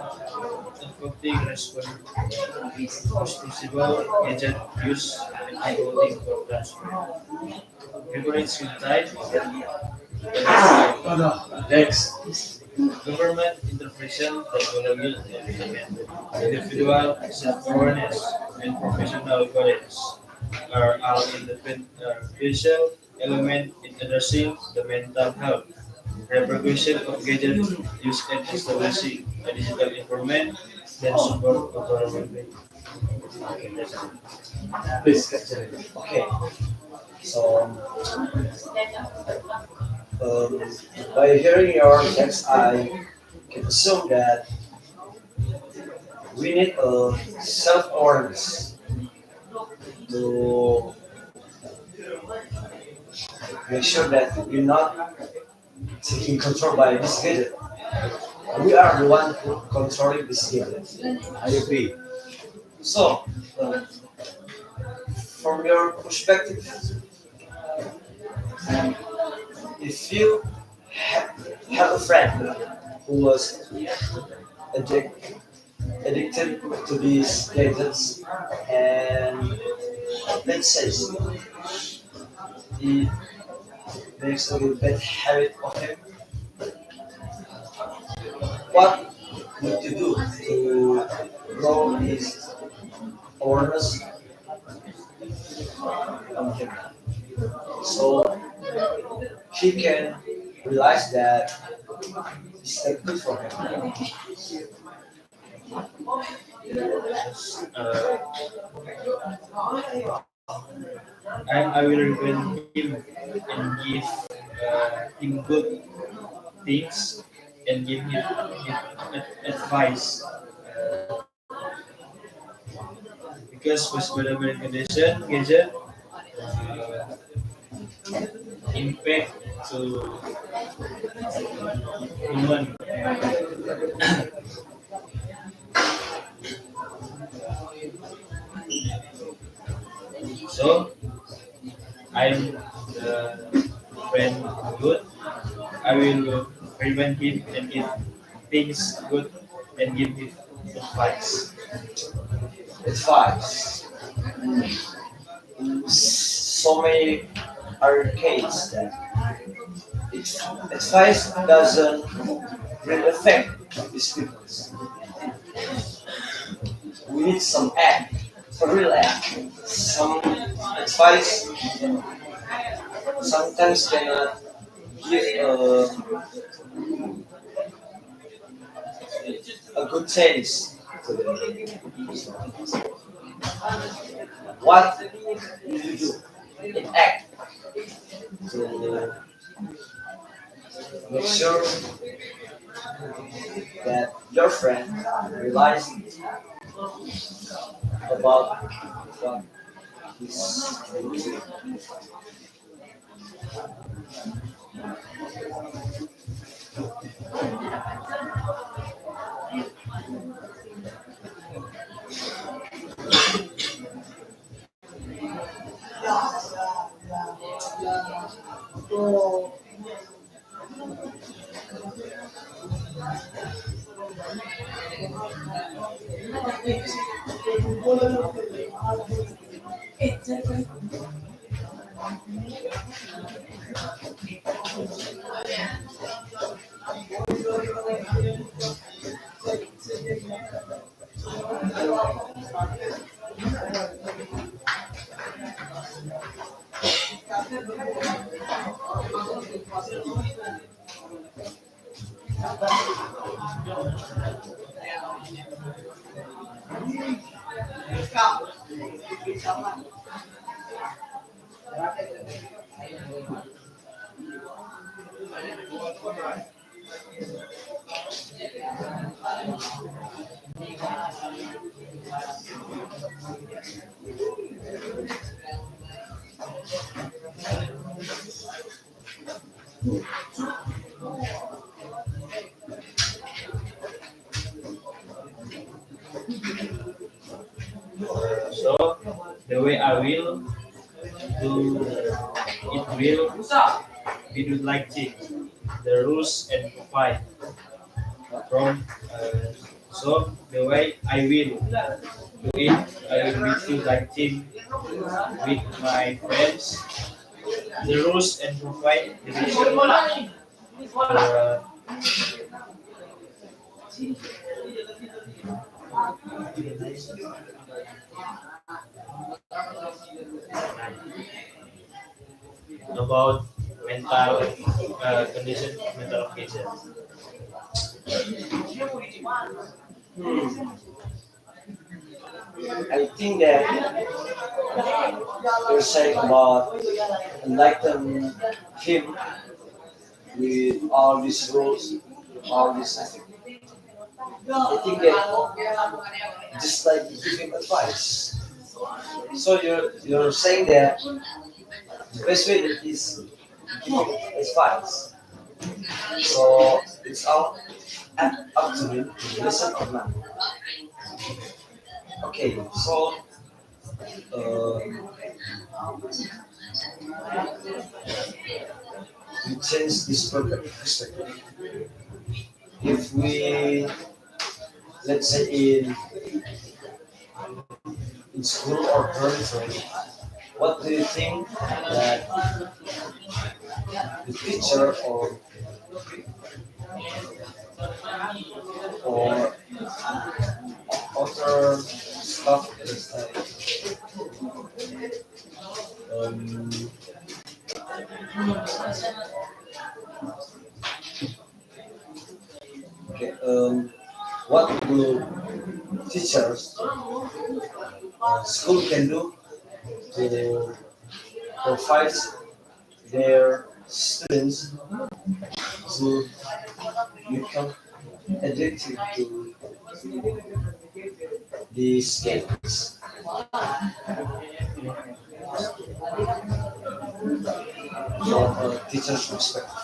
coping responsible gadget use and voting for transfer. Favorite screen type? Next. Government intervention technology and implemented. Individual self-awareness and professional guidance are all crucial element in addressing the mental health. Reproduction of gadget use and establishing a digital environment that support autonomy. Okay, that's it. Please continue. Okay, so by hearing your text, I can assume that we need a self-awareness to make sure that we're not taking control by this gadget. We are the one who controlling this gadget. I agree. So, from your perspective, if you have a friend who was addic- addicted to these gadgets, and let's say he makes a little bad habit of him, what would you do to grow his awareness on him so he can realize that it's not good for him? Uh, I will remind him and give him good things and advice. Because with whatever condition, gadget impact to human. So I'm the friend good. I will prevent him and if things good and give him advice. Advice. So many arcades that advice doesn't really affect these people. We need some act, for real act. Some advice sometimes cannot give a good sense to them. What do you do in act to make sure that your friend realizes about what he's doing? So the way I will do it will be do like this. The rules and provide from so the way I will do it I will be do like team with my friends. The rules and provide the vision about mental condition mental condition. Hmm. I think that you're saying about enlighten him with all these rules, all these. I think that just like giving advice. So you're saying that the best way that is giving advice. So it's up to me to listen or not. Okay, so uh, we change this perspective. If we let's say in school or dormitory, what do you think that the teacher or other stuff is like um, okay, what do teachers school can do to provide their students to become addicted to these games. From a teacher's perspective.